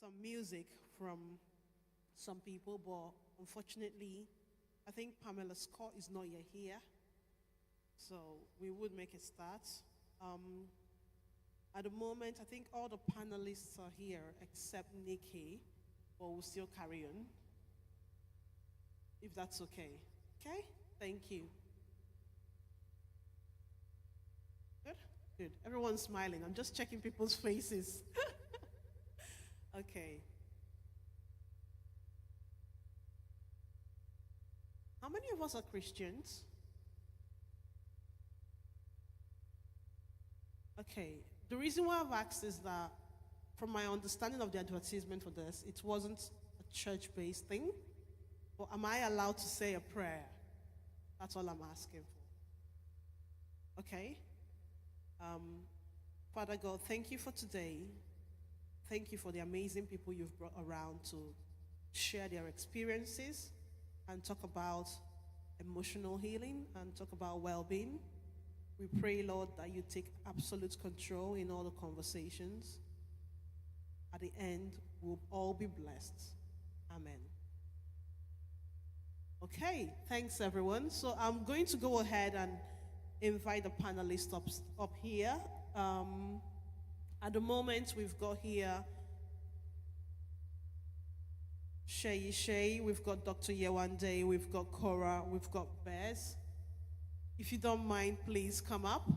some music from some people, but unfortunately, I think Pamela Scott is not yet here. So we would make a start. At the moment, I think all the panelists are here except Nikki, but we'll still carry on, if that's okay. Okay? Thank you. Good? Good. Everyone's smiling. I'm just checking people's faces. Okay. How many of us are Christians? Okay. The reason why I've asked is that, from my understanding of the advertisement for this, it wasn't a church-based thing. But am I allowed to say a prayer? That's all I'm asking for. Okay? Father God, thank you for today. Thank you for the amazing people you've brought around to share their experiences and talk about emotional healing and talk about well-being. We pray, Lord, that you take absolute control in all the conversations. At the end, we'll all be blessed. Amen. Okay, thanks everyone. So I'm going to go ahead and invite the panelists up here. At the moment, we've got here Seyi Shay, we've got Dr. Yewande, we've got Cora, we've got Bez. If you don't mind, please come up.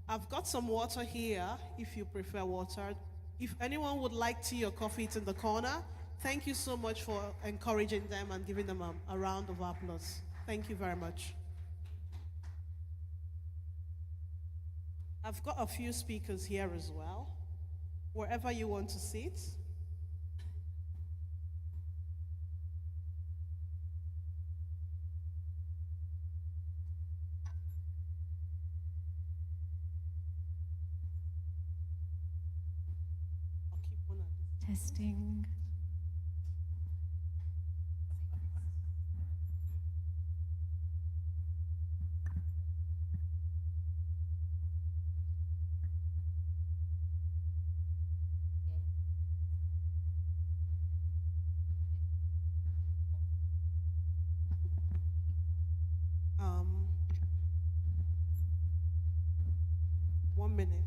I've got some water here, if you prefer water. If anyone would like tea or coffee, it's in the corner. Thank you so much for encouraging them and giving them a round of applause. Thank you very much. I've got a few speakers here as well. Wherever you want to sit. Testing. One minute.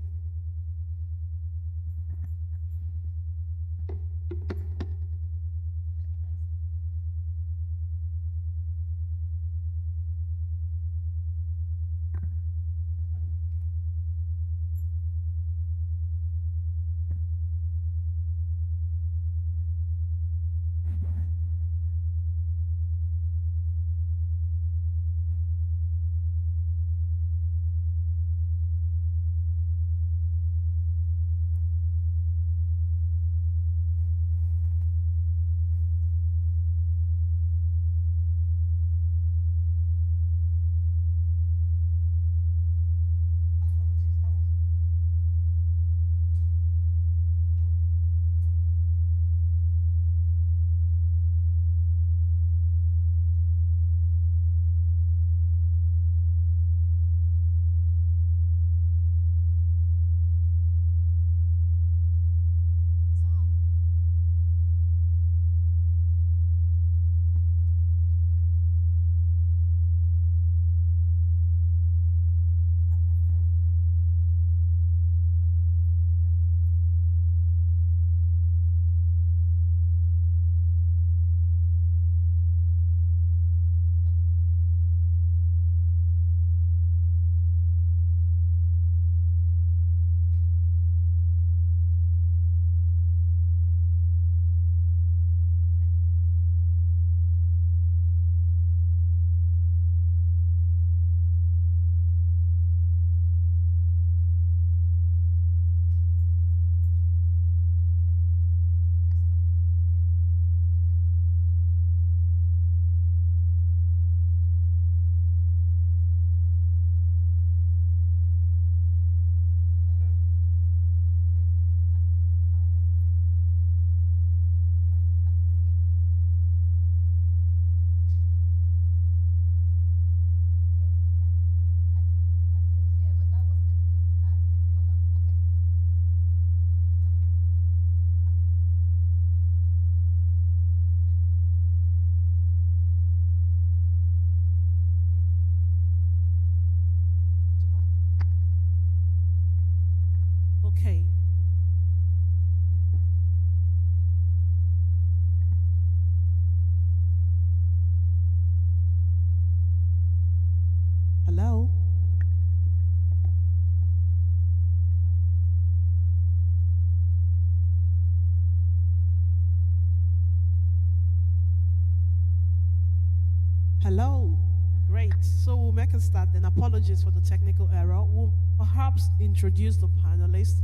So we'll make a start then. Apologies for the technical error. We'll perhaps introduce the panelists,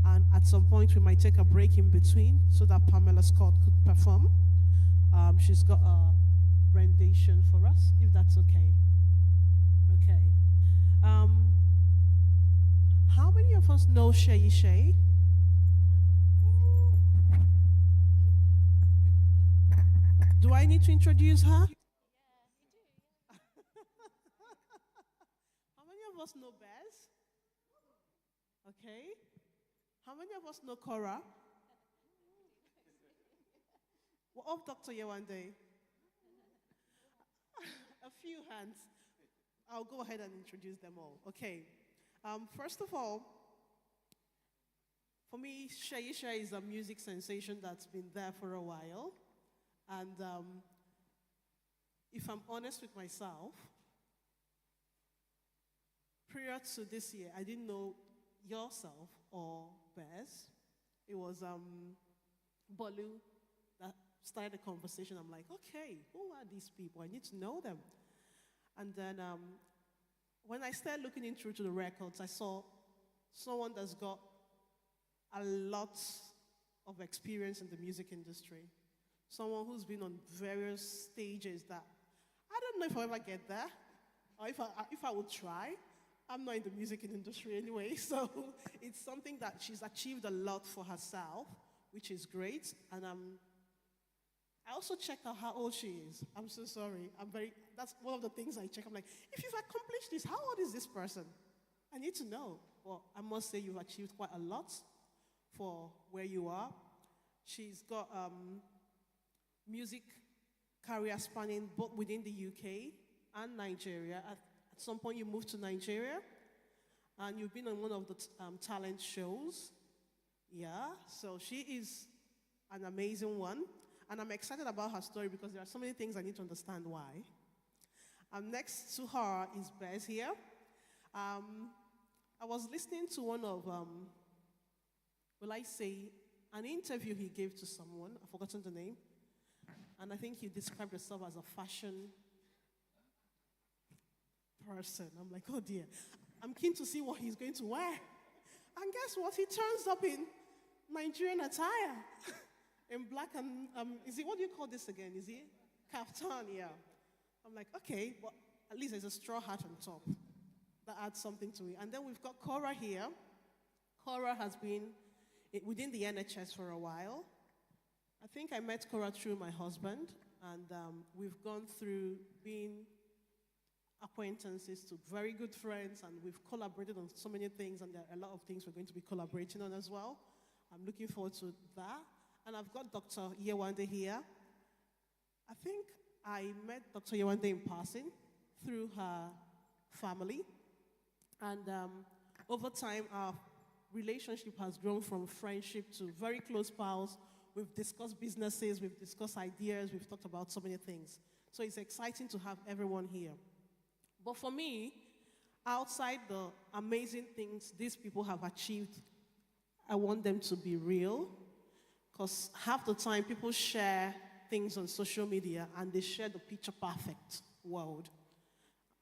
and at some point we might take a break in between so that Pamela Scott could perform. She's got a rendition for us, if that's okay. Okay. How many of us know Seyi Shay? Do I need to introduce her? How many of us know Bez? Okay. How many of us know Cora? What of Dr. Yewande? A few hands. I'll go ahead and introduce them all. Okay. First of all, for me, Seyi Shay is a music sensation that's been there for a while. And if I'm honest with myself, prior to this year, I didn't know yourself or Bez. It was Bolu that started the conversation. I'm like, okay, who are these people? I need to know them. And then when I started looking into the records, I saw someone that's got a lot of experience in the music industry. Someone who's been on various stages that I don't know if I'll ever get there, or if I would try. I'm not in the music industry anyway, so it's something that she's achieved a lot for herself, which is great. And I also checked out how old she is. I'm so sorry. That's one of the things I check. I'm like, if you've accomplished this, how old is this person? I need to know. Well, I must say you've achieved quite a lot for where you are. She's got music career spanning both within the UK and Nigeria. At some point you moved to Nigeria and you've been on one of the talent shows. Yeah, so she is an amazing one. And I'm excited about her story because there are so many things I need to understand why. Next to her is Bez here. I was listening to one of, an interview he gave to someone. I've forgotten the name. And I think you described yourself as a fashion person. I'm like, oh dear. I'm keen to see what he's going to wear. And guess what? He turns up in Nigerian attire. In black and, what do you call this again? Is it kaftan? Yeah. I'm like, okay, but at least there's a straw hat on top. That adds something to it. And then we've got Cora here. Cora has been within the NHS for a while. I think I met Cora through my husband, and we've gone through being acquaintances to very good friends, and we've collaborated on so many things, and there are a lot of things we're going to be collaborating on as well. I'm looking forward to that. And I've got Dr. Yewande here. I think I met Dr. Yewande in passing through her family, and over time, our relationship has grown from friendship to very close pals. We've discussed businesses, we've discussed ideas, we've talked about so many things. So it's exciting to have everyone here. But for me, outside the amazing things these people have achieved, I want them to be real. Because half the time, people share things on social media and they share the picture perfect world.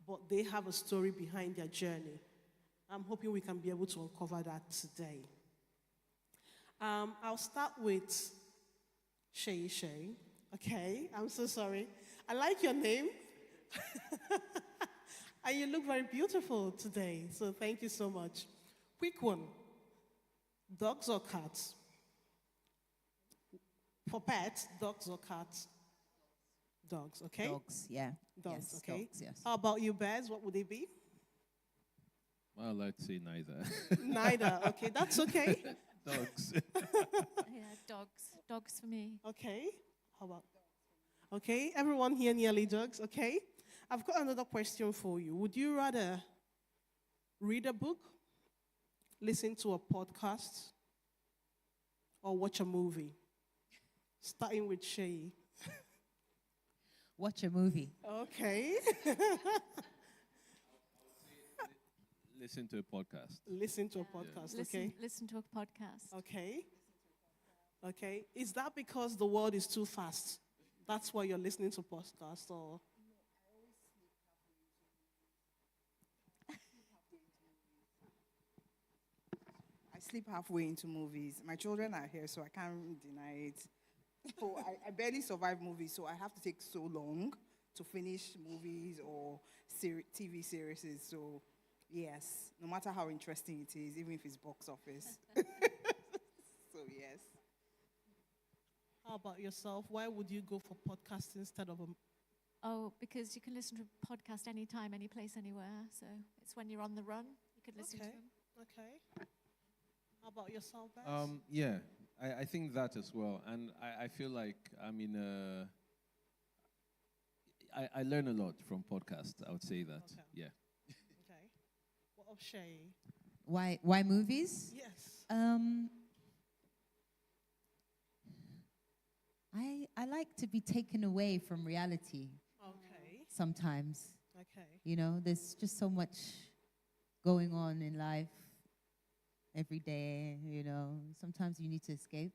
But they have a story behind their journey. I'm hoping we can be able to uncover that today. I'll start with Seyi Shay. Okay, I'm so sorry. I like your name. And you look very beautiful today, so thank you so much. Quick one. Dogs or cats? For pets, dogs or cats? Dogs, okay? Dogs, yeah. Dogs, yes, okay. Dogs, yes. How about you, Bez? What would it be? Well, I'd like to say neither. Neither, okay. That's okay. Dogs. Yeah, dogs. Dogs for me. Okay. How about? Okay, everyone here nearly dogs, okay? I've got another question for you. Would you rather read a book, listen to a podcast, or watch a movie? Starting with Seyi. Watch a movie. Okay. Listen to a podcast. Listen to a podcast, okay? Listen to a podcast. Okay. Okay. Is that because the world is too fast? That's why you're listening to podcasts, or? sleep halfway into movies. My children are here, so I can't deny it. So I barely survive movies, so I have to take so long to finish movies or TV series. So, yes, no matter how interesting it is, even if it's box office. So, yes. How about yourself? Why would you go for podcast instead of a... Oh, because you can listen to a podcast anytime, any place, anywhere. So it's when you're on the run, you could listen to Okay. them. Okay. How about yourself, Bez? Yeah, I think that as well. And I feel like I'm in I learn a lot from podcasts. I would say that. Okay. Yeah. Okay. What of Shay? Why movies? Yes. I like to be taken away from reality Okay. sometimes. Okay. You know, there's just so much going on in life every day, you know. Sometimes you need to escape.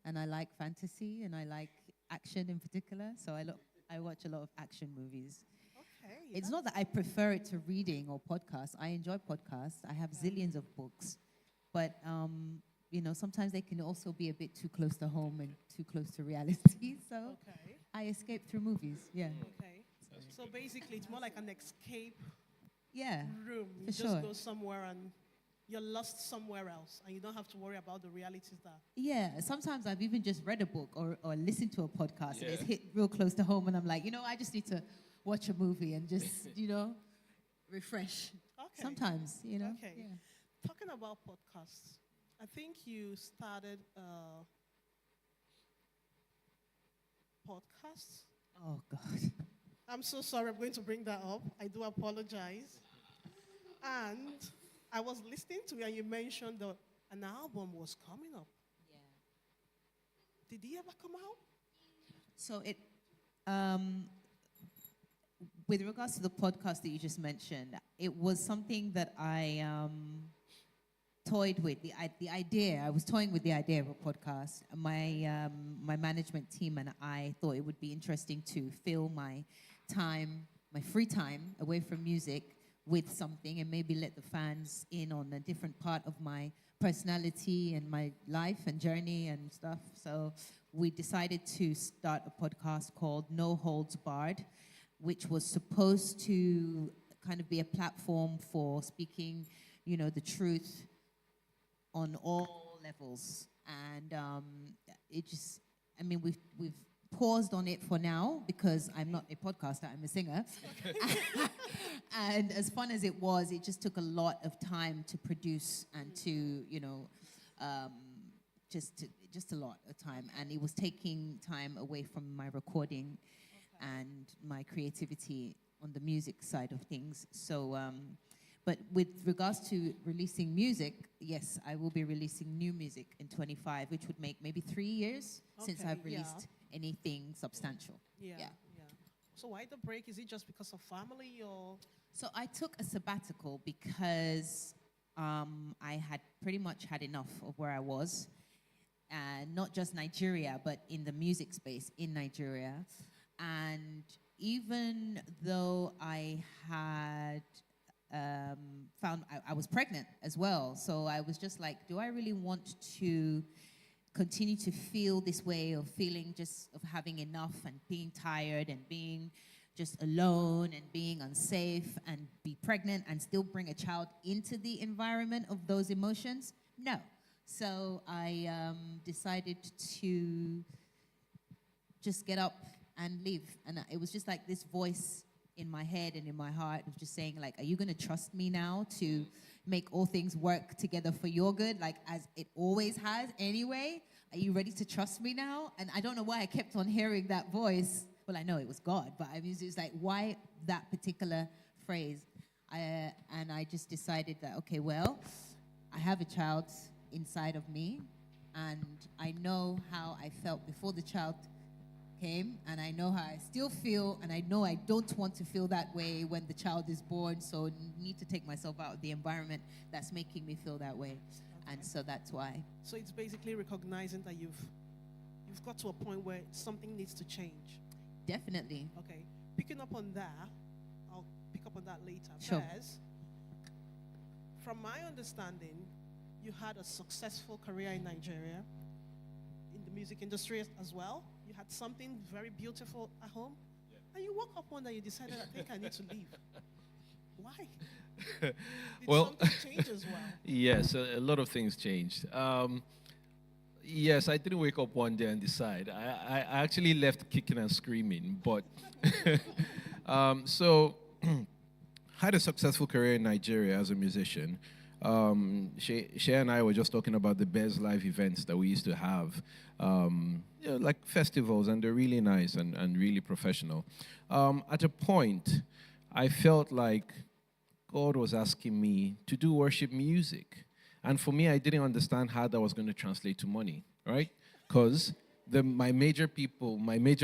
And I like fantasy and I like action in particular. So I watch a lot of action movies. Okay. It's not that I prefer it to reading or podcasts. I enjoy podcasts. I have zillions of books. But, you know, sometimes they can also be a bit too close to home and too close to reality. So Okay. I escape through movies, yeah. Okay. So basically, it's more like an escape Yeah, room. You for just sure. go somewhere and you're lost somewhere else, and you don't have to worry about the realities there. Yeah, sometimes I've even just read a book or listened to a podcast and Yeah. it's hit real close to home and I'm like, you know, I just need to watch a movie and just, you know, refresh. Okay. Sometimes, you know. Okay. Yeah. Talking about podcasts, I think you started podcasts. Oh, God. I'm so sorry, I'm going to bring that up. I do apologize. And I was listening to you and you mentioned that an album was coming up. Yeah. Did he ever come out? So with regards to the podcast that you just mentioned, it was something that I toyed with. The idea, I was toying with the idea of a podcast. My management team and I thought it would be interesting to fill my free time away from music with something and maybe let the fans in on a different part of my personality and my life and journey and stuff. So we decided to start a podcast called No Holds Barred, which was supposed to kind of be a platform for speaking, you know, the truth on all levels. And it just, I mean, we've paused on it for now because I'm not a podcaster, I'm a singer. And as fun as it was, it just took a lot of time to produce and to, you know, just a lot of time. And it was taking time away from my recording and my creativity on the music side of things. So, but with regards to releasing music, yes, I will be releasing new music in 25, which would make maybe 3 years since Okay, I've released anything substantial. Yeah. So why the break? Is it just because of family or? So I took a sabbatical because I had pretty much had enough of where I was. And not just Nigeria, but in the music space in Nigeria. And even though I had found I was pregnant as well, so I was just like, do I really want to continue to feel this way of feeling just of having enough and being tired and being just alone and being unsafe and be pregnant and still bring a child into the environment of those emotions? No. So I decided to just get up and leave. And it was just like this voice in my head and in my heart of just saying, like, are you going to trust me now to make all things work together for your good, like as it always has anyway? Are you ready to trust me now? And I don't know why I kept on hearing that voice. Well, I know it was God, but I mean, it's like, why that particular phrase? And I just decided that, okay, well, I have a child inside of me, and I know how I felt before the child came, and I know how I still feel, and I know I don't want to feel that way when the child is born, so I need to take myself out of the environment that's making me feel that way. And so that's why. So it's basically recognizing that you've got to a point where something needs to change. Definitely. Okay. Picking up on that, I'll pick up on that later. Sure. Bez, from my understanding, You had a successful career in Nigeria, in the music industry as well. You had something very beautiful at home. And you woke up one day and you decided, I think I need to leave. Why? Did Well, something change as well? Yes, a lot of things changed. Yes, I didn't wake up one day and decide. I actually left kicking and screaming, but so had a successful career in Nigeria as a musician. Shay and I were just talking about the best live events that we used to have, like festivals, and they're really nice and really professional. At a point, I felt like God was asking me to do worship music. And for me, I didn't understand how that was going to translate to money, right? Because my major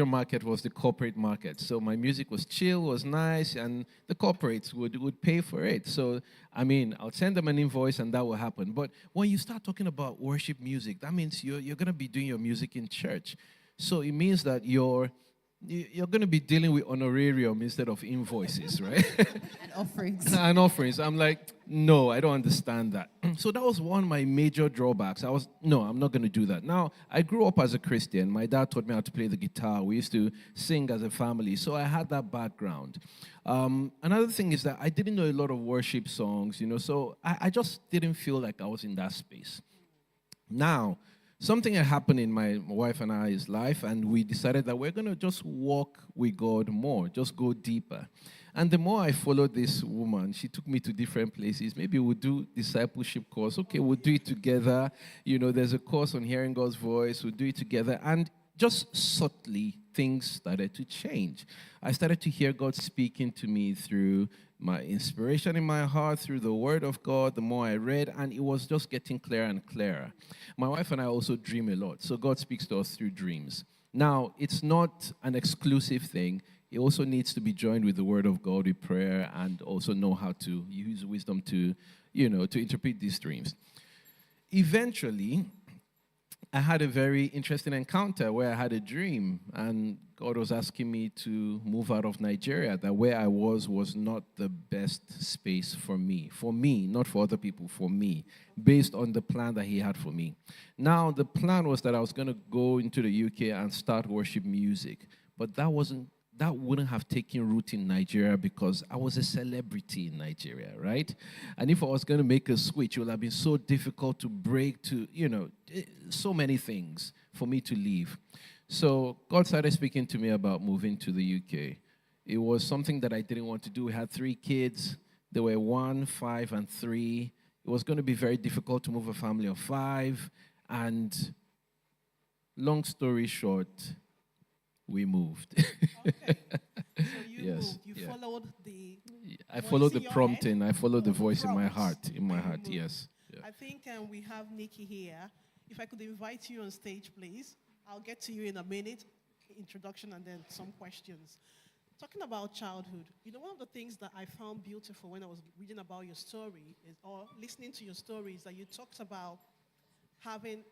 market was the corporate market. So my music was chill, was nice, and the corporates would pay for it. So, I mean, I'll send them an invoice and that will happen. But when you start talking about worship music, that means you're going to be doing your music in church. So it means that you're going to be dealing with honorarium instead of invoices, right? And offerings. And offerings. I'm like, no, I don't understand that. So that was one of my major drawbacks. No, I'm not going to do that. Now, I grew up as a Christian. My dad taught me how to play the guitar. We used to sing as a family. So I had that background. Another thing is that I didn't know a lot of worship songs, so I just didn't feel like I was in that space. Now, something had happened in my wife and I's life, and we decided that we're going to just walk with God more, just go deeper. And the more I followed this woman, she took me to different places. Maybe we'll do discipleship course. Okay, we'll do it together. There's a course on hearing God's voice. We'll do it together. And just subtly, things started to change. I started to hear God speaking to me through my inspiration in my heart, through the Word of God, the more I read, and it was just getting clearer and clearer. My wife and I also dream a lot, so God speaks to us through dreams. Now, it's not an exclusive thing. It also needs to be joined with the Word of God, with prayer, and also know how to use wisdom to interpret these dreams. Eventually, I had a very interesting encounter where I had a dream, and God was asking me to move out of Nigeria, that where I was not the best space for me, not for other people, for me, based on the plan that He had for me. Now, the plan was that I was going to go into the UK and start worship music, but that wouldn't have taken root in Nigeria because I was a celebrity in Nigeria, right? And if I was going to make a switch, it would have been so difficult to break to, so many things for me to leave. So God started speaking to me about moving to the UK. It was something that I didn't want to do. We had 3 kids. They were 1, 5, and 3. It was going to be very difficult to move a family of 5. And long story short, we moved. Okay. So you Yes, moved. You yeah. followed the I voice followed in the your prompting. head? I followed the Oh, the voice in my prompt. heart. In my And you heart, moved. yes. Yeah. I think we have Nikki here. If I could invite you on stage, please. I'll get to you in a minute. Introduction and then some questions. Talking about childhood, one of the things that I found beautiful when I was reading about your story or listening to your story is that you talked about having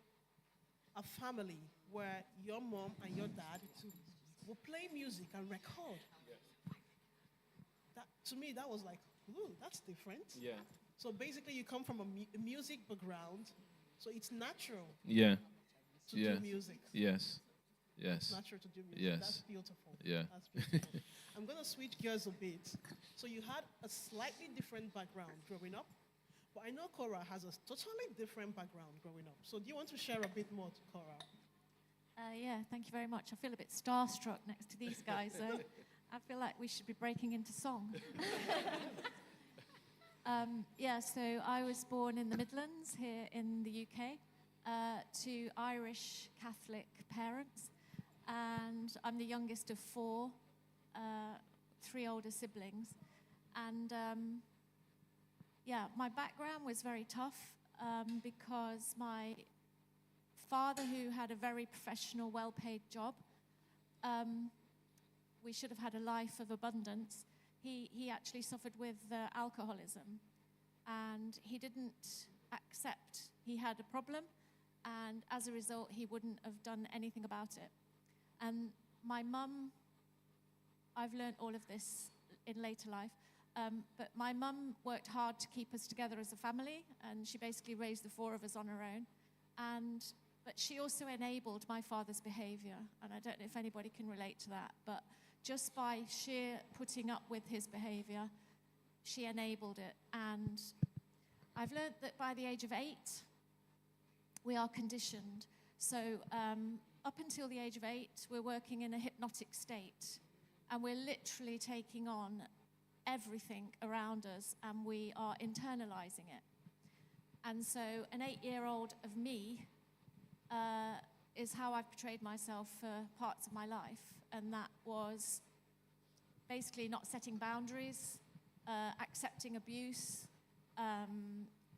a family where your mom and your dad would play music and record. That, to me, that was like, ooh, that's different. Yeah. So basically, you come from a music background, so it's natural Yeah. to do music. Yes. Yes. It's natural to do music. Yes. That's beautiful. Yeah. That's beautiful. I'm going to switch gears a bit. So you had a slightly different background growing up, but I know Cora has a totally different background growing up. So do you want to share a bit more, Cora? Yeah, thank you very much. I feel a bit starstruck next to these guys, though. I feel like we should be breaking into song. So I was born in the Midlands here in the UK to Irish Catholic parents, and I'm the youngest of 4, 3 older siblings. And my background was very tough because my father, who had a very professional, well-paid job, we should have had a life of abundance. He actually suffered with alcoholism, and he didn't accept he had a problem, and as a result, he wouldn't have done anything about it. And my mum, I've learned all of this in later life, But my mum worked hard to keep us together as a family, and she basically raised the four of us on her own. But she also enabled my father's behavior, and I don't know if anybody can relate to that, but just by sheer putting up with his behavior, she enabled it. And I've learned that by the age of 8, we are conditioned. So up until the age of 8, we're working in a hypnotic state, and we're literally taking on everything around us, and we are internalizing it. And so an 8-year-old of me is how I've portrayed myself for parts of my life, and that was basically not setting boundaries, accepting abuse,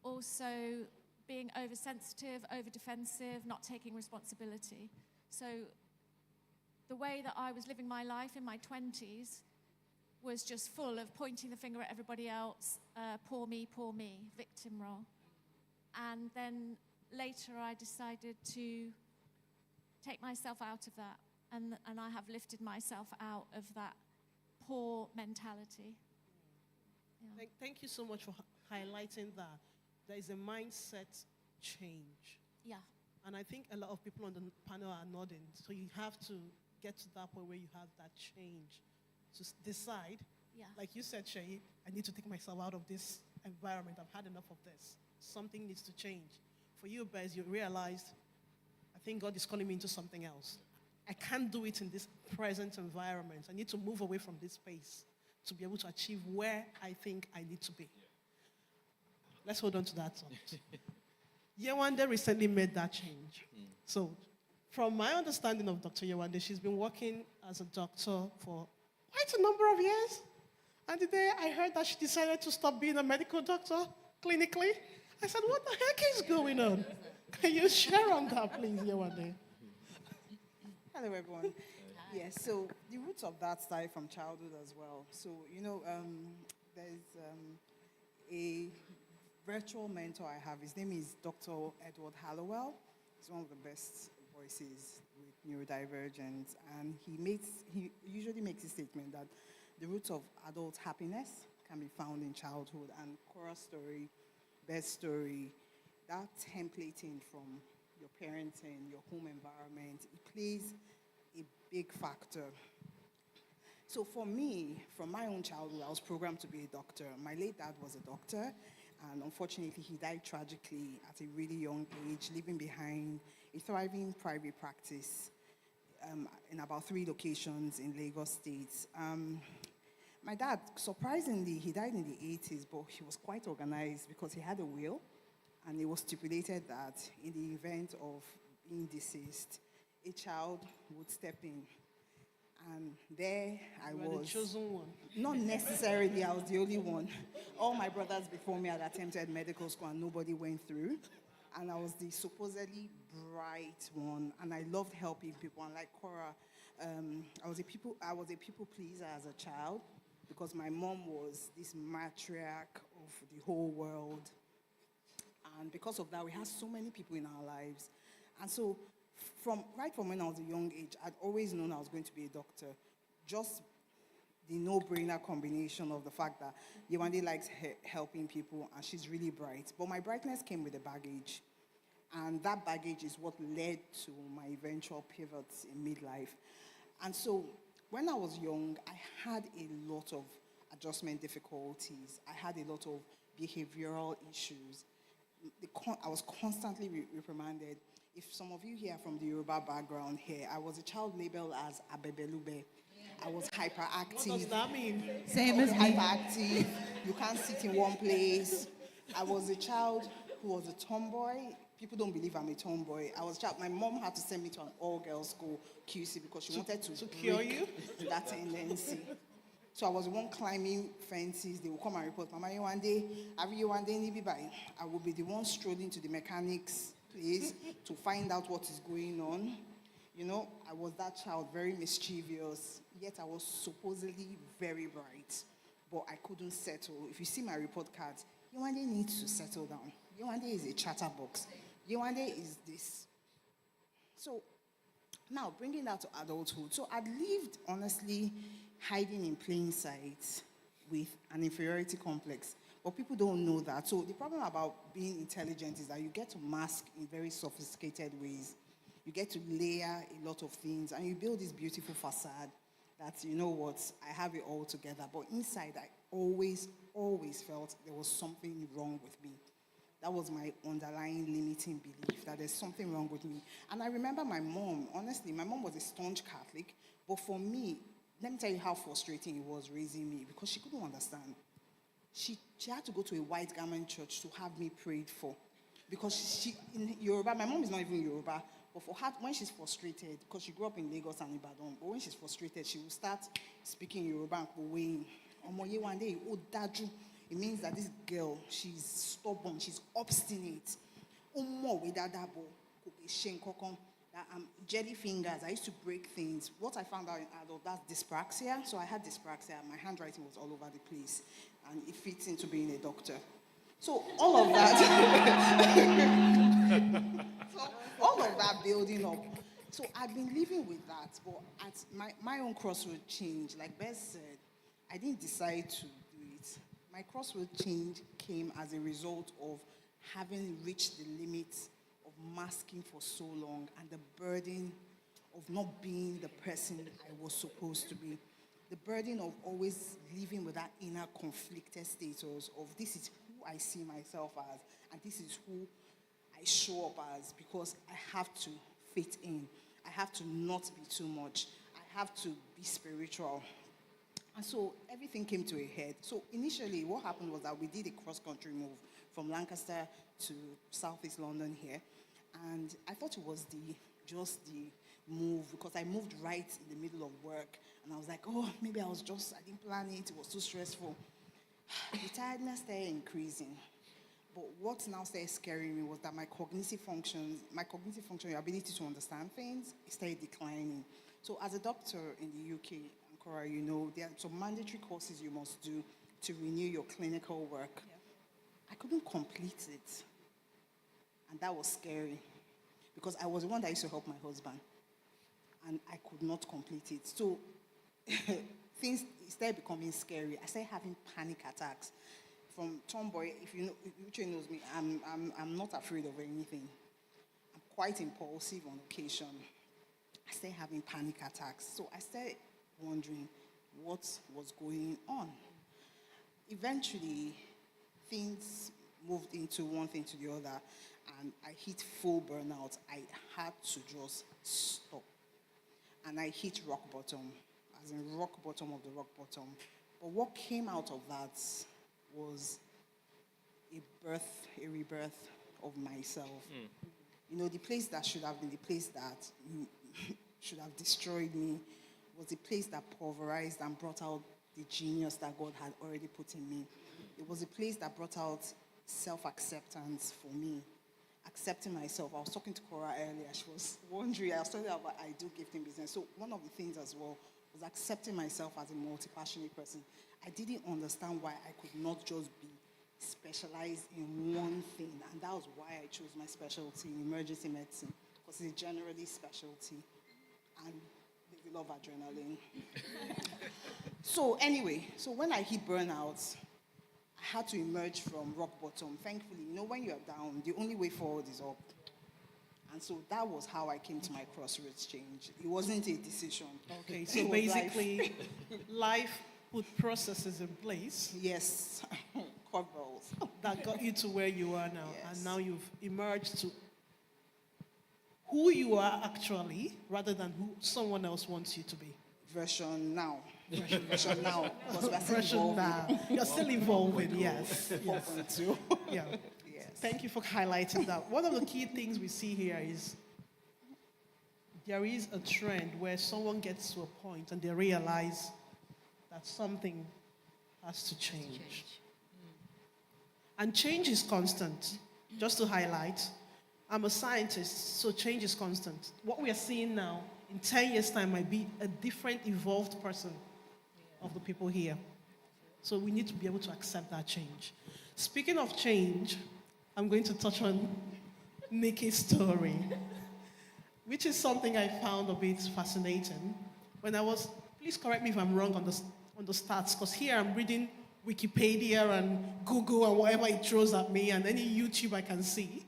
also being oversensitive, over-defensive, not taking responsibility. So the way that I was living my life in my 20s was just full of pointing the finger at everybody else, poor me, victim role. And then later I decided to take myself out of that, and I have lifted myself out of that poor mentality. Yeah. Thank you so much for highlighting that. There is a mindset change. Yeah. And I think a lot of people on the panel are nodding. So you have to get to that point where you have that change to decide, Yeah. like you said, Shay, I need to take myself out of this environment. I've had enough of this. Something needs to change. For you, Bez, you realized, I think God is calling me into something else. I can't do it in this present environment. I need to move away from this space to be able to achieve where I think I need to be. Let's hold on to that thought. Yewande recently made that change. So, from my understanding of Dr. Yewande, she's been working as a doctor for quite a number of years. And the day I heard that she decided to stop being a medical doctor clinically, I said, what the heck is going on? Can you share on that, please, Yewande? Hello, everyone. Yes, so the roots of that started from childhood as well. So, there's a virtual mentor I have. His name is Dr. Edward Hallowell. He's one of the best voices with neurodivergence. And he usually makes a statement that the roots of adult happiness can be found in childhood. And Cora's story, Bez's story, that templating from your parenting, your home environment, it plays a big factor. So for me, from my own childhood, I was programmed to be a doctor. My late dad was a doctor, and unfortunately, he died tragically at a really young age, leaving behind a thriving private practice in about 3 locations in Lagos State. My dad, surprisingly, he died in the 80s, but he was quite organized because he had a will, and it was stipulated that in the event of being deceased, a child would step in. And there I was. You were the chosen one. Not necessarily, I was the only one. All my brothers before me had attempted medical school and nobody went through. And I was the supposedly bright one, and I loved helping people. And like Cora, I was a people pleaser as a child because my mom was this matriarch of the whole world. And because of that, we had so many people in our lives. And so right from when I was a young age, I'd always known I was going to be a doctor. Just the no-brainer combination of the fact that Yewande likes helping people and she's really bright. But my brightness came with a baggage. And that baggage is what led to my eventual pivots in midlife. And so when I was young, I had a lot of adjustment difficulties. I had a lot of behavioral issues. I was constantly reprimanded. If some of you here are from the Yoruba background here, I was a child labeled as Abebelube. I was hyperactive. What does that mean? Same as me. Hyperactive. You can't sit in one place. I was a child who was a tomboy. People don't believe I'm a tomboy. I was a child. My mom had to send me to an all-girls school, QC, because she wanted to cure you? That tendency. So I was the one climbing fences. They would come and report, Mama, Yewande, I will be the one strolling to the mechanics place to find out what is going on. I was that child, very mischievous, yet I was supposedly very bright, but I couldn't settle. If you see my report cards, Yewande needs to settle down. Yewande is a chatterbox. Yewande is this. So now, bringing that to adulthood. So I'd lived, honestly, hiding in plain sight, with an inferiority complex. But people don't know that. So the problem about being intelligent is that you get to mask in very sophisticated ways. You get to layer a lot of things, and you build this beautiful facade that, you know what, I have it all together. But inside, I always felt there was something wrong with me. That was my underlying limiting belief, that there's something wrong with me. And I remember my mom, honestly, my mom was a staunch Catholic, but for me, let me tell you how frustrating it was raising me, because she couldn't understand. She had to go to a white garment church to have me prayed for. Because in Yoruba, my mom is not even Yoruba, but for her, when she's frustrated, because she grew up in Lagos and Ibadan, but when she's frustrated, she will start speaking Yoruba and weighing. Omo Yewande, oh daju. It means that this girl, she's stubborn, she's obstinate. Omo we dadabo, that jelly fingers. I used to break things. What I found out of that's dyspraxia. So I had dyspraxia. My handwriting was all over the place, and it fits into being a doctor. So all of that, all of that building up. So I've been living with that, but at my own crossroad change, like Bez said, I didn't decide to do it. My crossroad change came as a result of having reached the limits of masking for so long and the burden of not being the person I was supposed to be. The burden of always living with that inner conflicted status of this is who I see myself as and this is who I show up as, because I have to fit in. I have to not be too much. I have to be spiritual. And so everything came to a head. So initially what happened was that we did a cross-country move from Lancaster to Southeast London here. And I thought it was just the move, because I moved right in the middle of work. And I was like, oh, maybe I didn't plan it. It was too stressful. The tiredness started increasing. But what now started scaring me was that my cognitive function, your ability to understand things, it started declining. So as a doctor in the UK, and Cora, you know, there are some mandatory courses you must do to renew your clinical work. Yeah. I couldn't complete it. And that was scary, because I was the one that used to help my husband, and I could not complete it. So things started becoming scary. I started having panic attacks. From tomboy, if Uche knows me, I'm not afraid of anything. I'm quite impulsive on occasion. I started having panic attacks. So I started wondering what was going on. Eventually, things moved into one thing to the other, and I hit full burnout. I had to just stop. And I hit rock bottom, as in rock bottom of the rock bottom. But what came out of that was a rebirth of myself. You know, the place that should have been the place that should have destroyed me was the place that pulverized and brought out the genius that God had already put in me. It was a place that brought out self-acceptance for me, accepting myself. I was talking to Cora earlier. She was wondering, I was talking about I do gifting business. So one of the things as well was accepting myself as a multi-passionate person. I didn't understand why I could not just be specialized in one thing. And that was why I chose my specialty in emergency medicine, because it's generally specialty. And they love adrenaline. So anyway, when I hit burnout, I had to emerge from rock bottom. Thankfully, you know, when you're down, the only way forward is up. And so that was how I came to my crossroads change. It wasn't a decision. Okay, so basically, life put processes in place. Yes, curveballs. That got you to where you are now. Yes. And now you've emerged to who you are actually, rather than who someone else wants you to be. Version now. Version now. Because we're still Version evolving. now. You're still evolving, yes. 4.2. Yeah. Yes. Thank you for highlighting that. One of the key things we see here is there is a trend where someone gets to a point and they realize that something has to change. And change is constant. Just to highlight, I'm a scientist, so change is constant. What we are seeing now, in 10 years' time, might be a different, evolved person of the people here. So we need to be able to accept that change. Speaking of change, I'm going to touch on Nikki's story, which is something I found a bit fascinating. When I was, please correct me if I'm wrong on the stats, because here I'm reading Wikipedia and Google and whatever it throws at me and any YouTube I can see.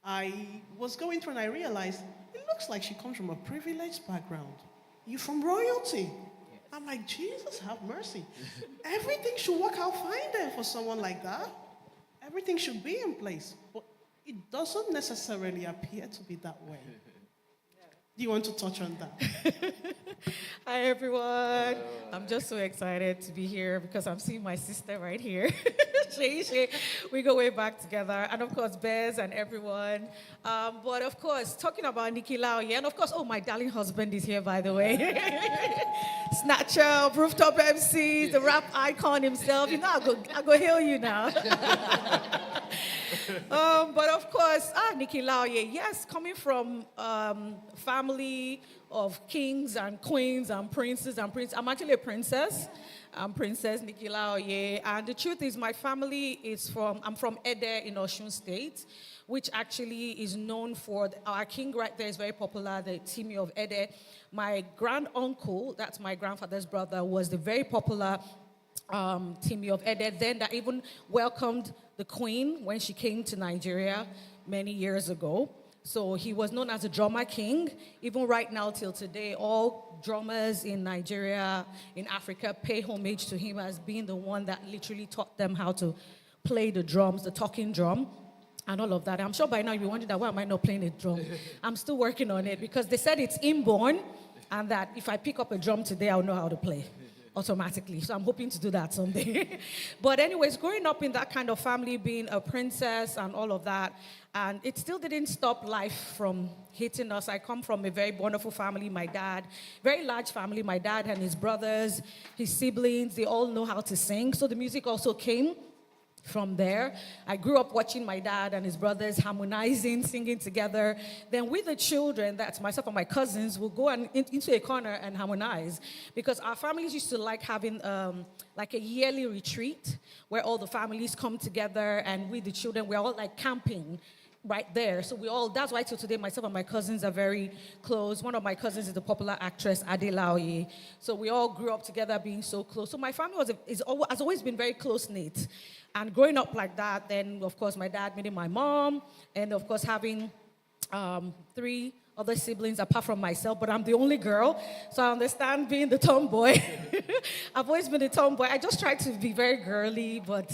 I was going through and I realized, it looks like she comes from a privileged background. You're from royalty. I'm like, Jesus, have mercy. Everything should work out fine then for someone like that. Everything should be in place. But it doesn't necessarily appear to be that way. Do you want to touch on that? Hi, everyone. I'm just so excited to be here because I'm seeing my sister right here. Seyi Shay. We go way back together. And, of course, Bez and everyone. But, of course, talking about Nikki Laoye. And, of course, my darling husband is here, by the way. Snatcher, rooftop MC, the rap icon himself. You know, I'll go hail you now. But of course, Nikki Laoye, yes, coming from family of kings and queens and princes and princes. I'm actually a princess. I'm Princess Nikki Laoye. And the truth is my family I'm from Ede in Osun State, which actually is known for, our king right there is very popular, the Timi of Ede. My grand uncle, that's my grandfather's brother, was the very popular Timi of Ede, then that even welcomed the queen when she came to Nigeria many years ago. So he was known as a drummer king. Even right now till today, all drummers in Nigeria, in Africa, pay homage to him as being the one that literally taught them how to play the drums, the talking drum, and all of that. I'm sure by now you're wondering, why am I not playing a drum? I'm still working on it because they said it's inborn and that if I pick up a drum today, I'll know how to play automatically. So I'm hoping to do that someday. But anyways, growing up in that kind of family, being a princess and all of that, and it still didn't stop life from hitting us. I come from a very wonderful family. My dad, very large family. My dad and his brothers, his siblings, they all know how to sing. So the music also came from there. I grew up watching my dad and his brothers harmonizing, singing together. Then with the children, that's myself and my cousins, will go into a corner and harmonize. Because our families used to like having like a yearly retreat where all the families come together, and with the children, we're all like camping right there. So that's why till today, myself and my cousins are very close. One of my cousins is the popular actress, Ade Laoye. So we all grew up together being so close. So my family has always been very close-knit. And growing up like that, then, of course, my dad meeting my mom, and, of course, having 3 other siblings apart from myself, but I'm the only girl, so I understand being the tomboy. I've always been a tomboy. I just try to be very girly, but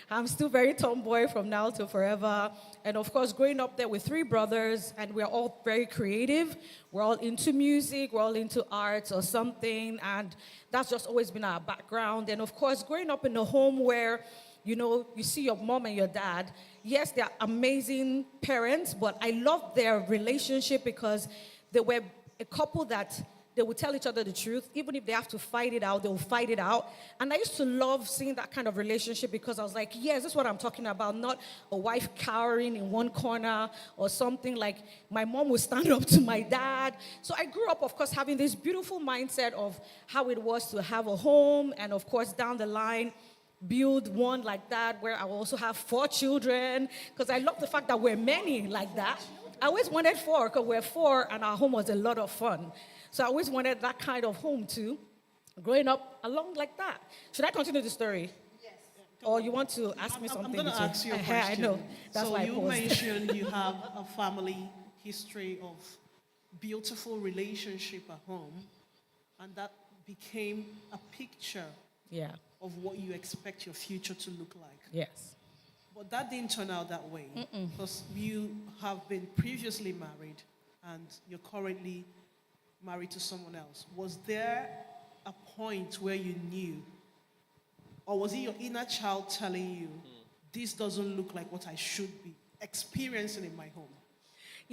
I'm still very tomboy from now till forever. And, of course, growing up there with 3 brothers, and we're all very creative. We're all into music. We're all into arts or something, and that's just always been our background. And, of course, growing up in a home where you know, you see your mom and your dad. Yes, they're amazing parents, but I love their relationship because they were a couple that they would tell each other the truth. Even if they have to fight it out, they will fight it out. And I used to love seeing that kind of relationship because I was like, yes, this is what I'm talking about, not a wife cowering in one corner or something. Like my mom would stand up to my dad. So I grew up, of course, having this beautiful mindset of how it was to have a home and, of course, down the line, build one like that where I will also have 4 children because I love the fact that we're many like that. I always wanted 4 because we're 4 and our home was a lot of fun. So I always wanted that kind of home too, growing up along like that. Should I continue the story? Yes. Or you want to ask me something? I'm going to ask you a question. I know. That's so why you mentioned you have a family history of beautiful relationship at home, and that became a picture of what you expect your future to look like. Yes. But that didn't turn out that way. Because you have been previously married and you're currently married to someone else. Was there a point where you knew, or was it your inner child telling you, this doesn't look like what I should be experiencing in my home?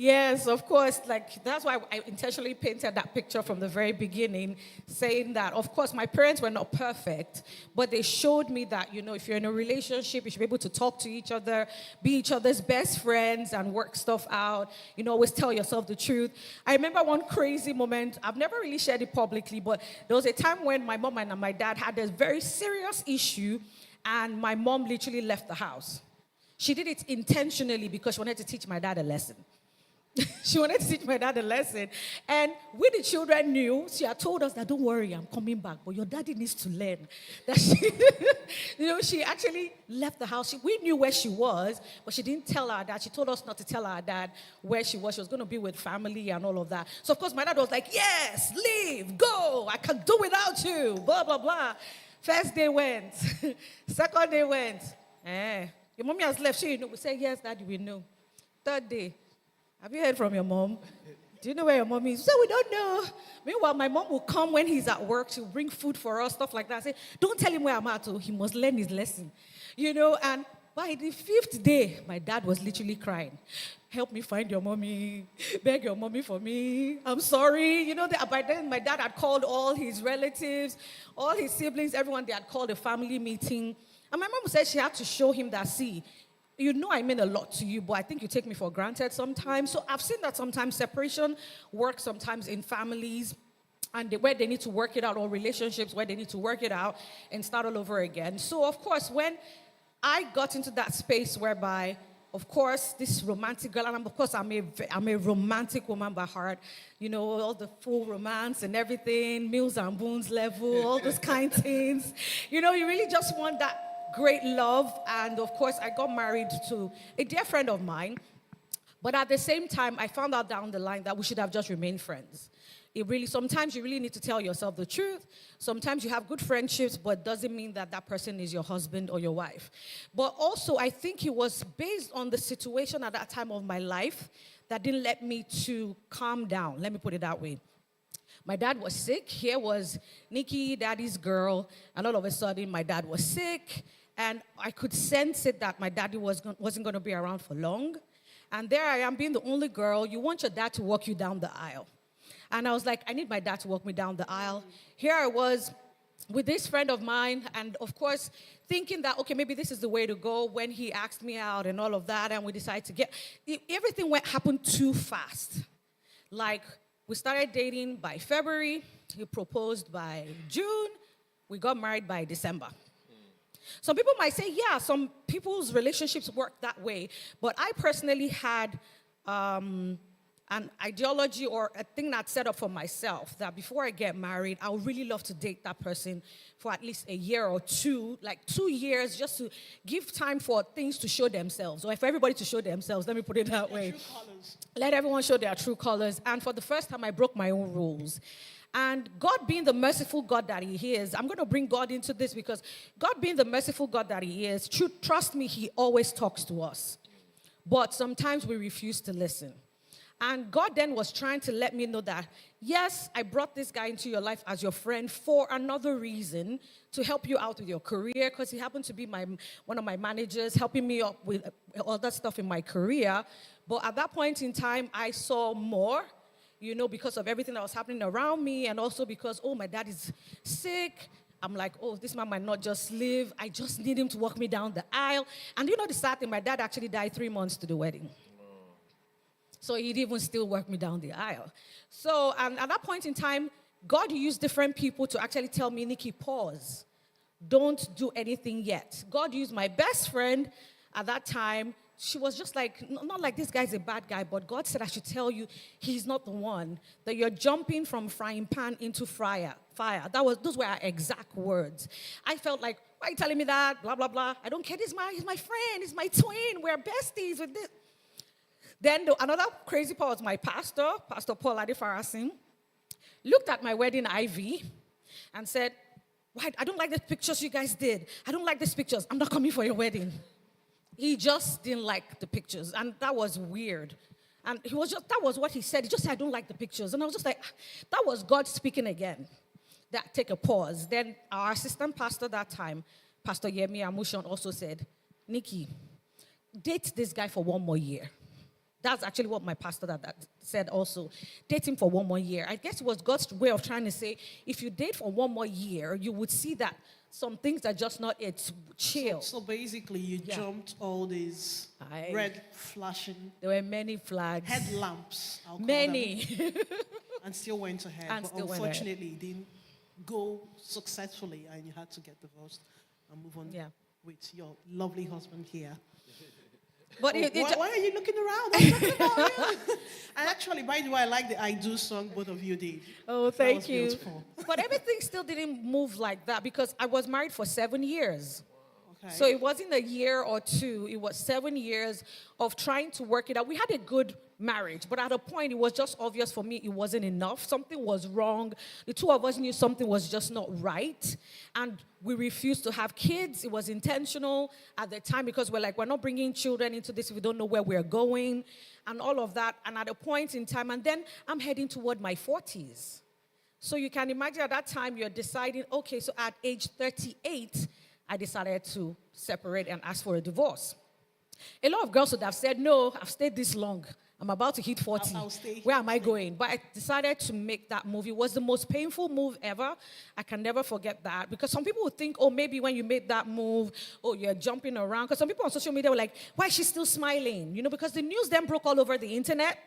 Yes, of course. Like that's why I intentionally painted that picture from the very beginning, saying that, of course, my parents were not perfect, but they showed me that, you know, if you're in a relationship, you should be able to talk to each other, be each other's best friends, and work stuff out. You know, always tell yourself the truth. I remember one crazy moment. I've never really shared it publicly, but there was a time when my mom and my dad had a very serious issue, and my mom literally left the house. She did it intentionally because she wanted to teach my dad a lesson. She wanted to teach my dad a lesson. And we, the children, knew. She had told us that, don't worry, I'm coming back. But your daddy needs to learn. That she, she actually left the house. We knew where she was, but she didn't tell our dad. She told us not to tell our dad where she was. She was going to be with family and all of that. So, of course, my dad was like, yes, leave, go. I can do without you, blah, blah, blah. First day went. Second day went. Your mommy has left. We say, yes, daddy, we know. Third day. Have you heard from your mom? Do you know where your mom is? So we don't know. Meanwhile, my mom will come when he's at work. She'll bring food for us, stuff like that. I say, don't tell him where I'm at. So he must learn his lesson. And by the 5th day, my dad was literally crying. Help me find your mommy. Beg your mommy for me. I'm sorry. By then, my dad had called all his relatives, all his siblings, everyone. They had called a family meeting. And my mom said she had to show him that, see, I mean a lot to you, but I think you take me for granted sometimes. So I've seen that sometimes separation works sometimes in families and where they need to work it out, or relationships where they need to work it out and start all over again. So, of course, when I got into that space whereby, of course, this romantic girl, and I'm a romantic woman by heart, all the full romance and everything, Mills and Boons level, all those kind of things. You really just want that great love. And of course, I got married to a dear friend of mine. But at the same time, I found out down the line that we should have just remained friends. Sometimes you really need to tell yourself the truth. Sometimes you have good friendships, but it doesn't mean that that person is your husband or your wife. But also, I think it was based on the situation at that time of my life that didn't let me to calm down. Let me put it that way. My dad was sick. Here was Nikki, daddy's girl, and all of a sudden, my dad was sick. And I could sense it that my daddy wasn't going to be around for long. And there I am, being the only girl. You want your dad to walk you down the aisle. And I was like, I need my dad to walk me down the aisle. Here I was with this friend of mine, and of course, thinking that, okay, maybe this is the way to go, when he asked me out and all of that, and we decided to everything happened too fast. Like, we started dating by February, he proposed by June, we got married by December. Some people might say, yeah, some people's relationships work that way. But I personally had an ideology or a thing that's set up for myself that before I get married, I would really love to date that person for at least a year or two, like 2 years, just to give time for things to show themselves, or for everybody to show themselves, let me put it that way. Let everyone show their true colors. And for the first time, I broke my own rules. And God being the merciful God that he is, I'm going to bring God into this because God being the merciful God that he is, trust me, he always talks to us. But sometimes we refuse to listen. And God then was trying to let me know that, yes, I brought this guy into your life as your friend for another reason, to help you out with your career, because he happened to be one of my managers, helping me up with other stuff in my career. But at that point in time, I saw more, because of everything that was happening around me, and also because, my dad is sick. I'm like, this man might not just live. I just need him to walk me down the aisle. And the sad thing, my dad actually died 3 months to the wedding. So he'd even still work me down the aisle. So at that point in time, God used different people to actually tell me, Nikki, pause. Don't do anything yet. God used my best friend at that time. She was just like, not like this guy's a bad guy, but God said I should tell you he's not the one, that you're jumping from frying pan into fire. Those were our exact words. I felt like, why are you telling me that? Blah, blah, blah. I don't care. He's my friend. He's my twin. We're besties with this. Then another crazy part was my pastor, Pastor Paul Adefarasin, looked at my wedding IV and said, "Why? I don't like the pictures you guys did. I don't like these pictures. I'm not coming for your wedding." He just didn't like the pictures, and that was weird. And that was what he said. He just said, "I don't like the pictures." And I was just like, that was God speaking again. Take a pause. Then our assistant pastor that time, Pastor Yemi Amushan, also said, "Nikki, date this guy for 1 more year." That's actually what my pastor that said also. Date him for 1 more year. I guess it was God's way of trying to say, if you date for 1 more year, you would see that some things are just not it. Chill. So basically, you jumped all these red flashing. There were many flags. Headlamps. Many. And still went ahead. But unfortunately, it didn't go successfully, and you had to get divorced and move on with your lovely husband here. But Why are you looking around? I'm talking about you. And actually, by the way, I like the I Do song both of you did. Oh, That thank was you. beautiful. But everything still didn't move like that because I was married for 7 years. Okay. So it wasn't a year or two, it was 7 years of trying to work it out. We had a good marriage, but at a point it was just obvious for me it wasn't enough. Something was wrong. The two of us knew something was just not right. And we refused to have kids. It was intentional at the time because we're not bringing children into this if we don't know where we're going and all of that. And at a point in time, and then I'm heading toward my 40s. So you can imagine at that time you're deciding, okay, so at age 38, I decided to separate and ask for a divorce. A lot of girls would have said, no, I've stayed this long. I'm about to hit 40. I'll stay. Where am I going? But I decided to make that move. It was the most painful move ever. I can never forget that. Because some people would think, oh, maybe when you made that move, oh, you're jumping around. Because some people on social media were like, why is she still smiling? You know, because the news then broke all over the internet.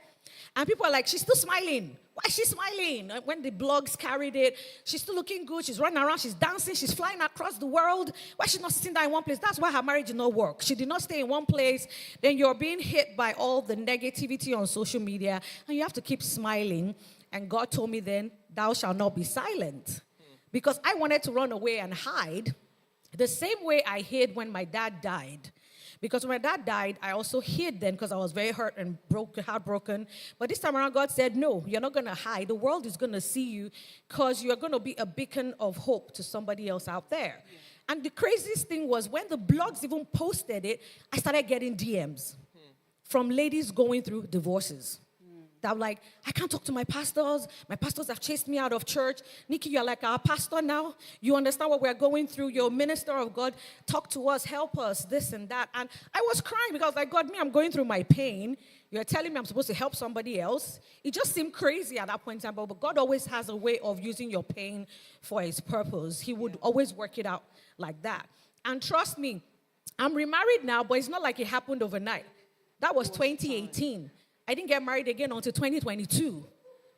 And people are like, she's still smiling. Why is she smiling? When the blogs carried it, she's still looking good. She's running around. She's dancing. She's flying across the world. Why she's not sitting down in one place? That's why her marriage did not work. She did not stay in one place. Then you're being hit by all the negativity on social media. And you have to keep smiling. And God told me then, thou shalt not be silent. Because I wanted to run away and hide the same way I hid when my dad died. Because when my dad died, I also hid then because I was very hurt and heartbroken. But this time around, God said, no, you're not going to hide. The world is going to see you because you're going to be a beacon of hope to somebody else out there. Yeah. And the craziest thing was when the blogs even posted it, I started getting DMs from ladies going through divorces. That were like, I can't talk to my pastors. My pastors have chased me out of church. Nikki, you're like our pastor now. You understand what we're going through. You're a minister of God. Talk to us, help us, this and that. And I was crying because like, God, I'm going through my pain. You're telling me I'm supposed to help somebody else. It just seemed crazy at that point in time. But God always has a way of using your pain for his purpose. He would always work it out like that. And trust me, I'm remarried now, but it's not like it happened overnight. That was 2018. I didn't get married again until 2022,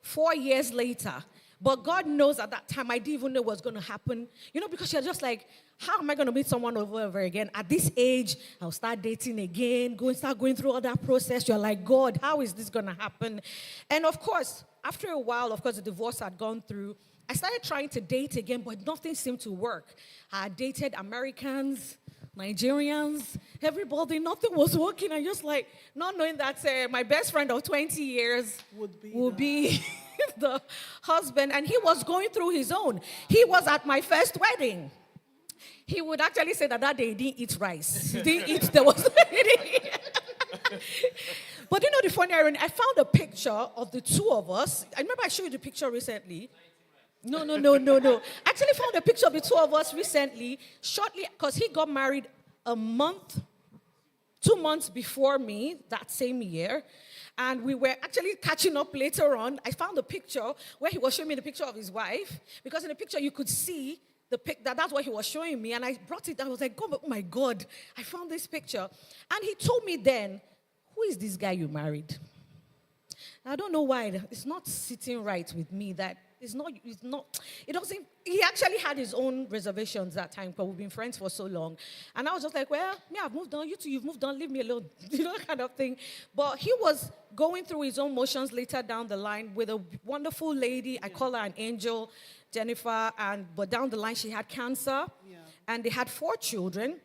4 years later. But God knows at that time I didn't even know what was going to happen. You know, because you're just like, how am I going to meet someone over again? At this age, I'll start dating again, start going through all that process. You're like, God, how is this going to happen? And of course, after a while, of course, the divorce had gone through. I started trying to date again, but nothing seemed to work. I dated Americans, Nigerians, everybody, nothing was working. I just like, not knowing that my best friend of 20 years would be the husband, and he was going through his own. He was at my first wedding. He would actually say that day he didn't eat rice. He didn't eat, there was But you know the funny irony, I found a picture of the two of us. I remember I showed you the picture recently. No. I actually found a picture of the two of us recently, shortly, because he got married 2 months before me that same year. And we were actually catching up later on. I found a picture where he was showing me the picture of his wife, because in the picture you could see that's what he was showing me. And I brought it, I was like, oh my God, I found this picture. And he told me then, who is this guy you married? I don't know why, it's not sitting right with me that he actually had his own reservations that time, because we've been friends for so long. And I was just like, well, I've moved on, you two, you've moved on, leave me alone, kind of thing. But he was going through his own motions later down the line with a wonderful lady, I call her an angel, Jennifer, but down the line she had cancer, and they had 4 children.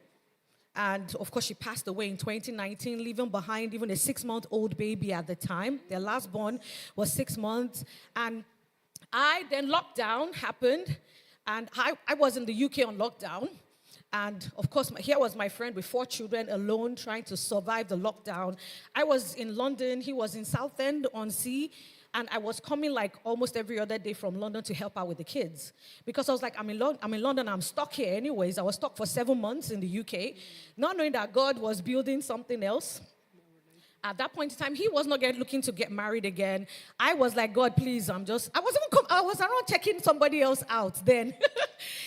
And, of course, she passed away in 2019, leaving behind even a 6-month-old baby at the time. Their last born was 6 months. And then lockdown happened, and I was in the UK on lockdown. And, of course, here was my friend with 4 children alone trying to survive the lockdown. I was in London. He was in Southend-on-Sea. And I was coming like almost every other day from London to help out with the kids. Because I was like, I'm in London, I'm stuck here anyways. I was stuck for 7 months in the UK, not knowing that God was building something else. At that point in time, he was not looking to get married again. I was like, God, please, I was around checking somebody else out then.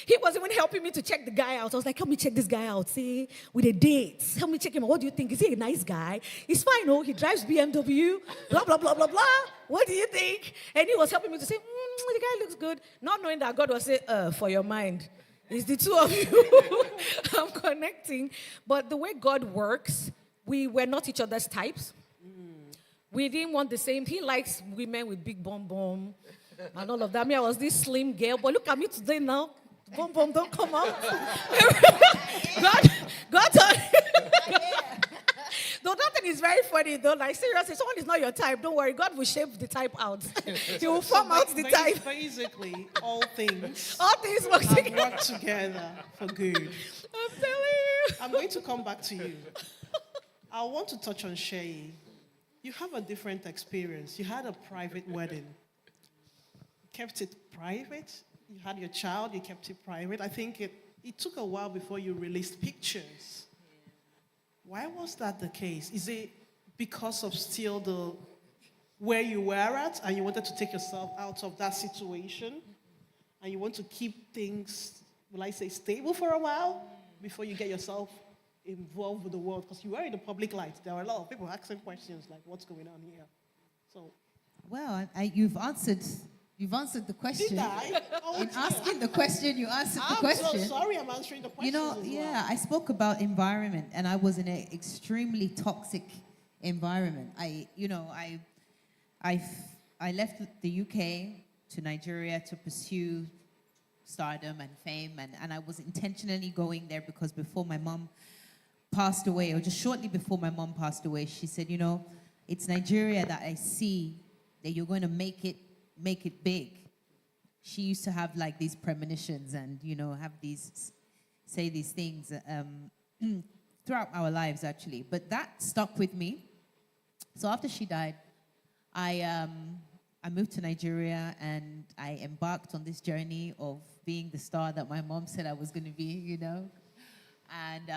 He was even helping me to check the guy out. I was like, help me check this guy out, see, with a date. Help me check him out. What do you think? Is he a nice guy? He's fine, oh, he drives BMW, blah, blah, blah, blah, blah. What do you think? And he was helping me to say, the guy looks good. Not knowing that God was saying, for your mind. It's the two of you I'm connecting. But the way God works, we were not each other's types. We didn't want the same. He likes women with big bum bum and all of that. Me, I was this slim girl, but look at me today now. Bum bum don't come out. God told Though that thing is very funny though. Like seriously, someone is not your type. Don't worry, God will shape the type out. He will form out the type. Basically, all things work together for good. I'm telling you. I'm going to come back to you. I want to touch on Shay. You have a different experience. You had a private wedding. You kept it private. You had your child, you kept it private. I think it took a while before you released pictures. Why was that the case? Is it because of still where you were at and you wanted to take yourself out of that situation and you want to keep things, will I say, stable for a while before you get yourself involved with the world? Because you were in the public light. There were a lot of people asking questions like, what's going on here? So, Well, you've answered the question. did I? In asking the question, you answered the question. I'm so sorry I'm answering the question. I spoke about environment, and I was in an extremely toxic environment. I left the UK to Nigeria to pursue stardom and fame, and I was intentionally going there because before my mom passed away, or just shortly before my mom passed away, she said, it's Nigeria that I see that you're going to make it big. She used to have like these premonitions and, say these things throughout our lives actually. But that stuck with me. So after she died, I moved to Nigeria and I embarked on this journey of being the star that my mom said I was going to be, And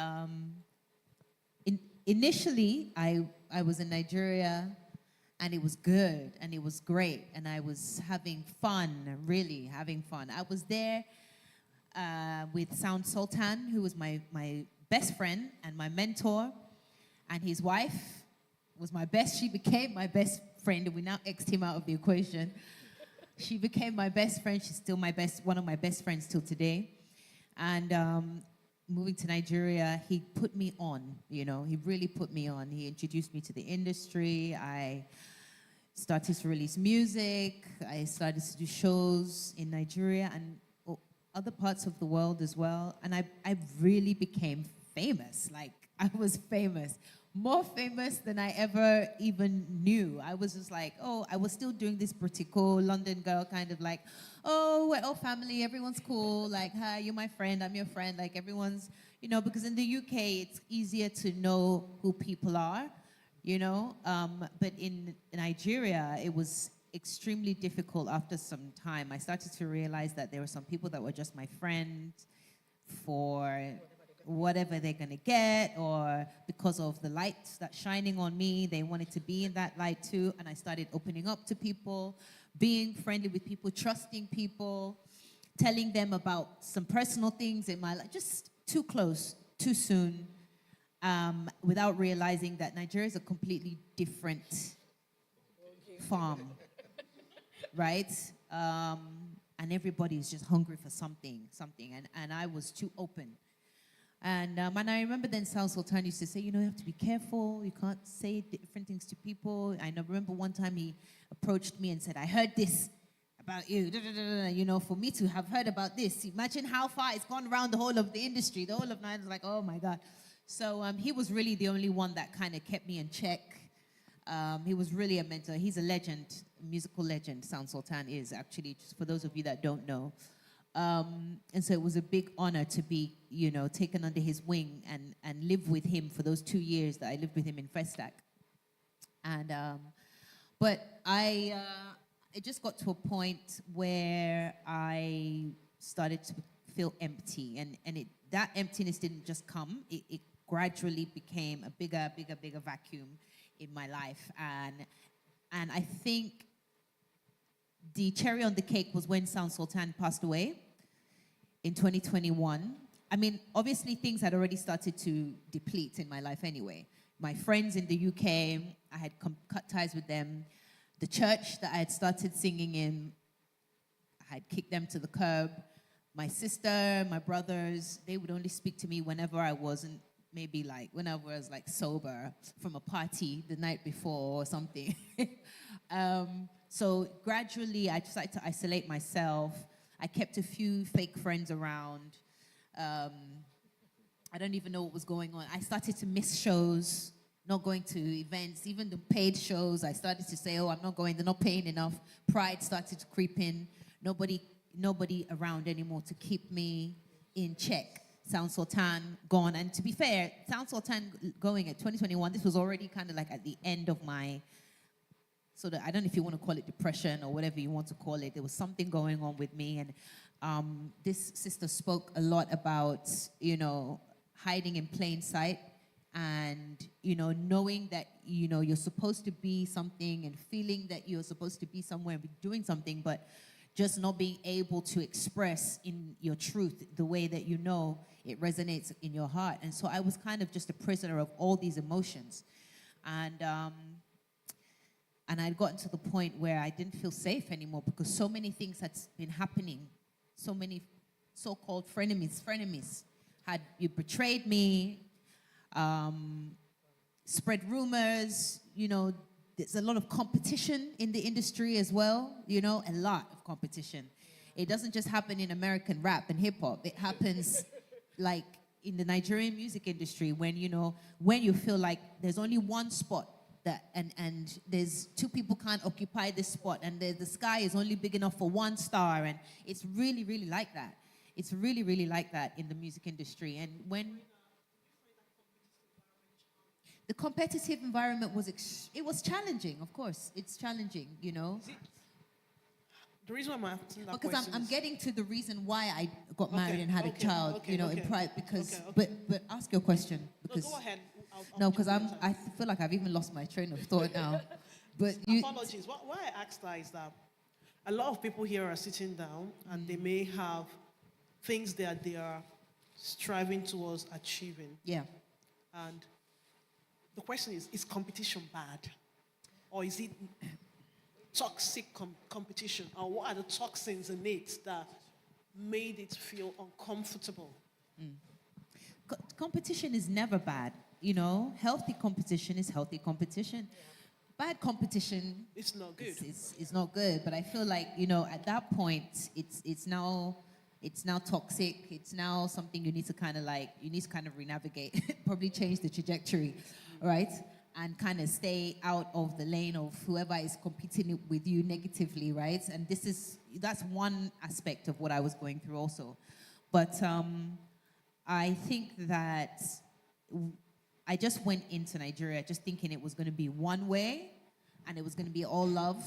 initially, I was in Nigeria, and it was good, and it was great, and I was having fun, really having fun. I was there with Sound Sultan, who was my best friend and my mentor, and his wife she became my best friend. We now X'd him out of the equation. She became my best friend. She's still one of my best friends till today. And moving to Nigeria, he put me on, he really put me on. He introduced me to the industry. I started to release music. I started to do shows in Nigeria and other parts of the world as well. And I really became famous. Like, I was famous. More famous than I ever even knew. I was just like, I was still doing this pretty cool London girl kind of like, we're all family, everyone's cool, like, hi, you're my friend, I'm your friend, like everyone's, because in the UK it's easier to know who people are, but in Nigeria it was extremely difficult after some time. I started to realize that there were some people that were just my friend for whatever they're going to get, or because of the light that's shining on me, they wanted to be in that light too. And I started opening up to people, being friendly with people, trusting people, telling them about some personal things in my life, just too close, too soon, without realizing that Nigeria is a completely different farm, right? And everybody's just hungry for something, and I was too open. And I remember then Sal Sultan used to say, you have to be careful. You can't say different things to people. I remember one time he approached me and said, I heard this about you. For me to have heard about this, imagine how far it's gone around the whole of the industry. The whole of Nigeria was like, oh, my God. So he was really the only one that kind of kept me in check. He was really a mentor. He's a legend, a musical legend, Sound Sultan is, actually, just for those of you that don't know. And so it was a big honor to be, taken under his wing and live with him for those 2 years that I lived with him in Festac. And, but it just got to a point where I started to feel empty, and that emptiness didn't just come. It gradually became a bigger vacuum in my life. And I think the cherry on the cake was when Sound Sultan passed away in 2021. I mean, obviously things had already started to deplete in my life anyway. My friends in the UK, I had cut ties with them. The church that I had started singing in, I had kicked them to the curb. My sister, my brothers, they would only speak to me whenever I wasn't maybe like when I was like sober from a party the night before or something. So gradually I decided to isolate myself. I kept a few fake friends around. I don't even know what was going on. I started to miss shows, not going to events, even the paid shows. I started to say, oh, I'm not going, they're not paying enough. Pride started to creep in. Nobody around anymore to keep me in check. Sound Sultan gone. And to be fair, Sound Sultan going at 2021, this was already kind of like at the end of my, I don't know if you want to call it depression or whatever you want to call it. There was something going on with me. And this sister spoke a lot about, hiding in plain sight and, knowing that, you're supposed to be something and feeling that you're supposed to be somewhere and be doing something, but just not being able to express in your truth the way that it resonates in your heart. And so I was kind of just a prisoner of all these emotions. And I'd gotten to the point where I didn't feel safe anymore because so many things had been happening. So many so-called frenemies had you betrayed me, spread rumors, there's a lot of competition in the industry as well, a lot of competition. It doesn't just happen in American rap and hip hop. It happens like in the Nigerian music industry when you feel like there's only one spot and there's two people can't occupy this spot and the sky is only big enough for one star, and it's really, really like that. It's really, really like that in the music industry. And when the competitive environment it was challenging, of course. It's challenging, The reason why I'm asking that because question I'm getting to the reason why I got married and had a okay, child, okay, in pride. Because, okay. but ask your question. Because, No, go ahead. no, because I feel like I've even lost my train of thought now. But Apologies. Why I asked that is that a lot of people here are sitting down and they may have things that they are striving towards achieving. yeah. And the question is competition bad? Or is it toxic competition? Or what are the toxins in it that made it feel uncomfortable? Competition is never bad. Healthy competition is healthy competition. Bad competition, It's not good. It's not good. But I feel like, at that point, it's now toxic. It's now something you need to kind of re-navigate, probably change the trajectory, right? And kind of stay out of the lane of whoever is competing with you negatively, right? And that's one aspect of what I was going through also. But I think that I just went into Nigeria just thinking it was going to be one way and it was going to be all love.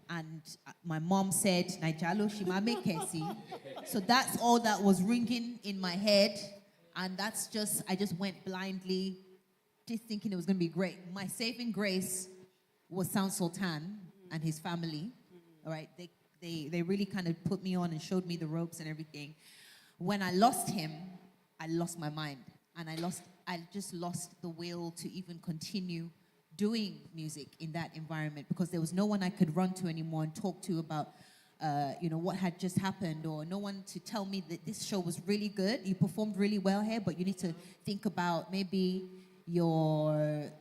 And my mom said, Naijalo Shimame Kesi. So that's all that was ringing in my head. And I just went blindly, just thinking it was going to be great. My saving grace was Sound Sultan and his family. All right, they really kind of put me on and showed me the ropes and everything. When I lost him, I lost my mind. And I just lost the will to even continue doing music in that environment because there was no one I could run to anymore and talk to about, what had just happened, or no one to tell me that this show was really good. You performed really well here, but you need to think about maybe your,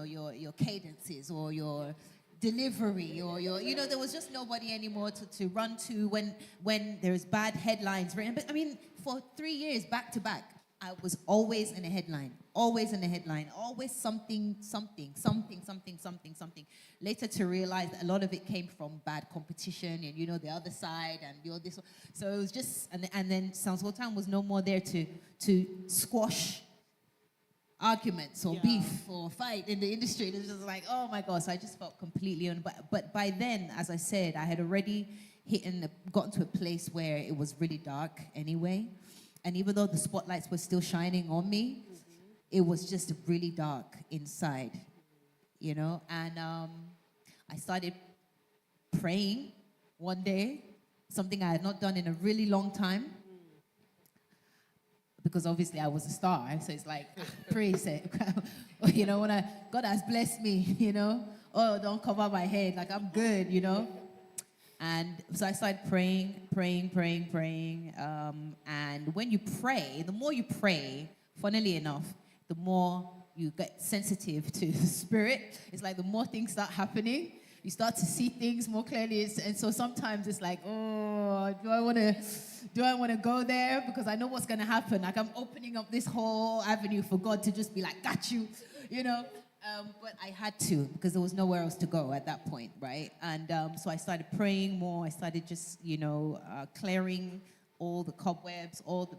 your cadences or your delivery or there was just nobody anymore to run to when there's bad headlines written. But I mean, for 3 years back to back, I was always in a headline, always something. Later to realize that a lot of it came from bad competition and, the other side and this. So it was just, and then Sound Sultan was no more there to squash arguments or beef or fight in the industry. It was just like, oh my God. So I just felt completely but by then, as I said, I had already gotten to a place where it was really dark anyway. And even though the spotlights were still shining on me, it was just really dark inside, And I started praying one day, something I had not done in a really long time. Because obviously I was a star, so it's like, praise it. When God has blessed me, oh, don't cover my head, like I'm good, And so I started praying. And when you pray, the more you pray, funnily enough, the more you get sensitive to the spirit, it's like the more things start happening, you start to see things more clearly. And so sometimes it's like, oh, do I want to go there? Because I know what's going to happen. Like, I'm opening up this whole avenue for God to just be like, got you, you know? But I had to, because there was nowhere else to go at that point, right? And so I started praying more. I started just, clearing all the cobwebs, all the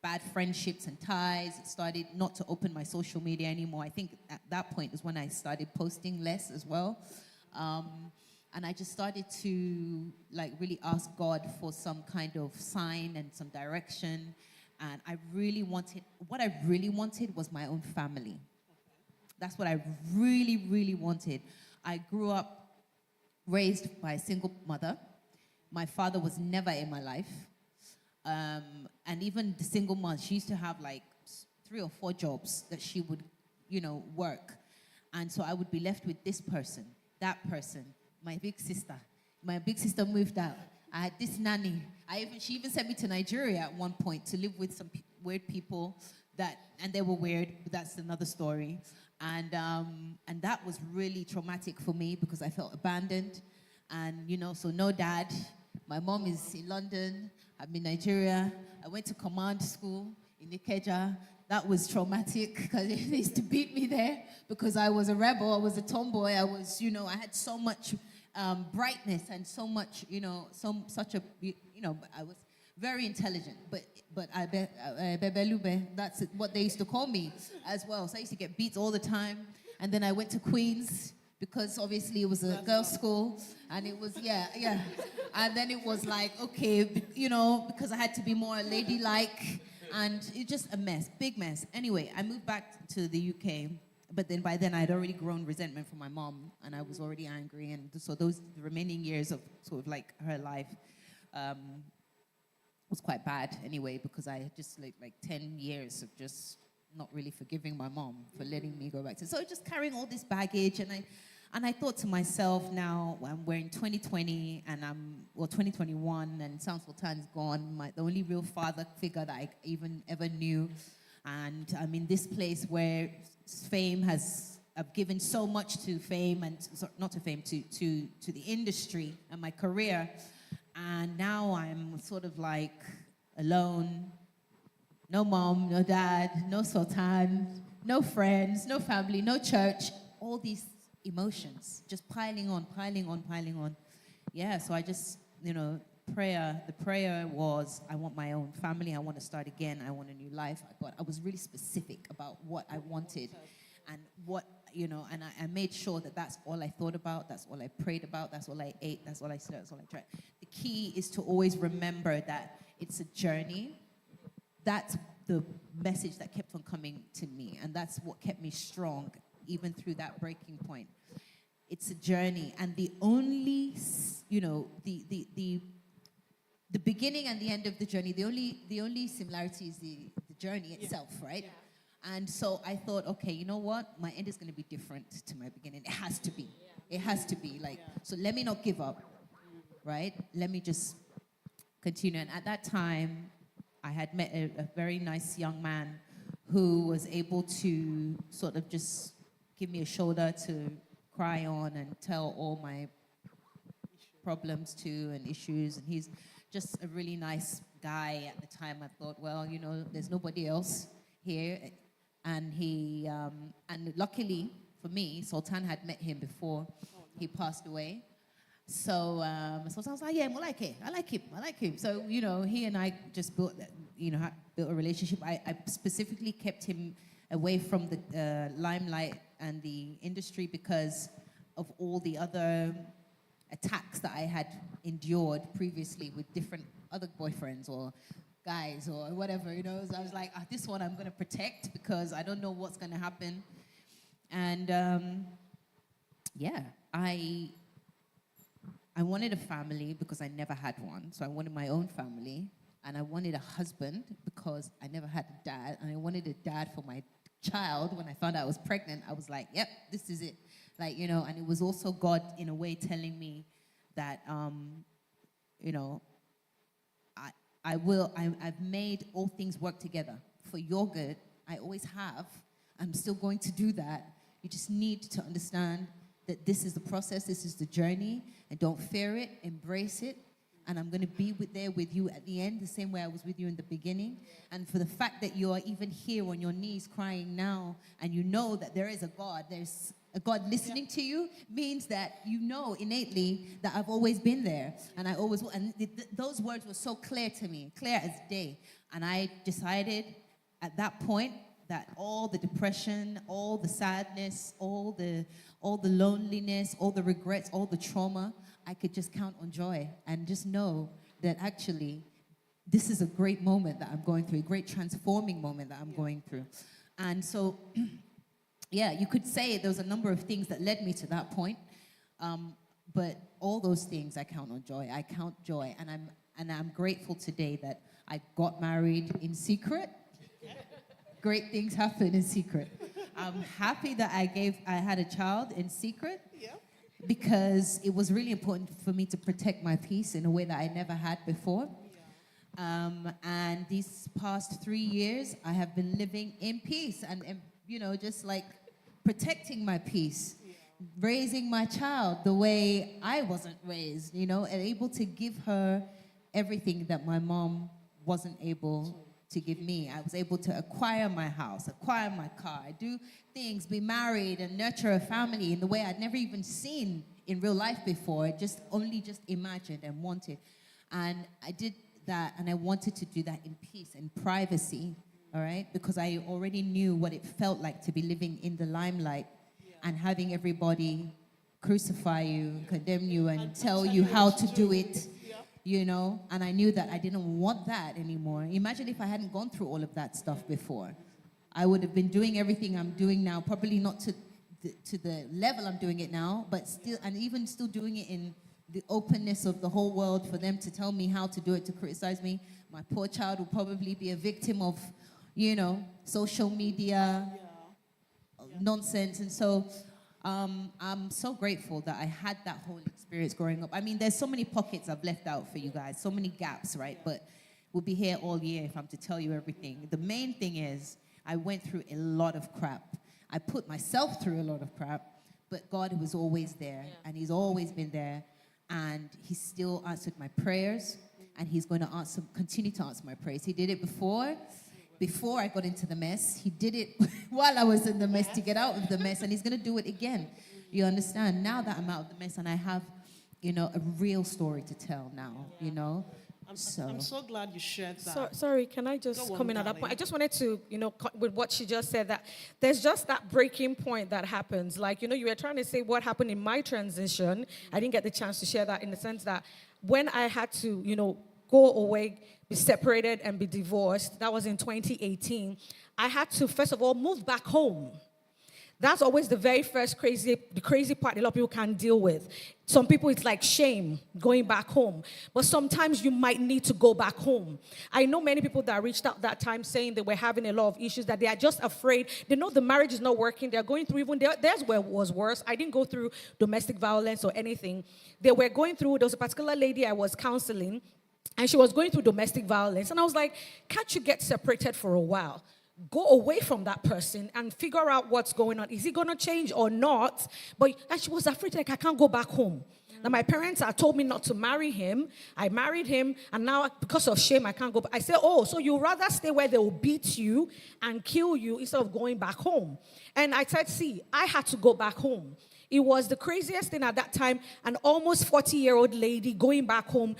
bad friendships and ties. It started not to open my social media anymore. I think at that point is when I started posting less as well. And I just started to really ask God for some kind of sign and some direction. And what I really wanted was my own family. That's what I really, really wanted. I grew up raised by a single mother. My father was never in my life. And even the single mom, she used to have 3 or 4 jobs that she would, work. And so I would be left with this person, that person, my big sister. My big sister moved out. I had this nanny. She even sent me to Nigeria at one point to live with some weird people and they were weird, but that's another story. And that was really traumatic for me because I felt abandoned. And, so no dad. My mom is in London. I'm in Nigeria. I went to command school in Ikeja. That was traumatic because they used to beat me there because I was a rebel. I was a tomboy. I was, I had so much brightness and so much, I was very intelligent. But Bebelube, that's what they used to call me as well. So I used to get beat all the time. And then I went to Queens because obviously it was a girls' school. And it was, yeah. And then it was like, okay, because I had to be more ladylike. And it's just a mess, big mess. Anyway, I moved back to the UK. But then by then, I had already grown resentment for my mom. And I was already angry. And so the remaining years of sort of her life was quite bad anyway, because I had just like 10 years of just not really forgiving my mom for letting me go back to. So just carrying all this baggage, and I thought to myself, now we're in 2020 and 2021, and Sam Sultan's gone, the only real father figure that I even ever knew, and I'm in this place where fame I've given so much to fame and not to fame to the industry and my career. And now I'm sort of alone, no mom, no dad, no sultan, no friends, no family, no church, all these emotions just piling on. Yeah, so I just, the prayer was, I want my own family, I want to start again, I want a new life. I was really specific about what I wanted and what, and I made sure that that's all I thought about, that's all I prayed about, that's all I ate, that's all I said, that's all I tried. The key is to always remember that it's a journey. That's the message that kept on coming to me, and that's what kept me strong, even through that breaking point. It's a journey, and the only, the beginning and the end of the journey, the only similarity is the journey itself, right? Yeah. And so I thought, okay, you know what? My end is going to be different to my beginning. It has to be. It has to be. So let me not give up, right? Let me just continue. And at that time, I had met a very nice young man who was able to sort of just give me a shoulder to cry on and tell all my problems to and issues. And he's just a really nice guy at the time. I thought, well, there's nobody else here. And and luckily for me, Sultan had met him before he passed away. So Sultan was like, yeah, I like him. So, he and I just built a relationship. I specifically kept him away from the limelight and the industry because of all the other attacks that I had endured previously with different other boyfriends or guys or whatever, So I was like, this one I'm going to protect because I don't know what's going to happen. And I wanted a family because I never had one. So I wanted my own family. And I wanted a husband because I never had a dad. And I wanted a dad for my child. When I found out I was pregnant, I was like, yep, this is it. And it was also God, in a way, telling me that, I've made all things work together for your good I always have. I'm still going to do that. You just need to understand that this is the process, this is the journey, and don't fear it, embrace it. And I'm going to be there with you at the end, the same way I was with you in the beginning. And for the fact that you are even here on your knees crying now, and you know that there is a God, there's a God listening to you, means that you know innately that I've always been there. And I always will. And those words were so clear to me, clear as day. And I decided at that point that all the depression, all the sadness, all the loneliness, all the regrets, all the trauma, I could just count on joy and just know that actually this is a great moment that I'm going through, a great transforming moment that I'm going through. And so, yeah, you could say there was a number of things that led me to that point, but all those things I count on joy. I count joy, and I'm grateful today that I got married in secret. Great things happen in secret. I'm happy that I had a child in secret. Yeah. Because it was really important for me to protect my peace in a way that I never had before. Yeah. And these past 3 years, I have been living in peace and just like protecting my peace, raising my child the way I wasn't raised, and able to give her everything that my mom wasn't able to give me. I was able to acquire my house, acquire my car, do things, be married and nurture a family in the way I'd never even seen in real life before, just imagined and wanted. And I did that, and I wanted to do that in peace and privacy, all right? Because I already knew what it felt like to be living in the limelight and having everybody crucify you, condemn you, and tell you how to do it. And I knew that I didn't want that anymore. Imagine if I hadn't gone through all of that stuff before. I would have been doing everything I'm doing now, probably not to the level I'm doing it now, but still, and even still doing it in the openness of the whole world for them to tell me how to do it, to criticize me. My poor child will probably be a victim of, social media nonsense. And so I'm so grateful that I had that whole experience growing up. I mean, there's so many pockets I've left out for you guys, so many gaps, right? But we'll be here all year if I'm to tell you everything. The main thing is I went through a lot of crap. I put myself through a lot of crap, but God was always there, and he's always been there, and he still answered my prayers, and he's going to continue to answer my prayers. He did it before I got into the mess. He did it while I was in the mess to get out of the mess, and he's going to do it again. You understand? Now that I'm out of the mess and I have, a real story to tell now, I'm so glad you shared that. Sorry, can I just Go come in on, at that point? I darling. just wanted to, with what she just said, that there's just that breaking point that happens. Like, you were trying to say what happened in my transition. I didn't get the chance to share that in the sense that when I had to, go away, be separated, and be divorced, that was in 2018, I had to, first of all, move back home. That's always the very first the crazy part a lot of people can't deal with. Some people, it's like shame going back home. But sometimes you might need to go back home. I know many people that reached out that time saying they were having a lot of issues, that they are just afraid. They know the marriage is not working. They're going through, even theirs was worse. I didn't go through domestic violence or anything. They were going through, there was a particular lady I was counseling, and she was going through domestic violence. And I was like, can't you get separated for a while? Go away from that person and figure out what's going on. Is he going to change or not? And she was afraid, like, I can't go back home. Now, my parents had told me not to marry him. I married him, and now because of shame, I can't go back. I said, so you'd rather stay where they will beat you and kill you instead of going back home? And I said, I had to go back home. It was the craziest thing at that time, an almost 40-year-old lady going back home.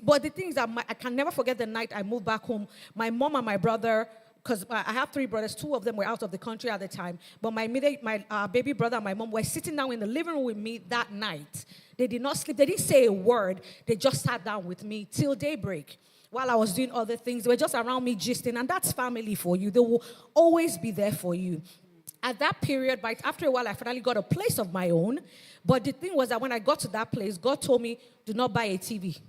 But the thing is that I can never forget the night I moved back home. My mom and my brother, because I have 3 brothers, 2 of them were out of the country at the time, but my baby brother and my mom were sitting down in the living room with me that night. They did not sleep. They didn't say a word. They just sat down with me till daybreak. While I was doing other things, they were just around me gisting, and that's family for you. They will always be there for you. At that period, after a while, I finally got a place of my own. But the thing was that when I got to that place, God told me, do not buy a TV.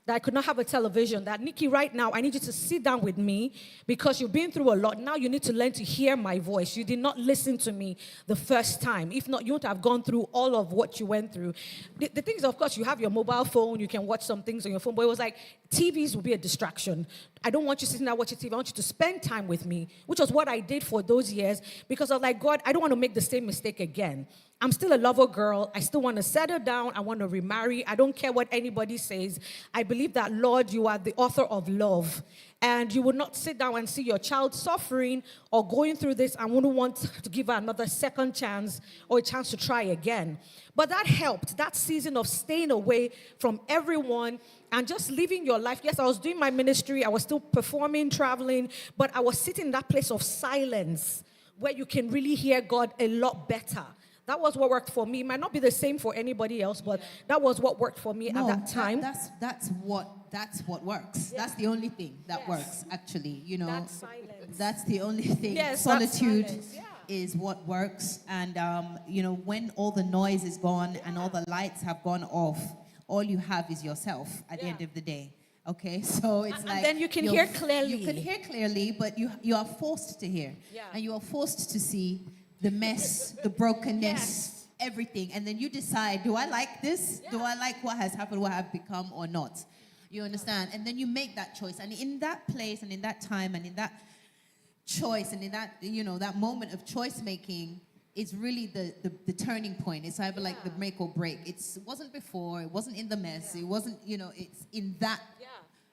that I could not have a television, that Nikki, right now, I need you to sit down with me because you've been through a lot. Now you need to learn to hear my voice. You did not listen to me the first time. If not, you would have gone through all of what you went through. The thing is, of course, you have your mobile phone, you can watch some things on your phone, but it was like TVs will be a distraction. I don't want you sitting there watching TV. I want you to spend time with me, which was what I did for those years because I was like, God, I don't want to make the same mistake again. I'm still a lover girl. I still want to settle down. I want to remarry. I don't care what anybody says. I believe that, Lord, you are the author of love. And you will not sit down and see your child suffering or going through this and wouldn't want to give her another second chance or a chance to try again. But that helped, that season of staying away from everyone and just living your life. Yes, I was doing my ministry. I was still performing, traveling, but I was sitting in that place of silence where you can really hear God a lot better. That was what worked for me. It might not be the same for anybody else, but that was what worked for me at that time. That's what works. Yeah. That's the only thing that works, actually. You know, that's silence. That's the only thing. Yes, solitude is what works. And you know, when all the noise is gone and all the lights have gone off, all you have is yourself at the end of the day. Okay, so it's like, and then you can hear clearly. You can hear clearly, but you are forced to hear, and you are forced to see the mess, the brokenness, everything. And then you decide, do I like this? Do I like what has happened, what I've become or not? You understand? And then you make that choice. And in that place and in that time and in that choice and in that, you know, that moment of choice making is really the turning point. It's either like the make or break. It wasn't before, it wasn't in the mess, it wasn't, you know, it's in that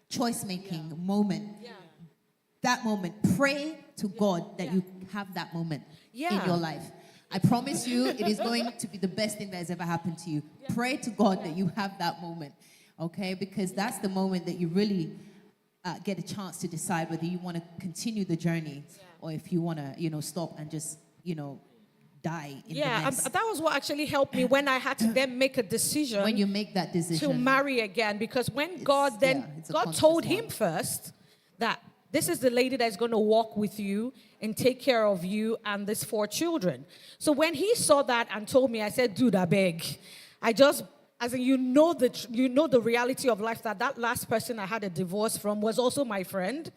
choice making moment. That moment, pray to God that you have that moment in your life. I promise you, it is going to be the best thing that has ever happened to you. Pray to God that you have that moment, okay? Because that's the moment that you really get a chance to decide whether you want to continue the journey or if you want to, you know, stop and just, you know, die in the mess. That was what actually helped me when I had to then make a decision. When you make that decision. To marry again. Because when God told him first that this is the lady that's going to walk with you and take care of you and these 4 children. So when he saw that and told me, I said, dude, I beg. As in, you know the reality of life that last person I had a divorce from was also my friend.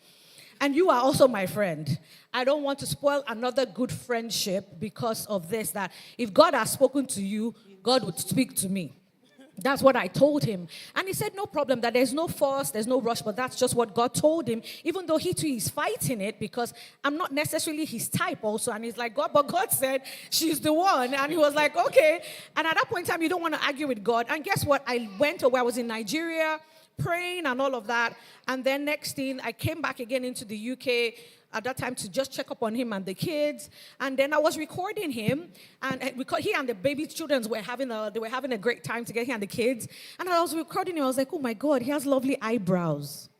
And you are also my friend. I don't want to spoil another good friendship because of this, that if God has spoken to you, God would speak to me. That's what I told him. And he said, no problem, that there's no force, there's no rush, but that's just what God told him, even though he too is fighting it because I'm not necessarily his type also. And he's like, God, but God said she's the one. And he was like, okay. And at that point in time, you don't want to argue with God. And guess what? I went away. I was in Nigeria praying and all of that. And then next thing, I came back again into the UK at that time to just check up on him and the kids. And then I was recording him, and he and the baby children were having a great time together, he and the kids. And I was recording him, I was like, oh my God, he has lovely eyebrows.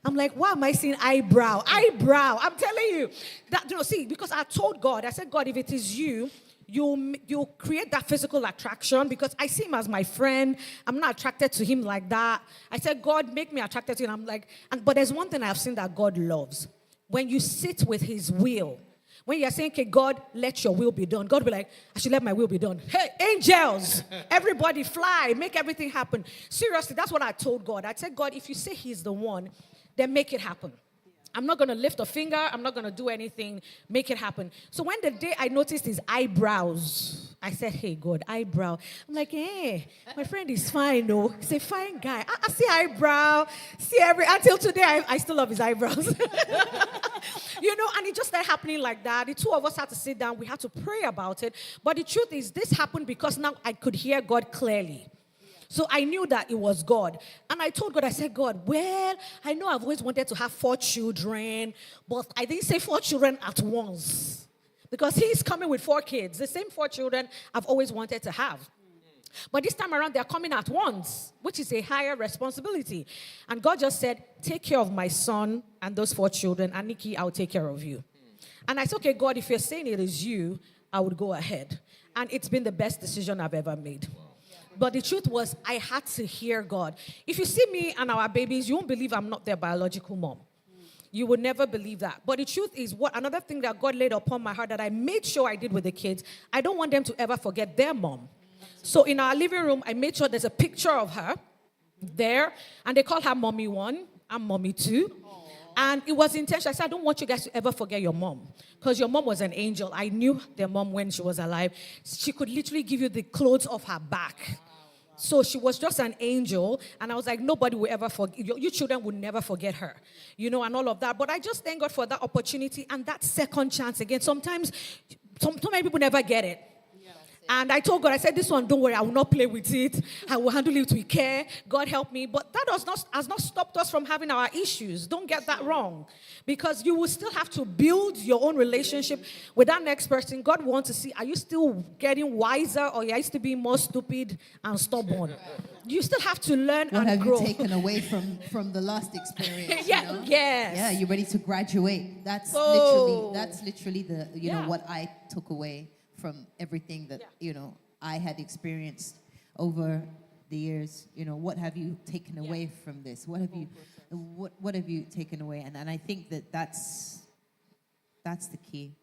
I'm like, why am I seeing eyebrow? Eyebrow, I'm telling you. Because I told God, I said, God, if it is you, you'll create that physical attraction because I see him as my friend. I'm not attracted to him like that. I said, God, make me attracted to him. I'm like, but there's one thing I've seen that God loves. When you sit with his will, when you're saying, okay, God, let your will be done, God will be like, I should let my will be done. Hey, angels, everybody fly, make everything happen. Seriously, that's what I told God. I said, God, if you say he's the one, then make it happen. I'm not going to lift a finger. I'm not going to do anything. Make it happen. So when the day I noticed his eyebrows, I said, hey, God, eyebrow. I'm like, hey, my friend is fine, though. He's a fine guy. I see eyebrow. Until today, I still love his eyebrows. And it just started happening like that. The two of us had to sit down. We had to pray about it. But the truth is, this happened because now I could hear God clearly. So I knew that it was God. And I told God, I said, God, well, I know I've always wanted to have 4 children, but I didn't say 4 children at once. Because he's coming with 4 kids, the same 4 children I've always wanted to have. But this time around, they're coming at once, which is a higher responsibility. And God just said, take care of my son and those 4 children, and Nikki, I'll take care of you. And I said, okay, God, if you're saying it is you, I would go ahead. And it's been the best decision I've ever made. But the truth was, I had to hear God. If you see me and our babies, you won't believe I'm not their biological mom. You would never believe that. But the truth is, another thing that God laid upon my heart that I made sure I did with the kids, I don't want them to ever forget their mom. So in our living room, I made sure there's a picture of her. there, and they call her Mommy 1. I'm Mommy 2. And it was intentional. I said, I don't want you guys to ever forget your mom. Because your mom was an angel. I knew their mom when she was alive. She could literally give you the clothes off her back. So she was just an angel. And I was like, nobody will ever forget. You children will never forget her. And all of that. But I just thank God for that opportunity and that second chance again. Sometimes, so many people never get it. And I told God, I said, this one, don't worry, I will not play with it. I will handle it with care. God help me. But that has not stopped us from having our issues. Don't get that wrong. Because you will still have to build your own relationship with that next person. God wants to see, are you still getting wiser, or are you still being more stupid and stubborn? You still have to learn what and grow. What have you taken away from the last experience? Yes. Yeah, you're ready to graduate. That's literally the, what I took away from everything that, I had experienced over the years. What have you taken away from this? What have you taken away? And I think that's the key.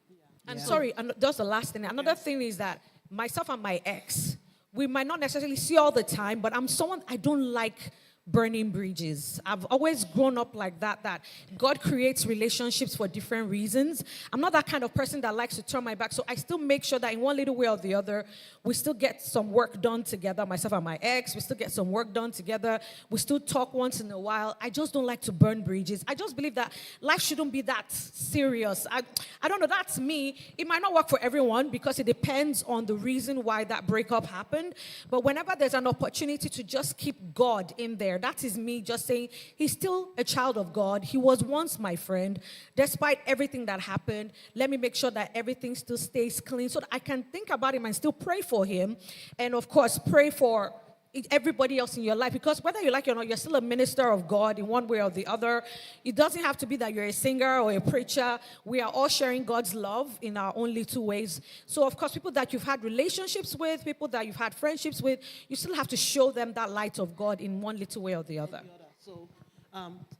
And sorry, and just the last thing. Another thing is that myself and my ex, we might not necessarily see all the time, but I'm someone, I don't like burning bridges. I've always grown up like that God creates relationships for different reasons. I'm not that kind of person that likes to turn my back, so I still make sure that in one little way or the other, we still get some work done together, myself and my ex, we still get some work done together, we still talk once in a while. I just don't like to burn bridges. I just believe that life shouldn't be that serious. I don't know, that's me. It might not work for everyone because it depends on the reason why that breakup happened, but whenever there's an opportunity to just keep God in there, that is me just saying, he's still a child of God. He was once my friend. Despite everything that happened, let me make sure that everything still stays clean so that I can think about him and still pray for him. And of course, pray for everybody else in your life, because whether you like it or not, you're still a minister of God in one way or the other. It doesn't have to be that you're a singer or a preacher. We are all sharing God's love in our own little ways. So of course, people that you've had relationships with, people that you've had friendships with, you still have to show them that light of God in one little way or the other. So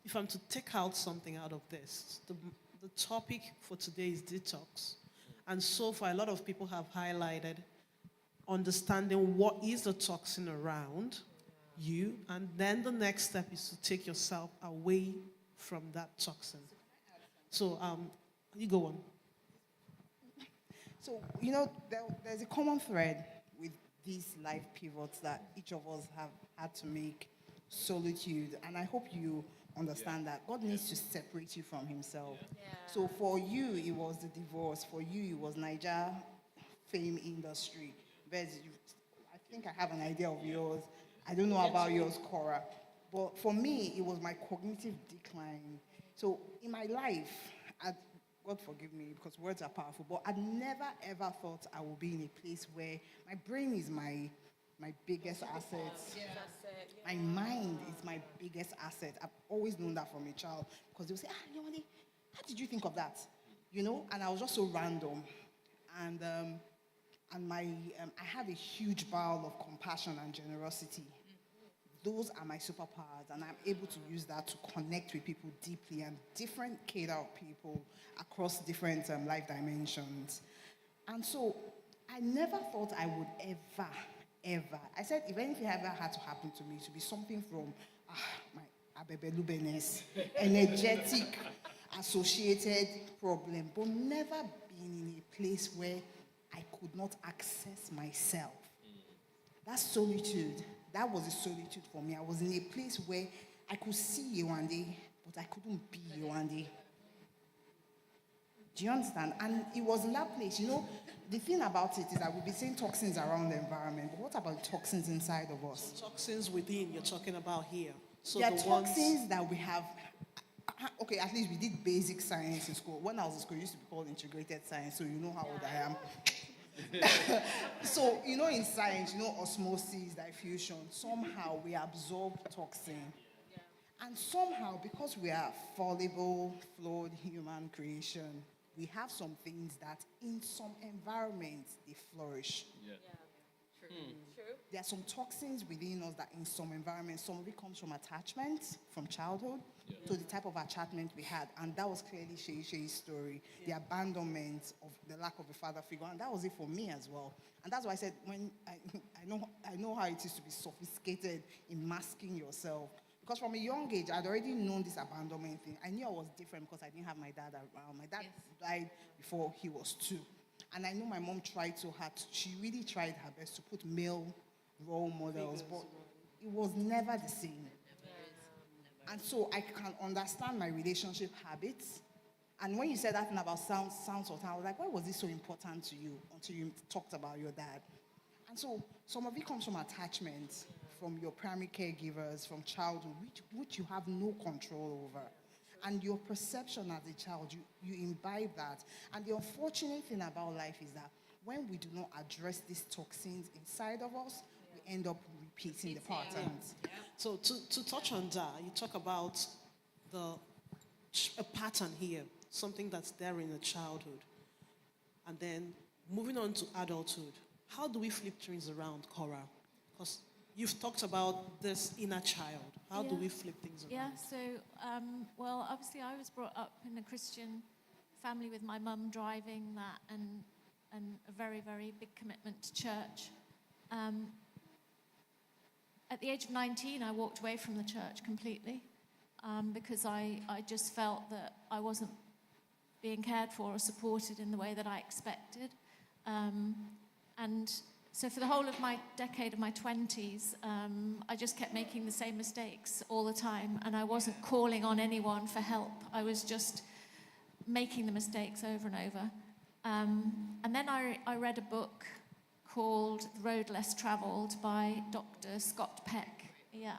if I'm to take out something out of this, the topic for today is detox. And so far, a lot of people have highlighted understanding what is the toxin around you, and then the next step is to take yourself away from that toxin. So, you go on. So, there's a common thread with these life pivots that each of us have had to make: solitude. And I hope you understand that God needs to separate you from himself. So for you, it was the divorce. For you, it was Niger fame industry. I think I have an idea of yours. I don't know about yours, Cora. But for me, it was my cognitive decline. So in my life, God forgive me because words are powerful, but I'd never ever thought I would be in a place where my brain is my biggest asset. My mind is my biggest asset. I've always known that from a child, because they'll say, Yewande, how did you think of that? And I was just so random. And I have a huge bowel of compassion and generosity. Those are my superpowers, and I'm able to use that to connect with people deeply, and different cadre of people across different life dimensions. And so I never thought I would ever. I said, if anything ever had to happen to me, to be something from my abebelubeness, energetic, associated problem, but never been in a place where I could not access myself. That solitude, that was a solitude for me. I was in a place where I could see Yewande, but I couldn't be Yewande. Do you understand? And it was in that place, the thing about it is that we've been saying toxins around the environment, but what about toxins inside of us? So toxins within, you're talking about here. So there are toxins that we have. Okay, at least we did basic science in school. When I was in school, it used to be called integrated science, so you know how old I am. So, in science, osmosis, diffusion, somehow we absorb toxin. And somehow, because we are fallible, flawed human creation, we have some things that in some environments, they flourish. True. there are some toxins within us that in some environments, some of it comes from attachment from childhood to the type of attachment we had. And that was clearly Seyi Shay's story, the abandonment of the lack of a father figure. And that was it for me as well. And that's why I said, when I know how it is to be sophisticated in masking yourself. Because from a young age, I'd already known this abandonment thing. I knew I was different because I didn't have my dad around. My dad died before he was 2. And I know my mom tried so hard. She really tried her best to put male role models, but it was never the same. And so I can understand my relationship habits. And when you said that thing about sounds or time, I was like, why was this so important to you until you talked about your dad? And so some of it comes from attachment, from your primary caregivers, from childhood, which you have no control over. And your perception as a child, you imbibe that. And the unfortunate thing about life is that when we do not address these toxins inside of us, we end up repeating the patterns. Yeah. So to touch on that, you talk about a pattern here, something that's there in the childhood. And then moving on to adulthood, how do we flip things around, Cora? Because you've talked about this inner child. How do we flip things around? Yeah, so, well, obviously I was brought up in a Christian family with my mum driving that and a very, very big commitment to church. At the age of 19, I walked away from the church completely because I just felt that I wasn't being cared for or supported in the way that I expected. And so for the whole of my decade of my 20s, I just kept making the same mistakes all the time, and I wasn't calling on anyone for help. I was just making the mistakes over and over. And then I read a book called The Road Less Travelled by Dr. Scott Peck. Yeah.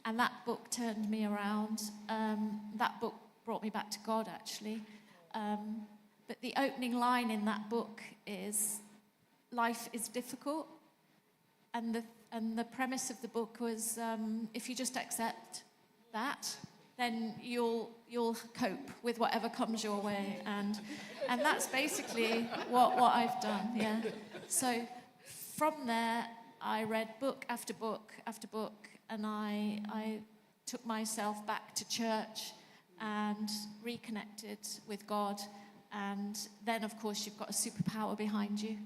And that book turned me around. That book brought me back to God, actually. But the opening line in that book is, life is difficult. And the premise of the book was, if you just accept that, then you'll cope with whatever comes your way. And that's basically what I've done, yeah. So from there, I read book after book after book, and I took myself back to church and reconnected with God. And then, of course, you've got a superpower behind you.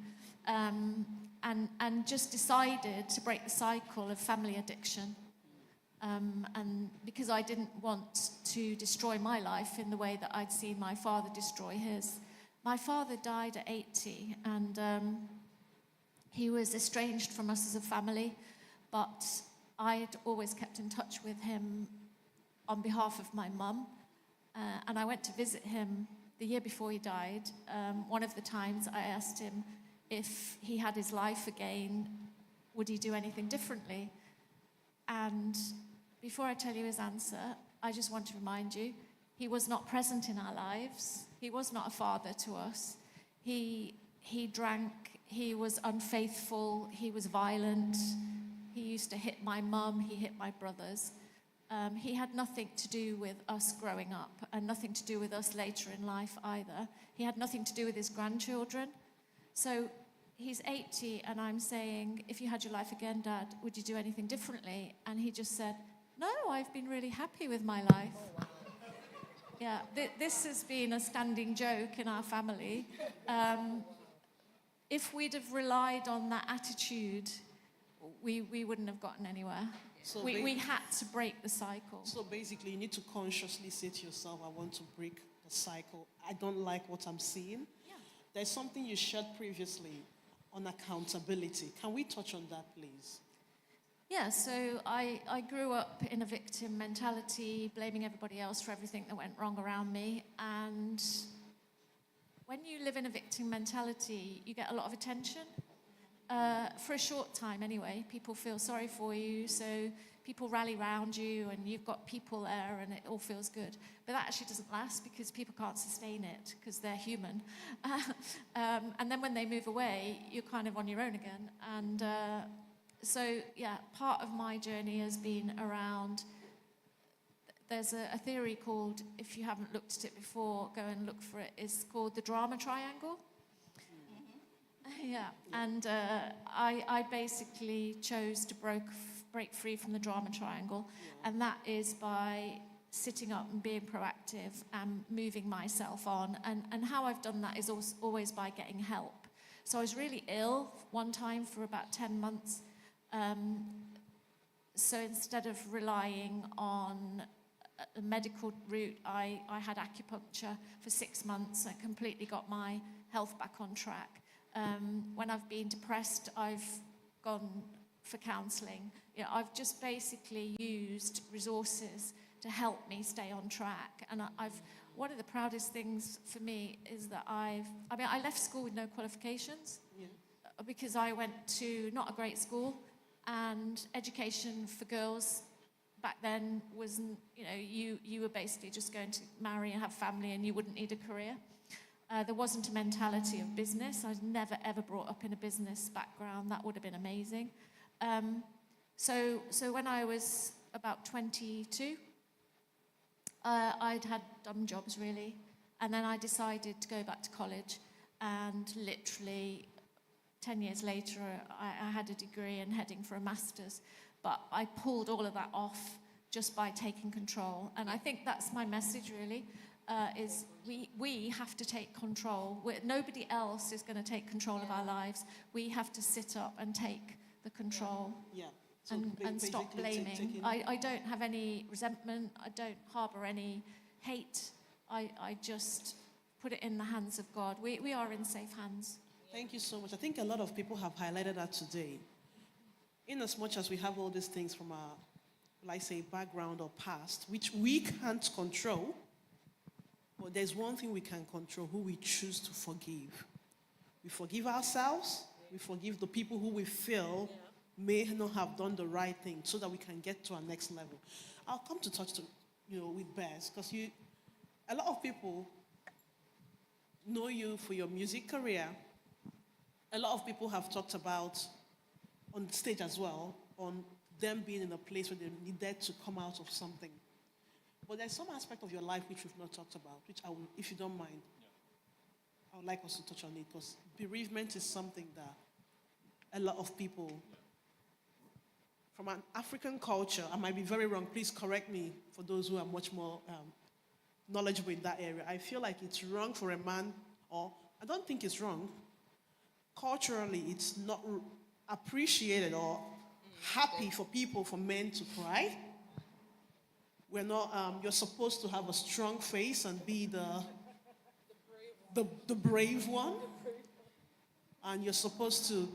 And just decided to break the cycle of family addiction. And because I didn't want to destroy my life in the way that I'd seen my father destroy his. My father died at 80, and he was estranged from us as a family, but I had always kept in touch with him on behalf of my mum. And I went to visit him the year before he died. One of the times I asked him if he had his life again, would he do anything differently? And before I tell you his answer, I just want to remind you, he was not present in our lives. He was not a father to us. He drank, he was unfaithful, he was violent. He used to hit my mum, he hit my brothers. He had nothing to do with us growing up and nothing to do with us later in life either. He had nothing to do with his grandchildren. So he's 80 and I'm saying, if you had your life again, Dad, would you do anything differently? And he just said, no, I've been really happy with my life. Yeah, this has been a standing joke in our family. If we'd have relied on that attitude, we wouldn't have gotten anywhere. So we had to break the cycle. So basically, you need to consciously say to yourself, I want to break the cycle. I don't like what I'm seeing. Yeah. There's something you shared previously on accountability. Can we touch on that, please? Yeah, so I grew up in a victim mentality, blaming everybody else for everything that went wrong around me. And when you live in a victim mentality, you get a lot of attention. For a short time anyway, people feel sorry for you, so people rally around you and you've got people there and it all feels good. But that actually doesn't last because people can't sustain it because they're human. And then when they move away, you're kind of on your own again. And so, yeah, part of my journey has been around, there's a theory called, if you haven't looked at it before, go and look for it, it's called the drama triangle. Yeah, and I basically chose to break free from the drama triangle, and that is by sitting up and being proactive and moving myself on. And how I've done that is always by getting help. So I was really ill one time for about 10 months. So instead of relying on a medical route, I had acupuncture for 6 months. I completely got my health back on track. When I've been depressed, I've gone for counselling. You know, I've just basically used resources to help me stay on track. And one of the proudest things for me is that I left school with no qualifications because I went to not a great school, and education for girls back then wasn't, you were basically just going to marry and have family and you wouldn't need a career. There wasn't a mentality of business. I was never, ever brought up in a business background. That would have been amazing. So when I was about 22, I'd had dumb jobs, really. And then I decided to go back to college. And literally 10 years later, I had a degree and heading for a master's. But I pulled all of that off just by taking control. And I think that's my message, really. Is we have to take control. Nobody else is going to take control of our lives. We have to sit up and take the control. Yeah. So and stop blaming. I don't have any resentment. I don't harbor any hate. I just put it in the hands of God. We are in safe hands. Thank you so much. I think a lot of people have highlighted that today. In as much as we have all these things from our, like say, background or past, which we can't control, but there's one thing we can control: who we choose to forgive. We forgive ourselves. We forgive the people who we feel may not have done the right thing, so that we can get to our next level. I'll come to touch with Bez, because a lot of people know you for your music career. A lot of people have talked about on stage as well, on them being in a place where they needed to come out of something. But there's some aspect of your life which we've not talked about, which I will, if you don't mind, I would like us to touch on it, because bereavement is something that a lot of people, from an African culture, I might be very wrong, please correct me for those who are much more knowledgeable in that area. I feel like it's wrong for a man, or I don't think it's wrong. Culturally, it's not appreciated or happy for men to cry. We're not, you're supposed to have a strong face and be the brave one. And you're supposed to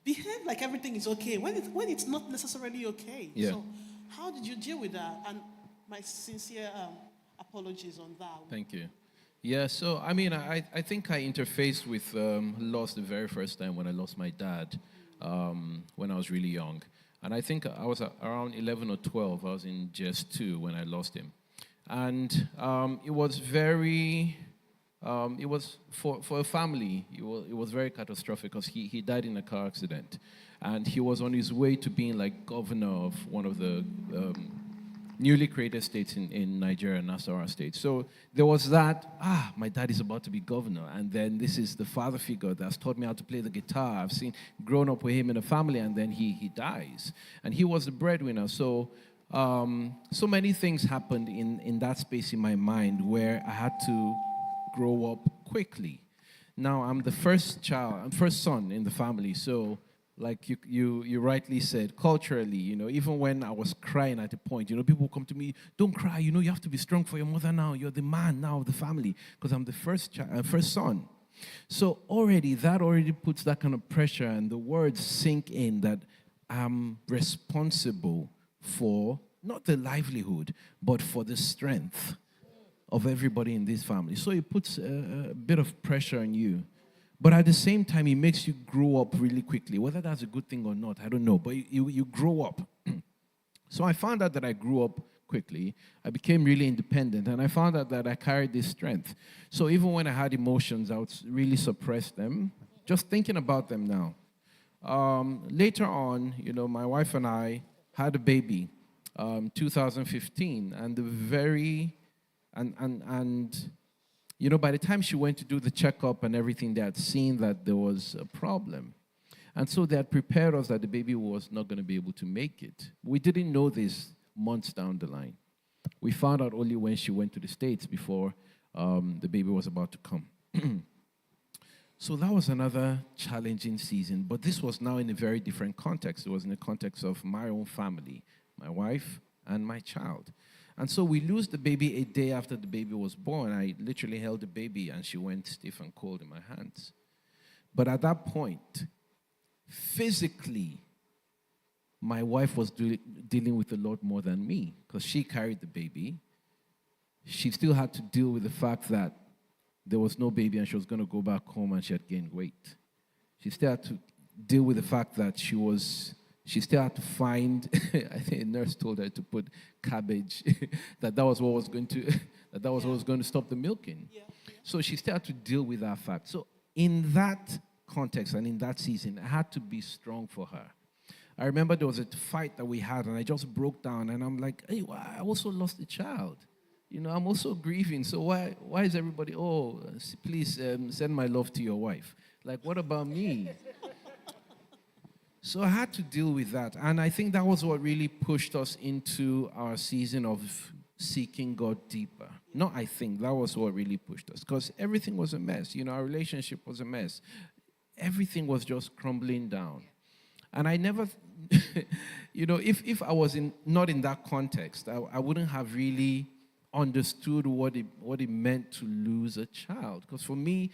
behave like everything is okay when it's not necessarily okay. Yeah. So how did you deal with that? And my sincere apologies on that. Thank you. Yeah, so I think I interfaced with loss the very first time when I lost my dad when I was really young. And I think I was around 11 or 12. I was in GS2 when I lost him. And it was very, it was for a family, it was very catastrophic, because he died in a car accident. And he was on his way to being like governor of one of the newly created states in Nigeria, Nasarawa State. So there was that, my dad is about to be governor, and then this is the father figure that's taught me how to play the guitar. I've grown up with him in a family, and then he dies. And he was the breadwinner. So so many things happened in that space in my mind where I had to grow up quickly. Now, I'm the first son in the family, so like you rightly said, culturally, even when I was crying at a point, people come to me, don't cry, you have to be strong for your mother now. You're the man now of the family, because I'm the first son. So that already puts that kind of pressure, and the words sink in that I'm responsible for not the livelihood, but for the strength of everybody in this family. So it puts a bit of pressure on you. But at the same time, it makes you grow up really quickly. Whether that's a good thing or not, I don't know. But you grow up. So I found out that I grew up quickly. I became really independent. And I found out that I carried this strength. So even when I had emotions, I would really suppress them. Just thinking about them now. Later on, my wife and I had a baby, 2015. And You know, by the time she went to do the checkup and everything, they had seen that there was a problem. And so they had prepared us that the baby was not going to be able to make it. We didn't know this months down the line. We found out only when she went to the States before the baby was about to come. So that was another challenging season, but this was now in a very different context. It was in the context of my own family, my wife and my child. And so we lose the baby a day after the baby was born. I literally held the baby and she went stiff and cold in my hands. But at that point, physically, my wife was dealing with a lot more than me because she carried the baby. She still had to deal with the fact that there was no baby and she was going to go back home and she had gained weight. She still had to deal with the fact that she still had to find, I think a nurse told her to put cabbage, that was what was going to stop the milking. Yeah. So she still had to deal with that fact. So in that context and in that season, I had to be strong for her. I remember there was a fight that we had and I just broke down and I'm like, hey, I also lost a child. You know, I'm also grieving. So why is everybody, please send my love to your wife. Like, what about me? So I had to deal with that. And I think that was what really pushed us into our season of seeking God deeper. No, I think that was what really pushed us. Because everything was a mess. You know, our relationship was a mess. Everything was just crumbling down. And I never, you know, if I was not in that context, I wouldn't have really understood what it meant to lose a child. Because for me,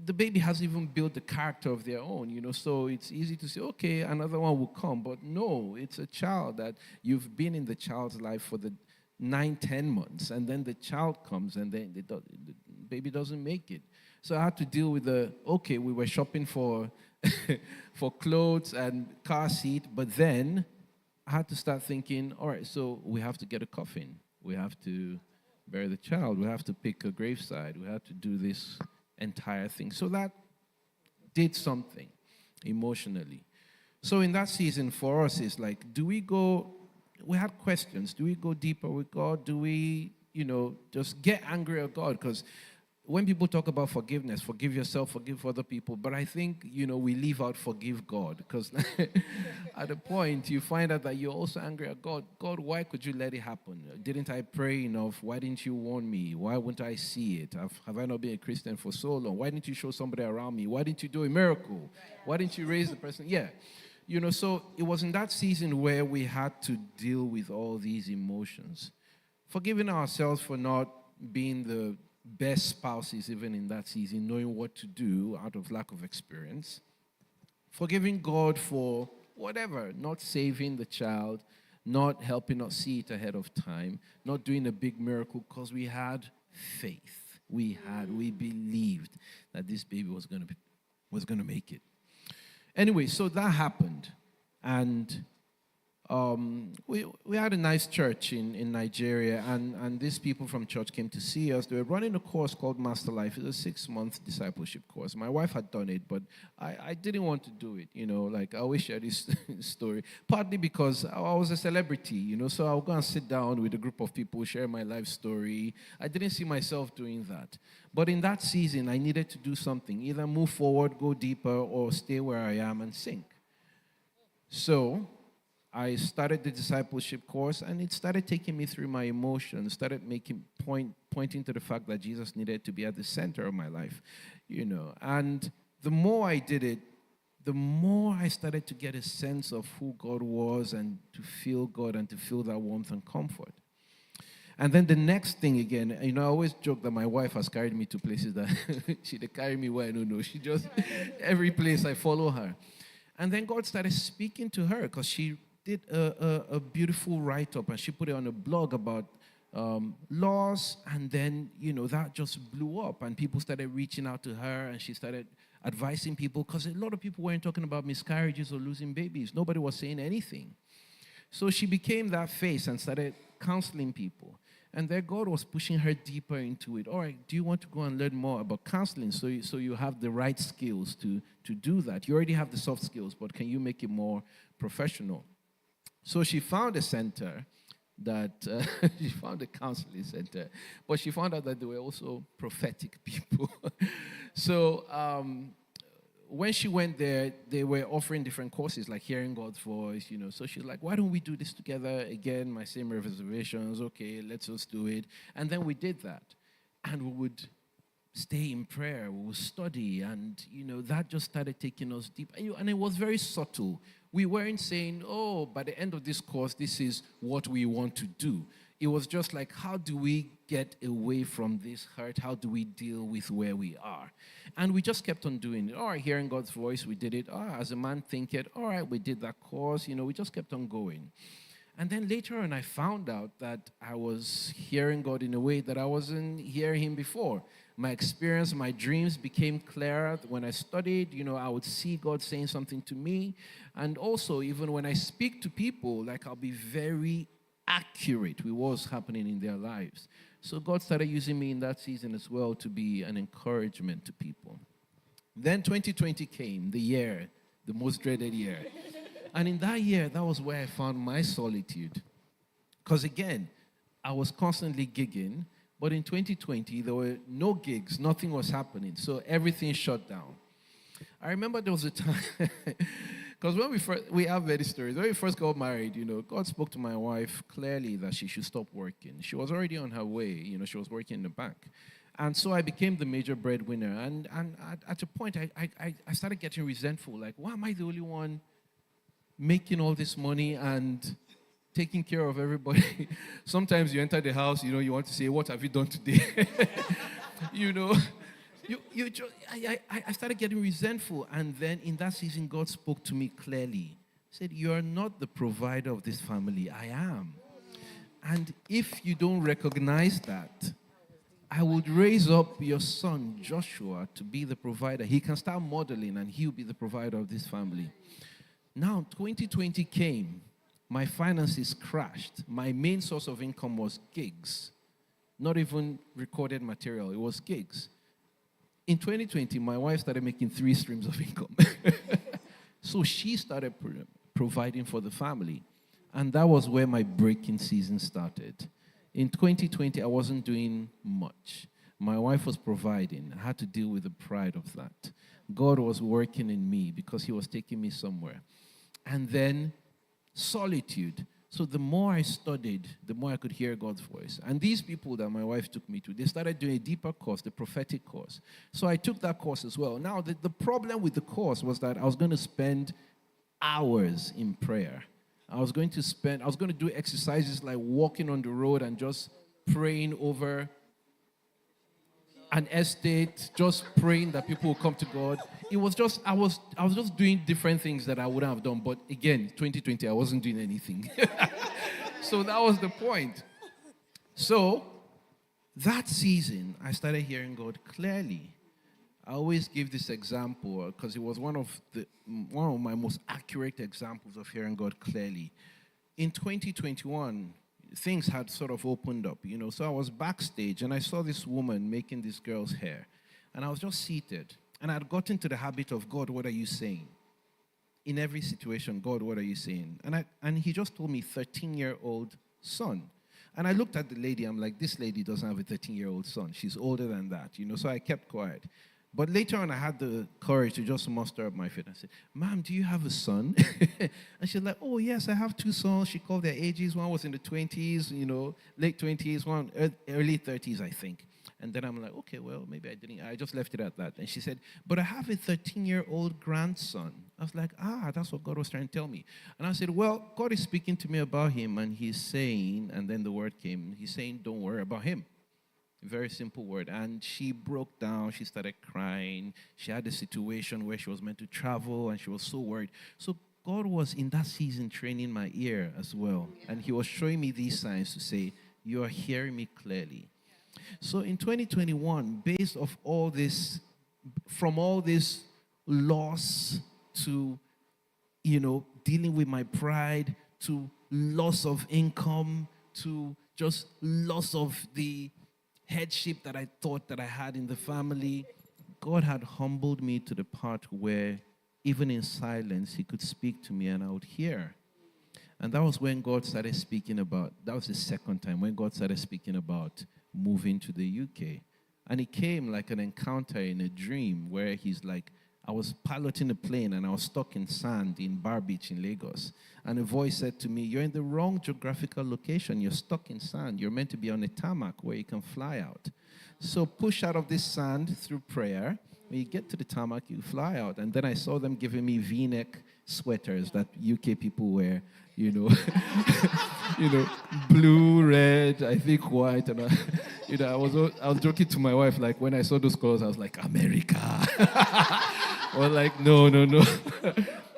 the baby hasn't even built the character of their own, you know, so it's easy to say, okay, another one will come. But no, it's a child that you've been in the child's life for the 9-10 months, and then the child comes, and then the baby doesn't make it. So I had to deal with we were shopping for for clothes and car seat, but then I had to start thinking, all right, so we have to get a coffin. We have to bury the child. We have to pick a graveside. We have to do this entire thing. So that did something emotionally. So in that season for us, it's like, we had questions. Do we go deeper with God? Do we, just get angry at God? Because when people talk about forgiveness, forgive yourself, forgive other people, but I think, we leave out forgive God, because at a point you find out that you're also angry at God. God, why could you let it happen? Didn't I pray enough? Why didn't you warn me? Why wouldn't I see it? Have I not been a Christian for so long? Why didn't you show somebody around me? Why didn't you do a miracle? Why didn't you raise the person? Yeah. So it was in that season where we had to deal with all these emotions. Forgiving ourselves for not being the best spouses even in that season, knowing what to do out of lack of experience. Forgiving God for whatever, not saving the child, not helping us see it ahead of time, not doing a big miracle, because we had faith. We believed that this baby was going to make it. Anyway, so that happened, and we had a nice church in Nigeria, and these people from church came to see us. They were running a course called Master Life. It was a 6-month discipleship course. My wife had done it, but I didn't want to do it. I always share this story, partly because I was a celebrity, so I'll go and sit down with a group of people, share my life story. I didn't see myself doing that. But in that season, I needed to do something, either move forward, go deeper, or stay where I am and sink. So I started the discipleship course, and it started taking me through my emotions, started pointing to the fact that Jesus needed to be at the center of my life, And the more I did it, the more I started to get a sense of who God was and to feel God and to feel that warmth and comfort. And then the next thing again, I always joke that my wife has carried me to places that she did carry me where I don't know. She just, every place I follow her. And then God started speaking to her because she did a beautiful write-up, and she put it on a blog about laws, and then, that just blew up, and people started reaching out to her, and she started advising people, because a lot of people weren't talking about miscarriages or losing babies. Nobody was saying anything. So she became that face and started counseling people. And then God was pushing her deeper into it. All right, do you want to go and learn more about counseling so you have the right skills to do that? You already have the soft skills, but can you make it more professional? So she found a center that she found a counseling center, but she found out that they were also prophetic people. So when she went there, they were offering different courses, like hearing God's voice, So she's like, why don't we do this together? Again, my same reservations. Okay, let's just do it. And then we did that. And we would stay in prayer, we would study, and, that just started taking us deep. And it was very subtle. We weren't saying, oh, by the end of this course, this is what we want to do. It was just like, how do we get away from this hurt? How do we deal with where we are? And we just kept on doing it. All right, hearing God's voice, we did it. As a man thinketh, all right, we did that course. We just kept on going. And then later on, I found out that I was hearing God in a way that I wasn't hearing him before. My experience, my dreams became clearer. When I studied, I would see God saying something to me. And also, even when I speak to people, I'll be very accurate with what's happening in their lives. So God started using me in that season as well to be an encouragement to people. Then 2020 came, the most dreaded year. And in that year, that was where I found my solitude. Because again, I was constantly gigging, but in 2020, there were no gigs, nothing was happening, so everything shut down. I remember there was a time, because when we have many stories. When we first got married, God spoke to my wife clearly that she should stop working. She was already on her way, she was working in the bank. And so I became the major breadwinner. And at a point, I started getting resentful, like, why am I the only one making all this money and taking care of everybody? Sometimes you enter the house, you want to say, what have you done today? I started getting resentful. And then in that season, God spoke to me clearly. He said, you are not the provider of this family. I am. And if you don't recognize that, I would raise up your son, Joshua, to be the provider. He can start modeling and he'll be the provider of this family. Now, 2020 came. My finances crashed. My main source of income was gigs. Not even recorded material. It was gigs. In 2020, my wife started making 3 streams of income. So she started providing for the family. And that was where my breaking season started. In 2020, I wasn't doing much. My wife was providing. I had to deal with the pride of that. God was working in me because he was taking me somewhere. And then solitude. So the more I studied, the more I could hear God's voice. And these people that my wife took me to, they started doing a deeper course, the prophetic course. So I took that course as well. Now, the problem with the course was that I was going to spend hours in prayer. I was going to do exercises like walking on the road and just praying over an estate, just praying that people will come to God. It was just, I was just doing different things that I wouldn't have done. But again, 2020, I wasn't doing anything. So that was the point. So that season, I started hearing God clearly. I always give this example because it was one of my most accurate examples of hearing God clearly. In 2021, things had sort of opened up, So I was backstage and I saw this woman making this girl's hair. And I was just seated. And I'd gotten to the habit of, God, what are you saying? In every situation, God, what are you saying? And he just told me 13-year-old son. And I looked at the lady. I'm like, this lady doesn't have a 13-year-old son. She's older than that, So I kept quiet. But later on, I had the courage to just muster up my faith. I said, Ma'am, do you have a son? And she's like, oh, yes, I have 2 sons. She called their ages. One was in the 20s, late 20s, one early 30s, I think. And then I'm like, okay, well, maybe I didn't. I just left it at that. And she said, but I have a 13-year-old grandson. I was like, that's what God was trying to tell me. And I said, well, God is speaking to me about him. And he's saying, and then the word came, he's saying, don't worry about him. Very simple word. And she broke down. She started crying. She had a situation where she was meant to travel, and she was so worried. So God was in that season training my ear as well. And he was showing me these signs to say, you are hearing me clearly. So in 2021, based off all this, from all this loss to, dealing with my pride, to loss of income, to just loss of the headship that I thought that I had in the family, God had humbled me to the part where even in silence, he could speak to me and I would hear. And that was when God started speaking about, that was the second time, when God started speaking about moving to the UK. And it came like an encounter in a dream where he's like, I was piloting a plane and I was stuck in sand in Bar Beach in Lagos. And a voice said to me, you're in the wrong geographical location. You're stuck in sand. You're meant to be on a tarmac where you can fly out. So push out of this sand through prayer. When you get to the tarmac, you fly out. And then I saw them giving me V-neck sweaters that UK people wear, you know, blue, red, I think white. And I was joking to my wife, like when I saw those colors, I was like, America. Or like, no.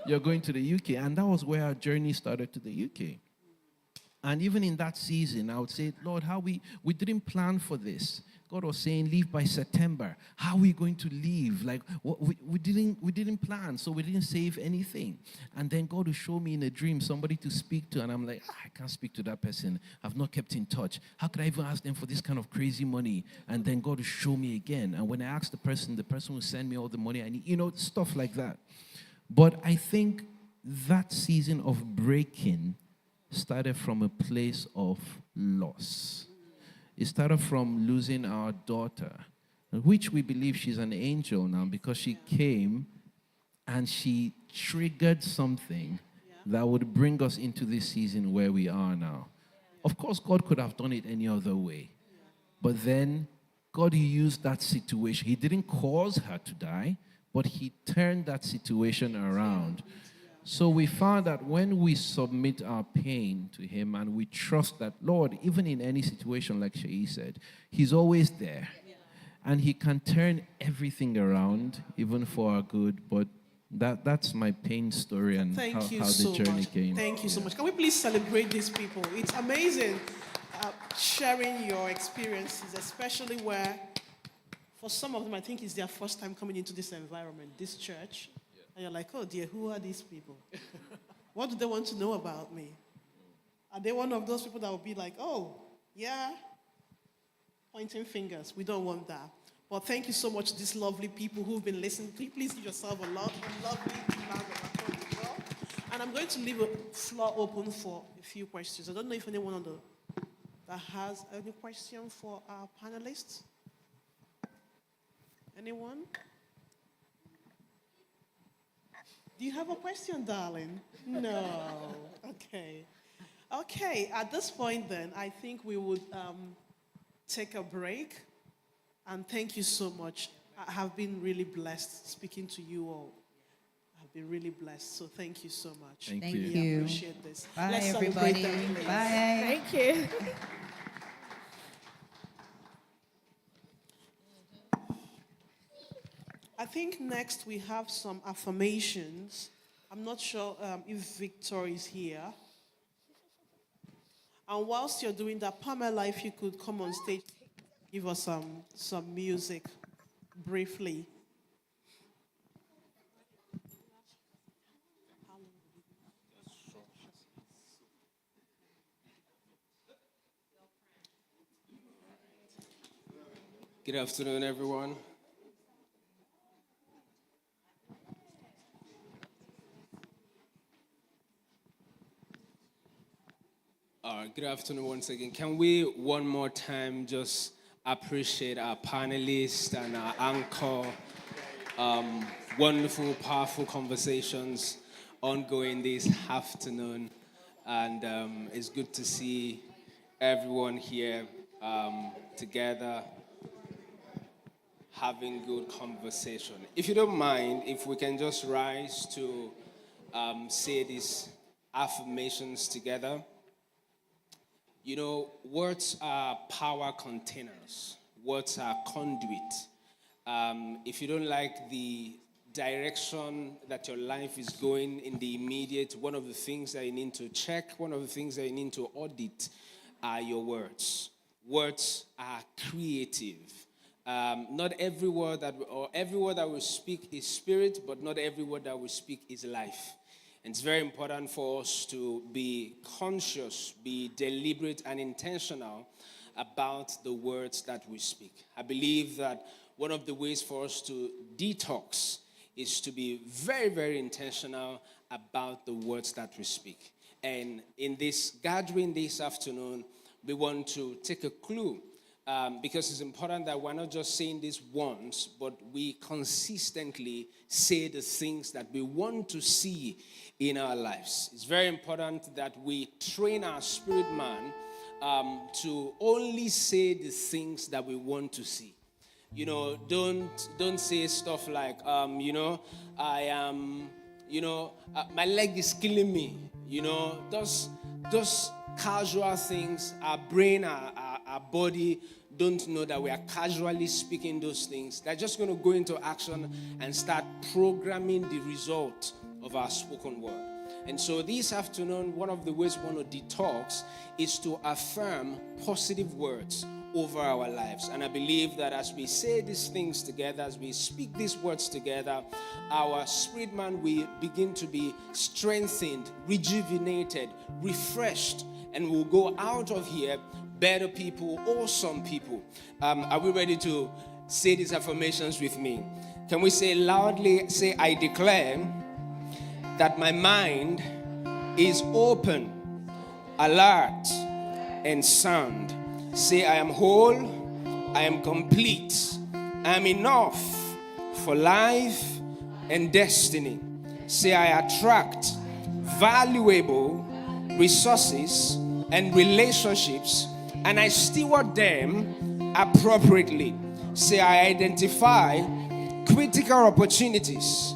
You're going to the UK. And that was where our journey started to the UK. And even in that season, I would say, Lord, how we didn't plan for this. God was saying, leave by September. How are we going to leave? Like, we didn't plan, so we didn't save anything. And then God would show me in a dream somebody to speak to, and I'm like, I can't speak to that person. I've not kept in touch. How could I even ask them for this kind of crazy money? And then God would show me again. And when I asked the person would send me all the money I need, stuff like that. But I think that season of breaking started from a place of loss. It started from losing our daughter, which we believe she's an angel now because she came and she triggered something that would bring us into this season where we are now. Of course, God could have done it any other way. But then God used that situation. He didn't cause her to die, but he turned that situation around. So we found that when we submit our pain to him and we trust that, Lord, even in any situation, like Seyi said, he's always there. And he can turn everything around, even for our good. But that's my pain story and how the journey came. Thank you so much. Can we please celebrate these people? It's amazing sharing your experiences, especially where, for some of them, I think it's their first time coming into this environment, this church. And you're like, oh dear, who are these people? What do they want to know about me? Are they one of those people that will be like, oh, yeah, pointing fingers? We don't want that. But thank you so much to these lovely people who've been listening. Please give yourself a lovely round of applause as well. And I'm going to leave the floor open for a few questions. I don't know if anyone that has any question for our panelists. Anyone? Do you have a question, darling? No. Okay, at this point then, I think we would take a break. And thank you so much. I have been really blessed speaking to you all. I've been really blessed. So thank you so much. Thank you. I appreciate this. Bye, Let's everybody. celebrate them, please. Bye. Thank you. I think next we have some affirmations. I'm not sure if Victor is here. And whilst you're doing that, Pamela, if you could come on stage, give us some music briefly. Good afternoon, everyone. Good afternoon once again. Can we one more time just appreciate our panelists and our anchor? Wonderful, powerful conversations ongoing this afternoon. And it's good to see everyone here together having good conversation. If you don't mind, if we can just rise to say these affirmations together. You know, words are power containers. Words are conduit. If you don't like the direction that your life is going in the immediate, one of the things that you need to check, one of the things that you need to audit are your words. Words are creative. Not every word every word that we speak is spirit, but not every word that we speak is life. And it's very important for us to be conscious, be deliberate and intentional about the words that we speak. I believe that one of the ways for us to detox is to be very, very intentional about the words that we speak. And in this gathering this afternoon, we want to take a clue because it's important that we're not just saying this once, but we consistently say the things that we want to see in our lives. It's very important that we train our spirit man to only say the things that we want to see. You know, don't say stuff like, I am, my leg is killing me. You know, those casual things, our brain, our body don't know that we are casually speaking those things. They're just going to go into action and start programming the result of our spoken word. And so this afternoon, one of the ways we want to detox is to affirm positive words over our lives. And I believe that as we say these things together, as we speak these words together, our spirit man will begin to be strengthened, rejuvenated, refreshed, and we'll go out of here better people, awesome people. Are we ready to say these affirmations with me? Can we say loudly, say, I declare that my mind is open, alert, and sound. Say, I am whole, I am complete, I am enough for life and destiny. Say, I attract valuable resources and relationships, and I steward them appropriately. Say, I identify critical opportunities,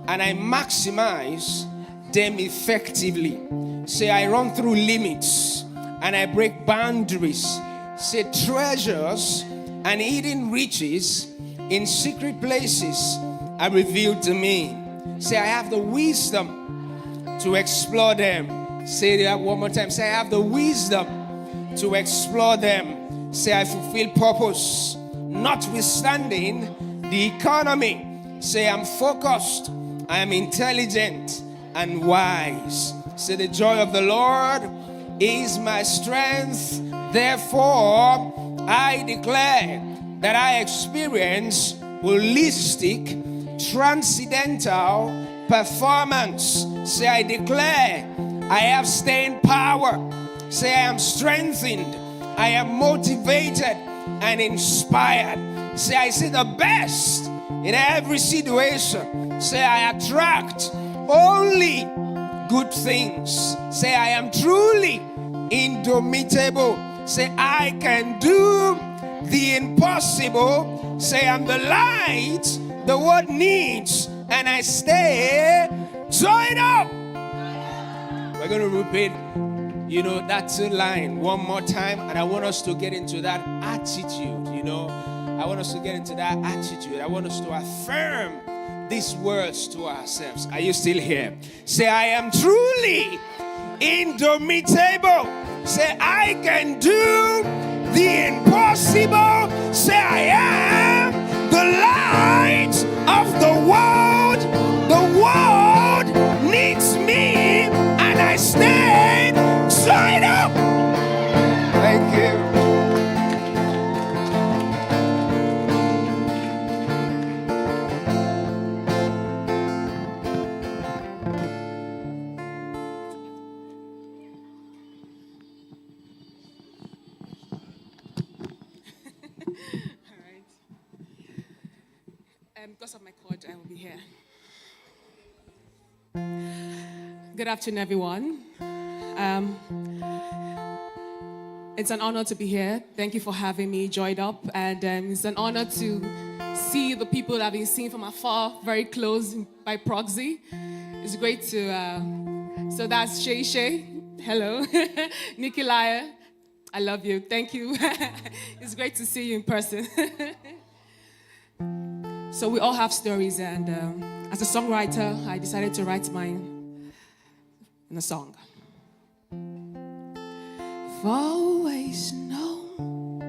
and I maximize them effectively. Say, I run through limits, and I break boundaries. Say, treasures and hidden riches in secret places are revealed to me. Say, I have the wisdom to explore them. Say that one more time. Say, I have the wisdom to explore them. Say, I fulfill purpose, notwithstanding the economy. Say, I'm focused, I am intelligent and wise. Say, the joy of the Lord is my strength. Therefore, I declare that I experience holistic, transcendental performance. Say, I declare I have staying power. Say, I am strengthened, I am motivated and inspired. Say, I see the best in every situation. Say, I attract only good things. Say, I am truly indomitable. Say, I can do the impossible. Say, I'm the light the world needs, and I stay joined up. We're going to repeat, that line one more time, and I want us to get into that attitude, I want us to get into that attitude. I want us to affirm these words to ourselves. Are you still here? Say, I am truly indomitable. Say, I can do the impossible. Say, I am the light of the world. The world needs me, and I stand joined up. Thank you. Because of my cord, I will be here. Good afternoon, everyone. It's an honor to be here. Thank you for having me joined up. And it's an honor to see the people that I've been seeing from afar, very close by proxy. It's great to... so that's Seyi Shay. Hello. Nikki Laoye. I love you. Thank you. It's great to see you in person. So we all have stories, and as a songwriter, I decided to write mine in a song. I've always known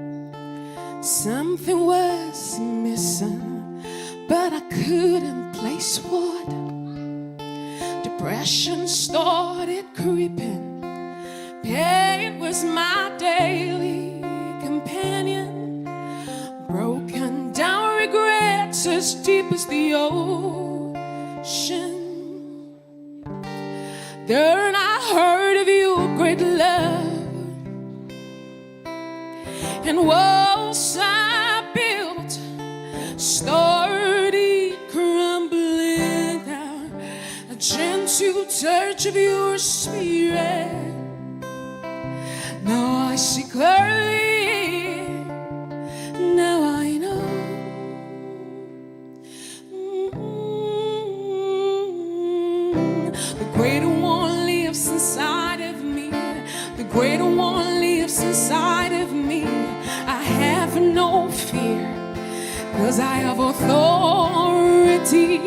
something was missing, but I couldn't place what. Depression started creeping. Pain was my daily companion. Broken down regrets as deep as the ocean. Then I heard of you. and walls I built started crumbling down. A gentle touch of your spirit. Now I see clearly. Now I know. The greater one lives inside of me. The greater one lives inside of me. I have no fear, 'cause I have authority.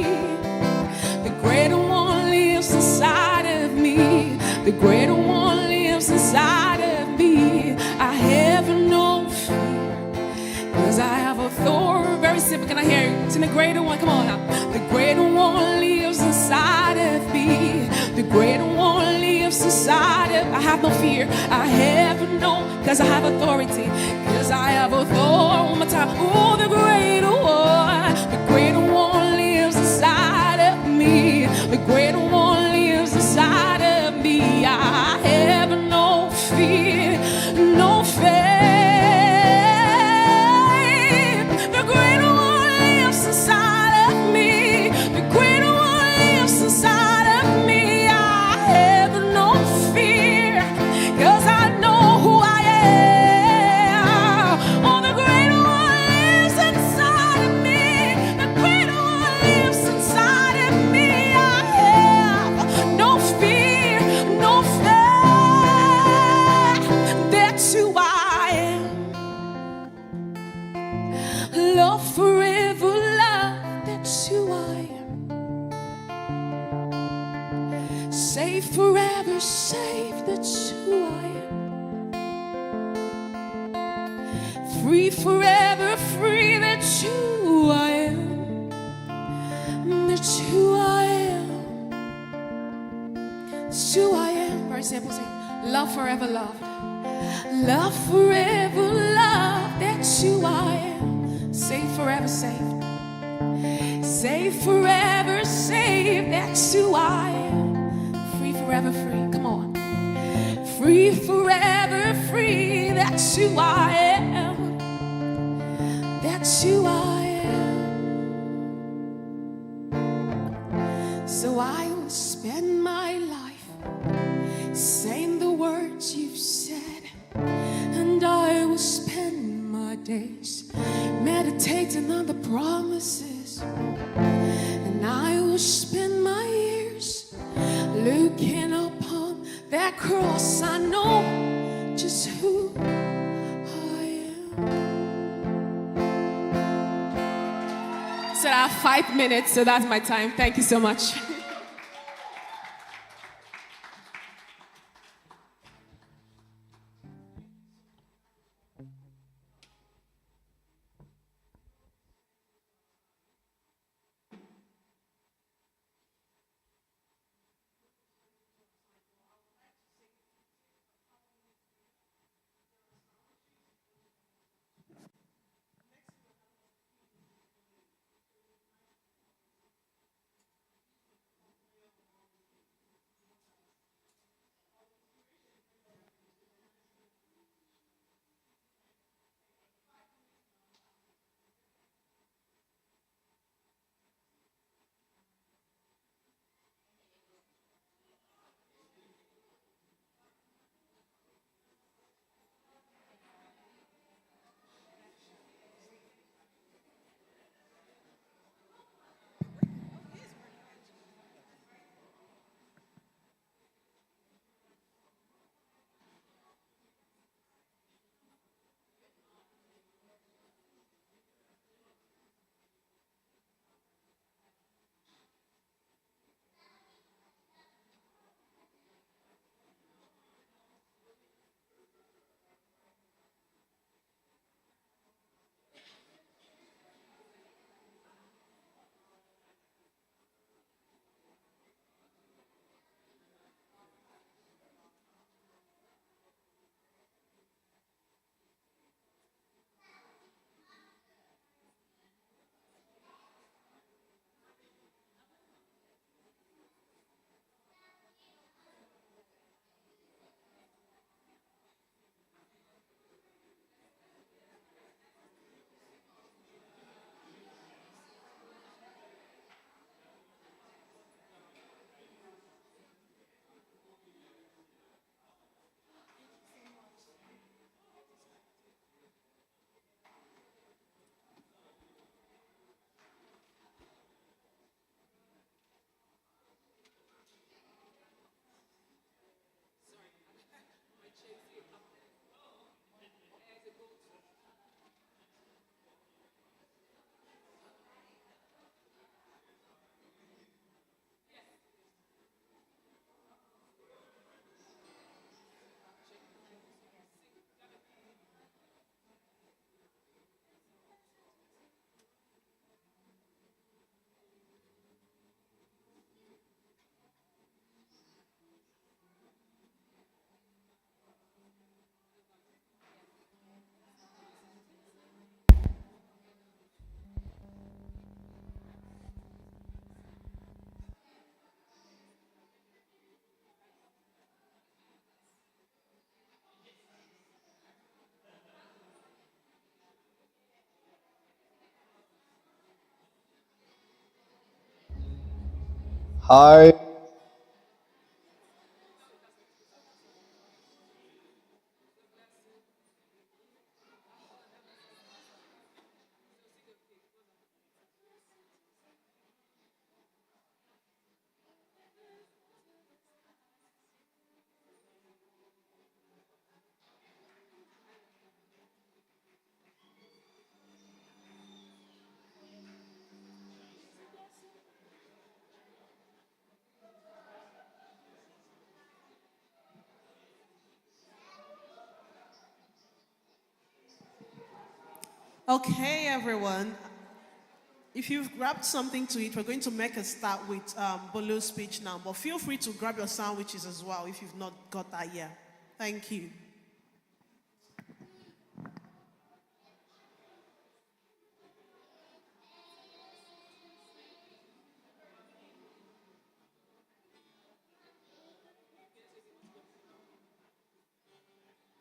The greater one lives inside of me. The greater one lives inside of me. I have no fear, 'cause I have authority. Very simple, can I hear you? It's in the greater one, come on now. The greater one lives inside of me. The greater one lives inside of me. I have no fear. I have no, 'cause I have authority. 'Cause I have authority. One more time. Oh, the greater one. The greater one lives inside of me. The greater one lives inside of me. I have no fear. No fear. The greater one lives inside of me. The greater one lives inside of me. I have no fear, 'cause I know who I am. Oh, the greater one lives inside of me. The greater one lives inside of me. I have no fear, no fear. That's who I am. Love forever, love. That's who I am. Save forever, save. That's who I am. Free forever, free. That's who I am. That's who I am. That's who I am. Very simple. Say, love forever, loved. Love forever, loved. That's who I am. Save forever, saved. Save forever, saved. That's who I am. Free forever, free. Come on. Free forever, free. That's who I am. That's who I am. So I will spend my life saying the words you've said, and I will spend my days meditating on the promises, and I will spend my years looking upon that cross. I know just who I am. So I have 5 minutes, so that's my time. Thank you so much. Hi. Okay, everyone. If you've grabbed something to eat, we're going to make a start with Bolu's speech now. But feel free to grab your sandwiches as well if you've not got that yet. Thank you.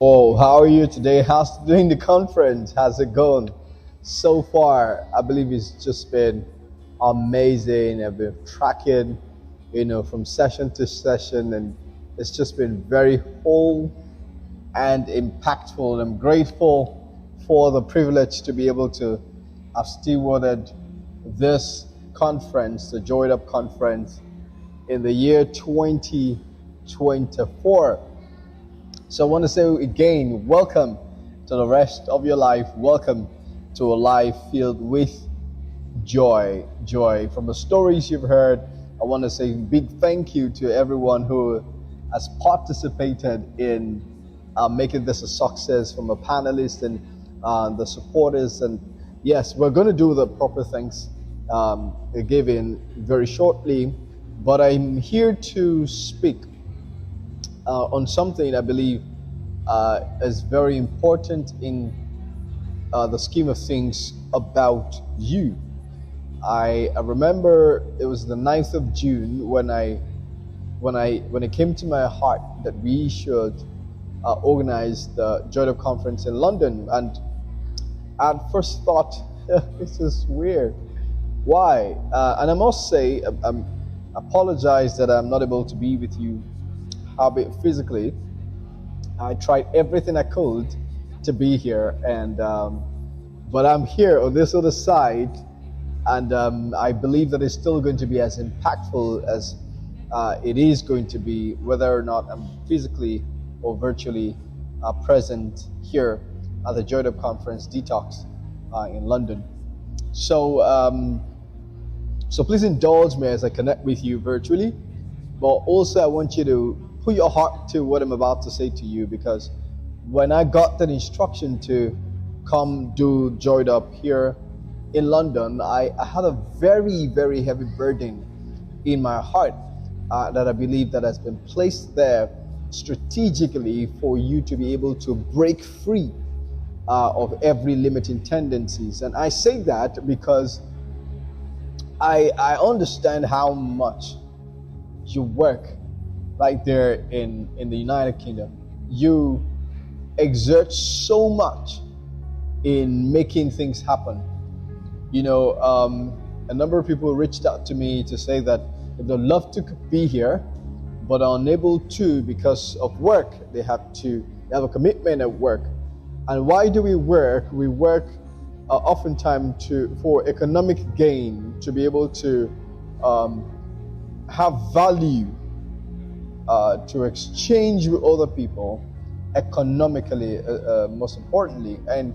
Oh, how are you today? How's doing the conference? How's it going? So far, I believe it's just been amazing. I've been tracking, from session to session, and it's just been very whole and impactful. I'm grateful for the privilege to be able to have stewarded this conference, the Joy Up conference, in the year 2024. So I want to say again, welcome to the rest of your life. Welcome to a life filled with joy. Joy. From the stories you've heard, I want to say a big thank you to everyone who has participated in making this a success, from the panelists and the supporters. And yes, we're going to do the proper thanks giving very shortly, but I'm here to speak on something I believe is very important in the scheme of things about you. I remember it was the 9th of June when it came to my heart that we should organize the Joy Up conference in London, and I at first thought this is weird. Why? And I must say, I apologize that I'm not able to be with you physically. I tried everything I could to be here, and but I'm here on this other side, and I believe that it's still going to be as impactful as it is going to be, whether or not I'm physically or virtually present here at the Joy Up Conference Detox in London. So, so please indulge me as I connect with you virtually, but also I want you to put your heart to what I'm about to say to you, because when I got that instruction to come do Joy Up here in London, I had a very, very heavy burden in my heart that I believe that has been placed there strategically for you to be able to break free of every limiting tendencies. And I say that because I understand how much you work right there in the United Kingdom. You exert so much in making things happen. A number of people reached out to me to say that they'd love to be here, but are unable to because of work. They have a commitment at work. And why do we work? We work oftentimes for economic gain, to be able to have value, to exchange with other people economically, most importantly. And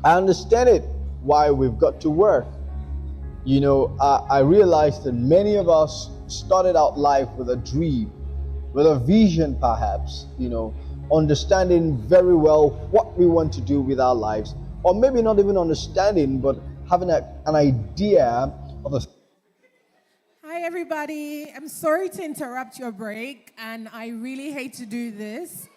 I understand it, why we've got to work. I realized that many of us started out life with a dream, with a vision perhaps, understanding very well what we want to do with our lives, or maybe not even understanding, but having an idea of the. Hi, everybody. I'm sorry to interrupt your break, and I really hate to do this,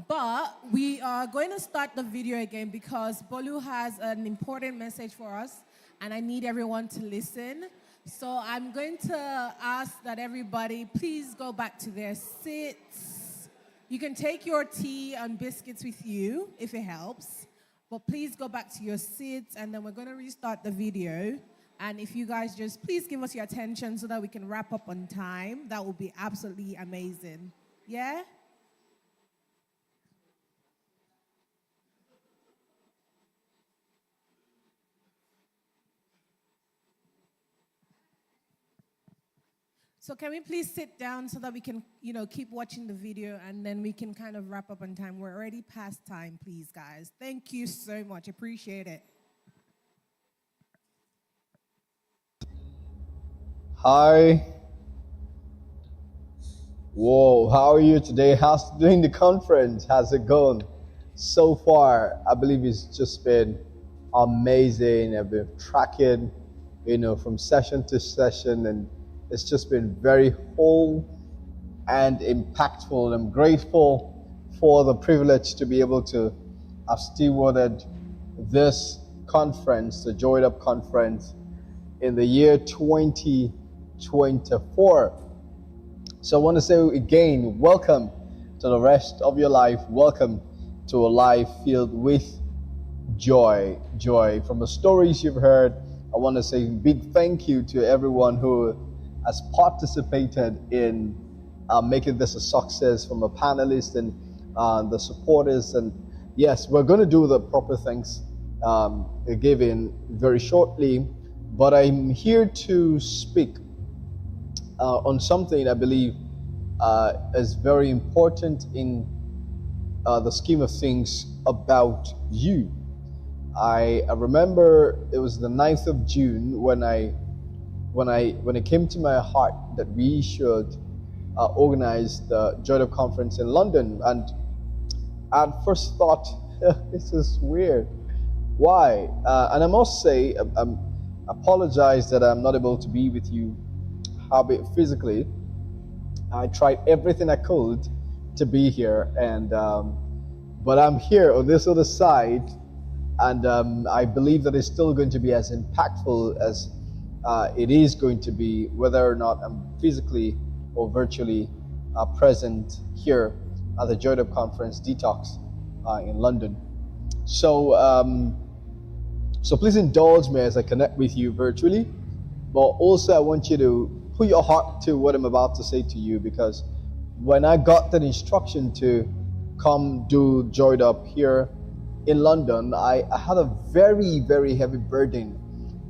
but we are going to start the video again because Bolu has an important message for us, and I need everyone to listen. So I'm going to ask that everybody please go back to their seats. You can take your tea and biscuits with you if it helps, but please go back to your seats, and then we're going to restart the video. And if you guys just please give us your attention so that we can wrap up on time, that would be absolutely amazing. Yeah? So can we please sit down so that we can, keep watching the video and then we can kind of wrap up on time. We're already past time, please, guys. Thank you so much. Appreciate it. Hi. Whoa, how are you today? How's doing the conference? How's it going? So far, I believe it's just been amazing. I've been tracking, from session to session, and it's just been very whole and impactful. I'm grateful for the privilege to be able to have stewarded this conference, the Joyed Up Conference, in the year 2024. So I want to say again, welcome to the rest of your life. Welcome to a life filled with joy. Joy. From the stories you've heard, I want to say a big thank you to everyone who has participated in making this a success, from the panelists and the supporters. And yes, we're going to do the proper Thanksgiving very shortly, but I'm here to speak on something I believe is very important in the scheme of things about you. I remember it was the 9th of June when it came to my heart that we should organize the Joyed Up Conference in London. And I at first thought, this is weird. Why? And I must say, I apologize that I'm not able to be with you physically. I tried everything I could to be here, and but I'm here on this other side, and I believe that it's still going to be as impactful as it is going to be, whether or not I'm physically or virtually present here at the Joyed Up Conference Detox in London. So, so please indulge me as I connect with you virtually, but also I want you to put your heart to what I'm about to say to you, because when I got that instruction to come do Joyed Up here in London, I had a very, very heavy burden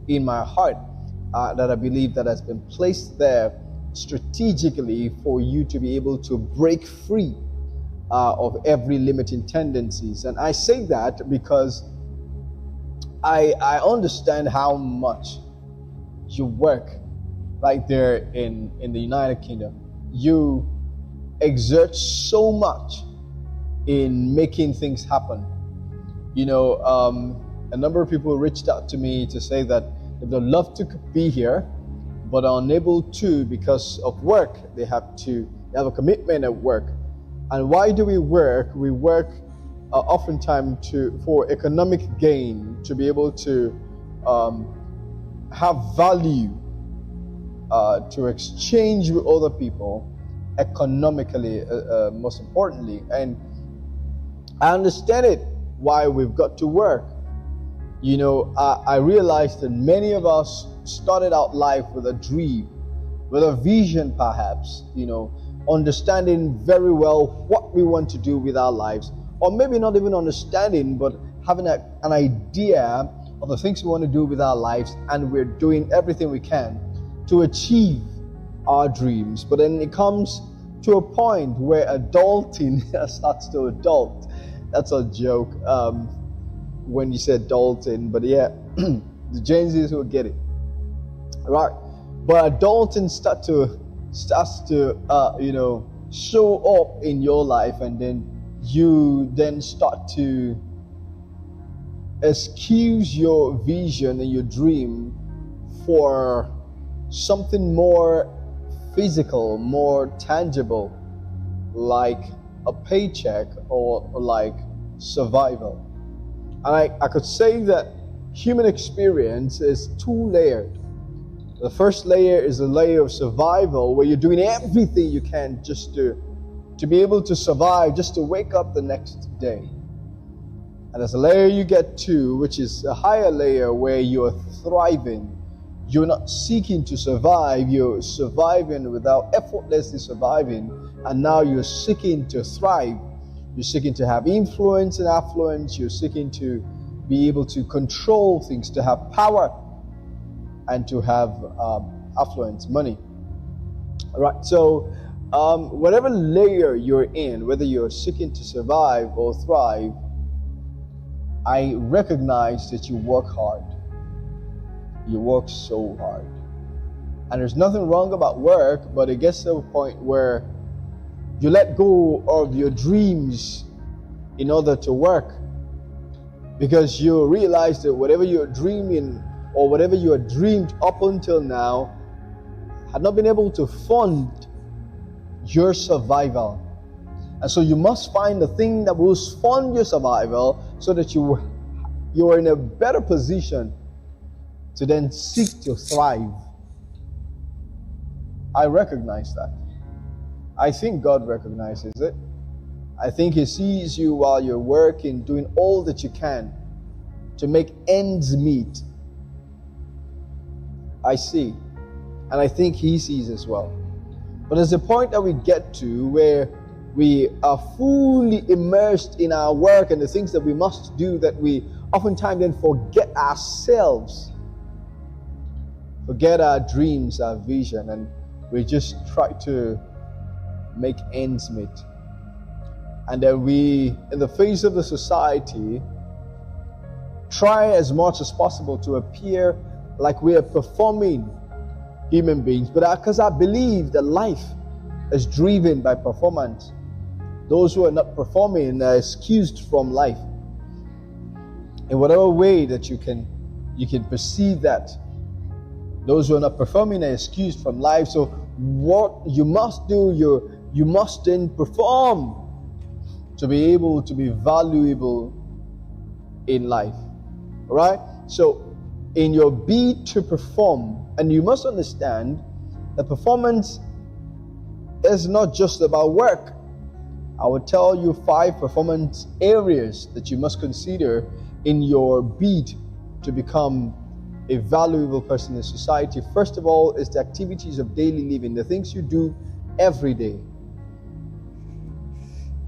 in my heart that I believe that has been placed there strategically for you to be able to break free of every limiting tendencies. And I say that because I understand how much you work right there in the United Kingdom. You exert so much in making things happen. You know, a number of people reached out to me to say that they'd love to be here, but are unable to because of work. They have a commitment at work. And why do we work? We work oftentimes for economic gain, to be able to have value, to exchange with other people economically, most importantly. And I understand it, why we've got to work. You know, I realized that many of us started out life with a dream, with a vision perhaps, you know, understanding very well what we want to do with our lives, or maybe not even understanding, but having an idea of the things we want to do with our lives, and we're doing everything we can to achieve our dreams. But then it comes to a point where adulting starts to adult. That's a joke when you said adulting, but yeah, the Gen Zs will get it, right? But adulting starts to you know, show up in your life, and then you then start to excuse your vision and your dream for something more physical, more tangible, like a paycheck or like survival. And I could say that human experience is two-layered. The first layer is a layer of survival, where you're doing everything you can just to be able to survive, just to wake up the next day. And there's a layer you get to, which is a higher layer, where you're thriving, You're not seeking to survive, you're surviving without effortlessly surviving, and now you're seeking to thrive. You're seeking to have influence and affluence, you're seeking to be able to control things, to have power, and to have affluence, money. All right, so whatever layer you're in, whether you're seeking to survive or thrive, I recognize that you work hard. You work so hard. And there's nothing wrong about work, but it gets to a point where you let go of your dreams in order to work. Because you realize that whatever you're dreaming or whatever you had dreamed up until now had not been able to fund your survival. And so you must find the thing that will fund your survival so that you're in a better position to then seek to thrive. I recognize that. I think God recognizes it. I think He sees you while you're working, doing all that you can to make ends meet. I see. And I think He sees as well. But there's a point that we get to where we are fully immersed in our work and the things that we must do that we oftentimes then forget ourselves, forget our dreams, our vision, and we just try to make ends meet. And then we, in the face of the society, try as much as possible to appear like we are performing human beings. But because I believe that life is driven by performance, those who are not performing are excused from life. In whatever way that you can perceive that, those who are not performing are excused from life. So what you must do, you must then perform to be able to be valuable in life. All right? So in your bid to perform, and you must understand that performance is not just about work. I will tell you 5 performance areas that you must consider in your bid to become a valuable person in society. First of all is the activities of daily living, the things you do every day.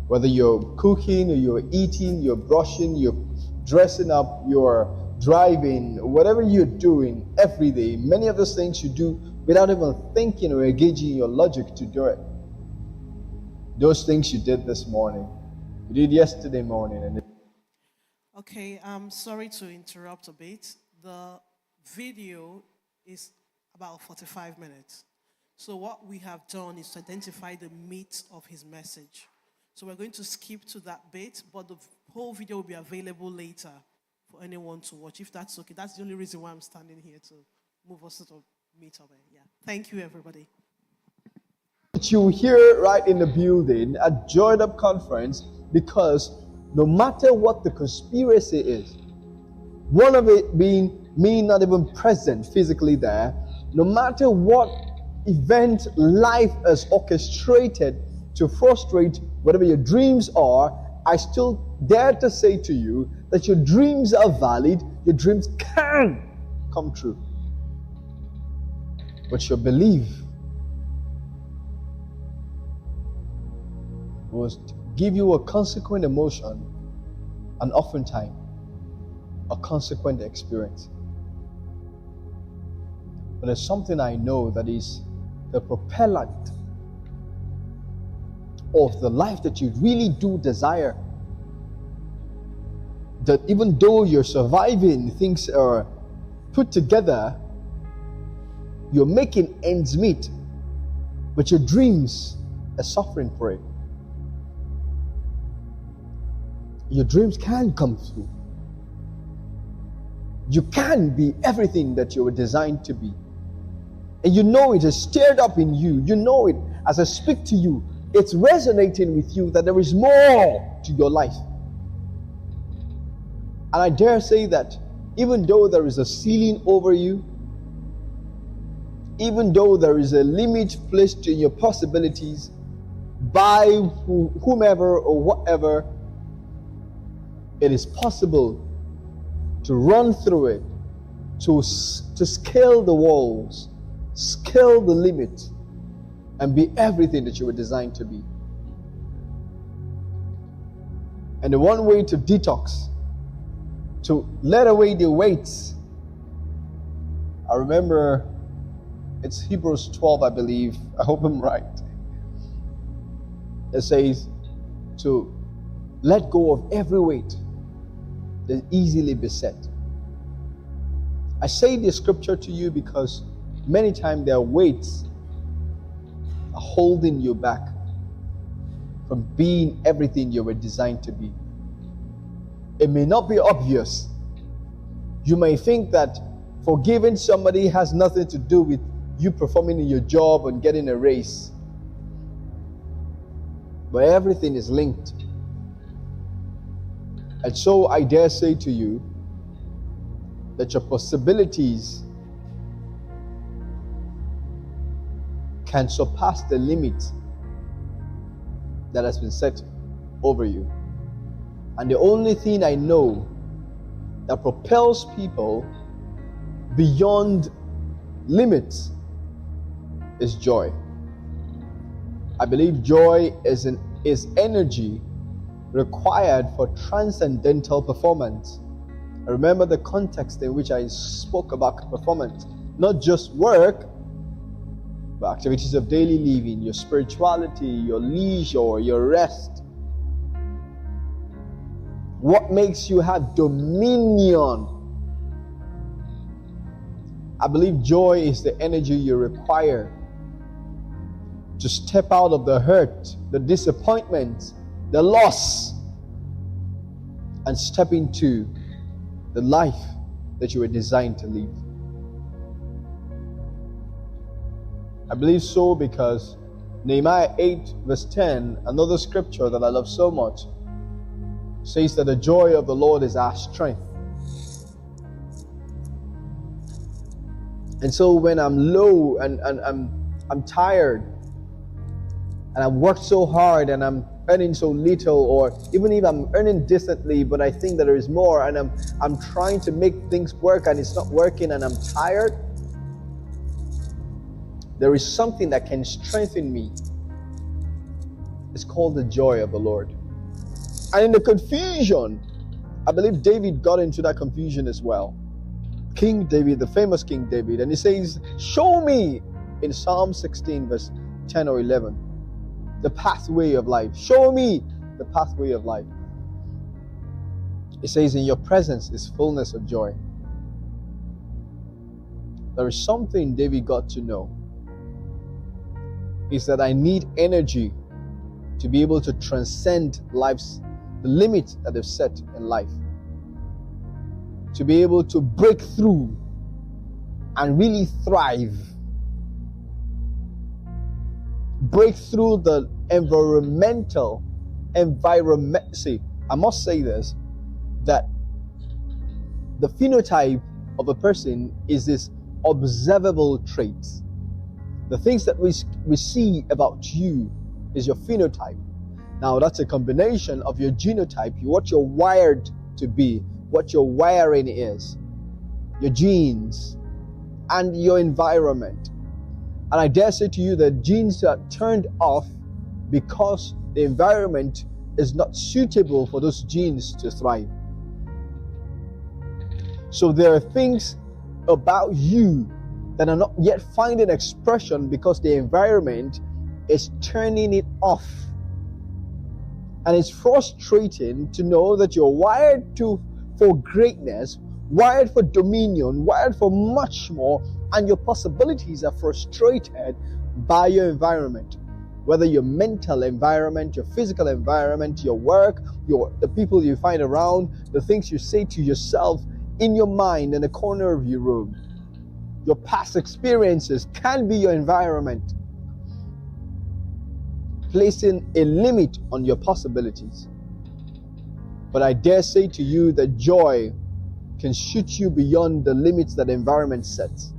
Whether you're cooking or you're eating, you're brushing, you're dressing up, you're driving, whatever you're doing every day, many of those things you do without even thinking or engaging your logic to do it. Those things you did this morning, you did yesterday morning. Okay, I'm sorry to interrupt a bit. The video is about 45 minutes. So what we have done is to identify the meat of his message. So we're going to skip to that bit, but the whole video will be available later for anyone to watch, if that's okay. That's the only reason why I'm standing here, to move us to the meat of it. Yeah. Thank you, everybody. You hear right in the building at Joined Up Conference, because no matter what the conspiracy is, one of it being me not even present physically there, no matter what event life has orchestrated to frustrate whatever your dreams are, I still dare to say to you that your dreams are valid, your dreams can come true. But your belief was to give you a consequent emotion and oftentimes a consequent experience. But there's something I know that is the propellant of the life that you really do desire. That even though you're surviving, things are put together, you're making ends meet, but your dreams are suffering for it. Your dreams can come through. You can be everything that you were designed to be. And you know it is stirred up in you. You know it as I speak to you. It's resonating with you that there is more to your life. And I dare say that even though there is a ceiling over you, even though there is a limit placed in your possibilities by whomever or whatever, it is possible to run through it to scale the walls, scale the limit, and be everything that you were designed to be. And the one way to detox, to let away the weights, I remember it's Hebrews 12, I believe. I hope I'm right. It says to let go of every weight that easily beset. I say this scripture to you because many times there are weights are holding you back from being everything you were designed to be. It may not be obvious. You may think that forgiving somebody has nothing to do with you performing in your job and getting a raise. But everything is linked. And so I dare say to you that your possibilities can surpass the limit that has been set over you. And the only thing I know that propels people beyond limits is joy. I believe joy is energy required for transcendental performance. I remember the context in which I spoke about performance, not just work, but activities of daily living, your spirituality, your leisure, your rest. What makes you have dominion? I believe joy is the energy you require to step out of the hurt, the disappointment, the loss, and step into the life that you were designed to live. I believe so because Nehemiah 8 verse 10, another scripture that I love so much, says that the joy of the Lord is our strength. And so when I'm low and I'm tired and I've worked so hard and I'm earning so little, or even if I'm earning decently but I think that there is more, and I'm trying to make things work and it's not working and I'm tired, there is something that can strengthen me. It's called the joy of the Lord. And in the confusion, I believe David got into that confusion as well. King David, the famous King David, and he says, show me in Psalm 16 verse 10 or 11 the pathway of life. Show me the pathway of life. It says, in your presence is fullness of joy. There is something David got to know. Is that I need energy to be able to transcend the limits that they've set in life. To be able to break through and really thrive. Break through the environment. See, I must say this, that the phenotype of a person is this observable traits. The things that we see about you is your phenotype. Now that's a combination of your genotype, what you're wired to be, what your wiring is, your genes, and your environment. And I dare say to you that genes are turned off because the environment is not suitable for those genes to thrive. So there are things about you that are not yet finding expression because the environment is turning it off. And it's frustrating to know that you're wired for greatness, wired for dominion, wired for much more, and your possibilities are frustrated by your environment. Whether your mental environment, your physical environment, your work, the people you find around, the things you say to yourself in your mind in the corner of your room. Your past experiences can be your environment, placing a limit on your possibilities. But I dare say to you that joy can shoot you beyond the limits that the environment sets.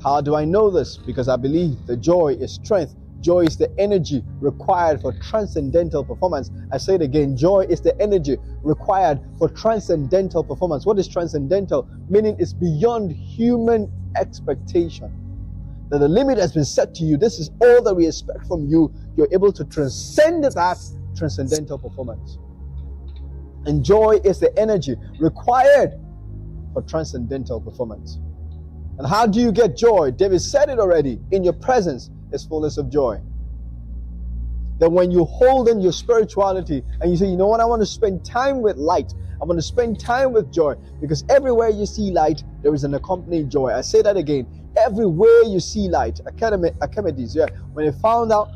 How do I know this? Because I believe that joy is strength. Joy is the energy required for transcendental performance. I say it again, joy is the energy required for transcendental performance. What is transcendental? Meaning it's beyond human expectation. That the limit has been set to you. This is all that we expect from you. You're able to transcend that transcendental performance. And joy is the energy required for transcendental performance. And how do you get joy? David said it already. In your presence is fullness of joy. That when you hold in your spirituality and you say, you know what, I want to spend time with light. I want to spend time with joy. Because everywhere you see light, there is an accompanying joy. I say that again. Everywhere you see light. Archimedes, when they found out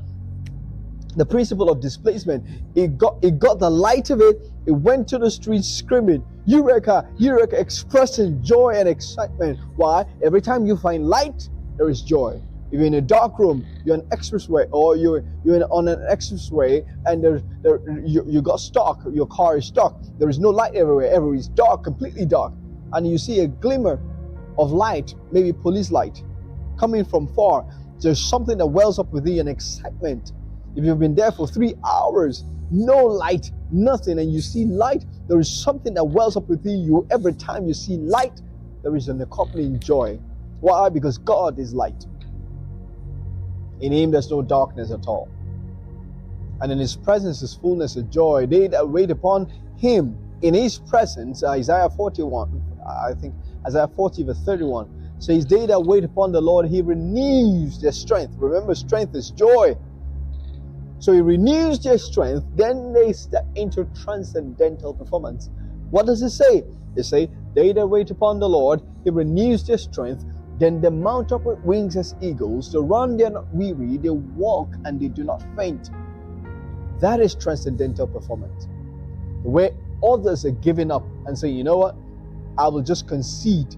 the principle of displacement, it got the light of it. It went to the streets screaming, Eureka, Eureka, expressing joy and excitement. Why? Every time you find light, there is joy. If you're in a dark room, you're on an expressway, or you're on an expressway, and you got stuck, your car is stuck. There is no light everywhere. Everywhere is dark, completely dark, and you see a glimmer of light, maybe police light, coming from far. There's something that wells up within you, an excitement. If you've been there for 3 hours, no light, nothing, and you see light, there is something that wells up within you. Every time you see light, there is an accompanying joy. Why? Because God is light. In Him there's no darkness at all. And in His presence is fullness of joy. They that wait upon Him, in His presence, Isaiah 41, I think Isaiah 40 verse 31, says, they that wait upon the Lord, He renews their strength. Remember, strength is joy. So He renews their strength, then they step into transcendental performance. What does it say? It say, they that wait upon the Lord, He renews their strength, then they mount up with wings as eagles, they run, they are not weary, they walk and they do not faint. That is transcendental performance. Where others are giving up and saying, you know what, I will just concede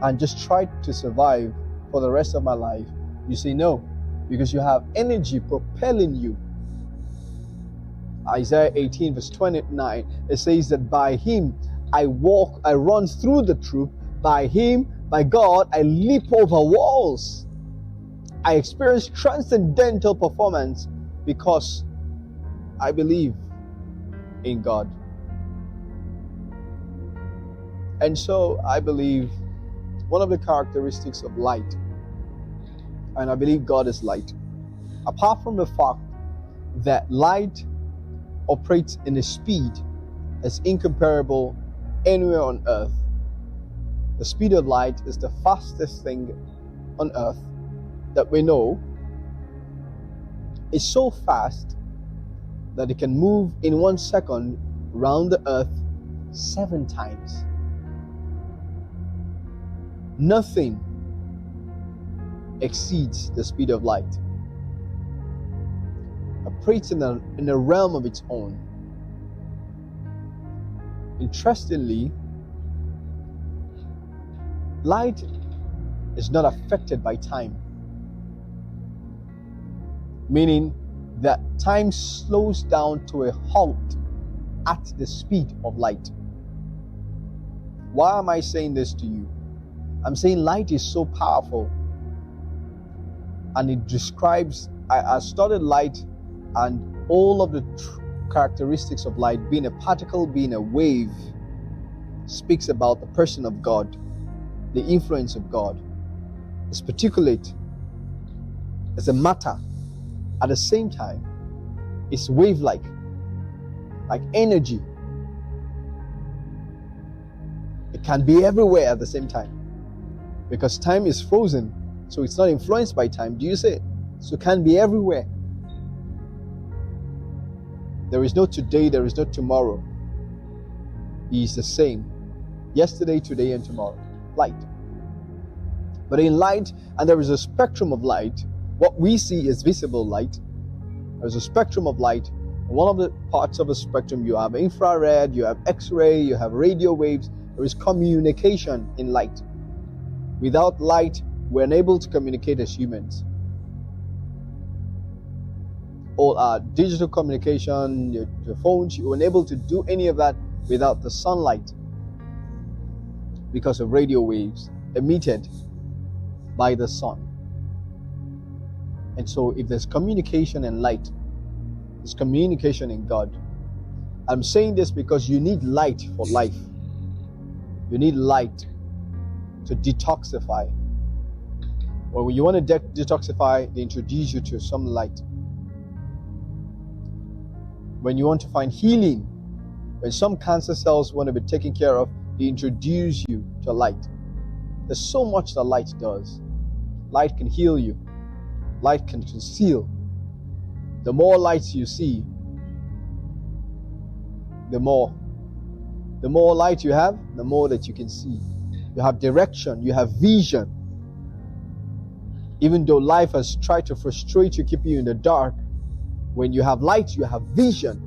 and just try to survive for the rest of my life. You say no, because you have energy propelling you. Isaiah 18 verse 29, it says that by Him I run through the troop, by Him, by God, I leap over walls. I experience transcendental performance because I believe in God. And so I believe one of the characteristics of light, and I believe God is light, apart from the fact that light operates in a speed that's incomparable anywhere on earth. The speed of light is the fastest thing on earth that we know. It's so fast that it can move in 1 second around the earth 7 times. Nothing exceeds the speed of light. Operates in a realm of its own. Interestingly, light is not affected by time, meaning that time slows down to a halt at the speed of light. Why am I saying this to you? I'm saying light is so powerful, and it describes, I studied light and all of the characteristics of light, being a particle, being a wave, speaks about the person of God, the influence of God. It's particulate, it's a matter. At the same time, it's wave-like, like energy. It can be everywhere at the same time, because time is frozen, so it's not influenced by time. Do you see it? So it can be everywhere. There is no today, there is no tomorrow. He is the same, yesterday, today, and tomorrow. Light. But in light, and there is a spectrum of light, what we see is visible light. There's a spectrum of light. One of the parts of a spectrum, you have infrared, you have X-ray, you have radio waves. There is communication in light. Without light, we're unable to communicate as humans. All our digital communication, your phones, you're unable to do any of that without the sunlight, because of radio waves emitted by the sun. And so if there's communication and light, there's communication in God. I'm saying this because you need light for life. You need light to detoxify. Well, when you want to detoxify, they introduce you to some light. When you want to find healing, when some cancer cells want to be taken care of, they introduce you to light. There's so much that light does. Light can heal you. Light can conceal. The more lights you see, the more light you have, the more that you can see. You have direction, you have vision. Even though life has tried to frustrate you, keep you in the dark, when you have light, you have vision.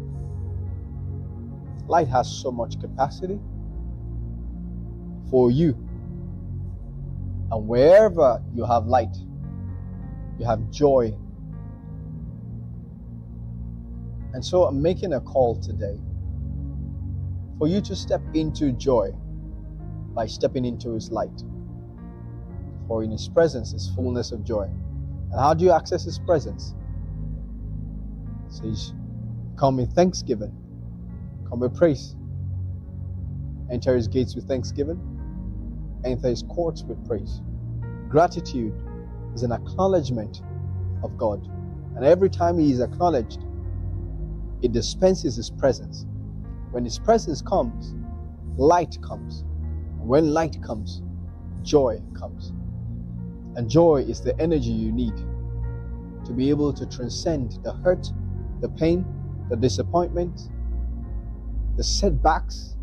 Light has so much capacity for you. And wherever you have light, you have joy. And so I'm making a call today for you to step into joy by stepping into His light. For in His presence is fullness of joy. And how do you access His presence? It says, come with thanksgiving, come with praise. Enter His gates with thanksgiving, enter His courts with praise. Gratitude is an acknowledgement of God. And every time He is acknowledged, it dispenses His presence. When His presence comes, light comes. And when light comes, joy comes. And joy is the energy you need to be able to transcend the hurt, the pain, the disappointment, the setbacks,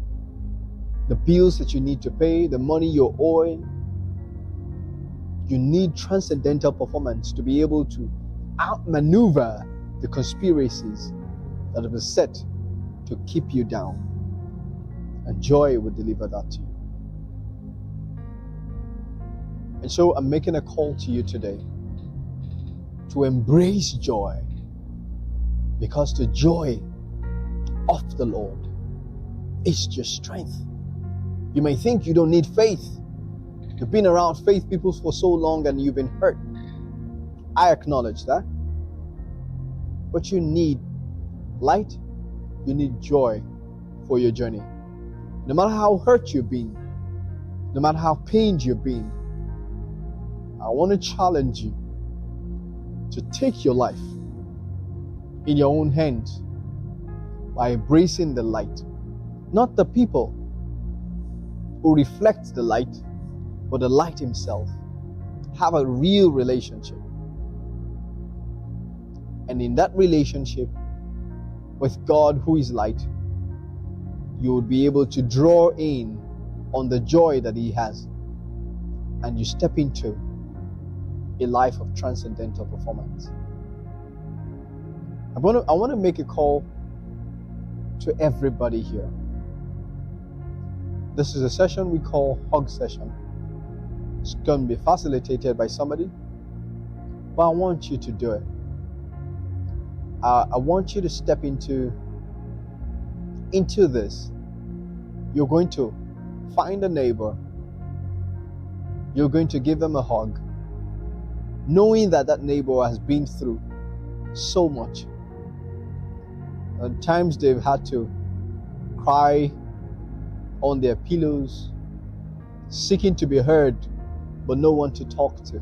the bills that you need to pay, the money you're owing. You need transcendental performance to be able to outmaneuver the conspiracies that have been set to keep you down. And joy will deliver that to you. And so I'm making a call to you today to embrace joy, because the joy of the Lord is your strength. You may think you don't need faith. You've been around faith people for so long and you've been hurt. I acknowledge that. But you need light, you need joy for your journey. No matter how hurt you've been, no matter how pained you've been, I want to challenge you to take your life in your own hands by embracing the light. Not the people who reflect the light, but the light Himself. Have a real relationship. And in that relationship with God, who is light, you will be able to draw in on the joy that He has. And you step into a life of transcendental performance. I want to make a call to everybody here. This is a session we call Hug Session. It's going to be facilitated by somebody, but I want you to do it. I want you to step into this. You're going to find a neighbor. You're going to give them a hug, knowing that that neighbor has been through so much. At times they've had to cry on their pillows, seeking to be heard, but no one to talk to.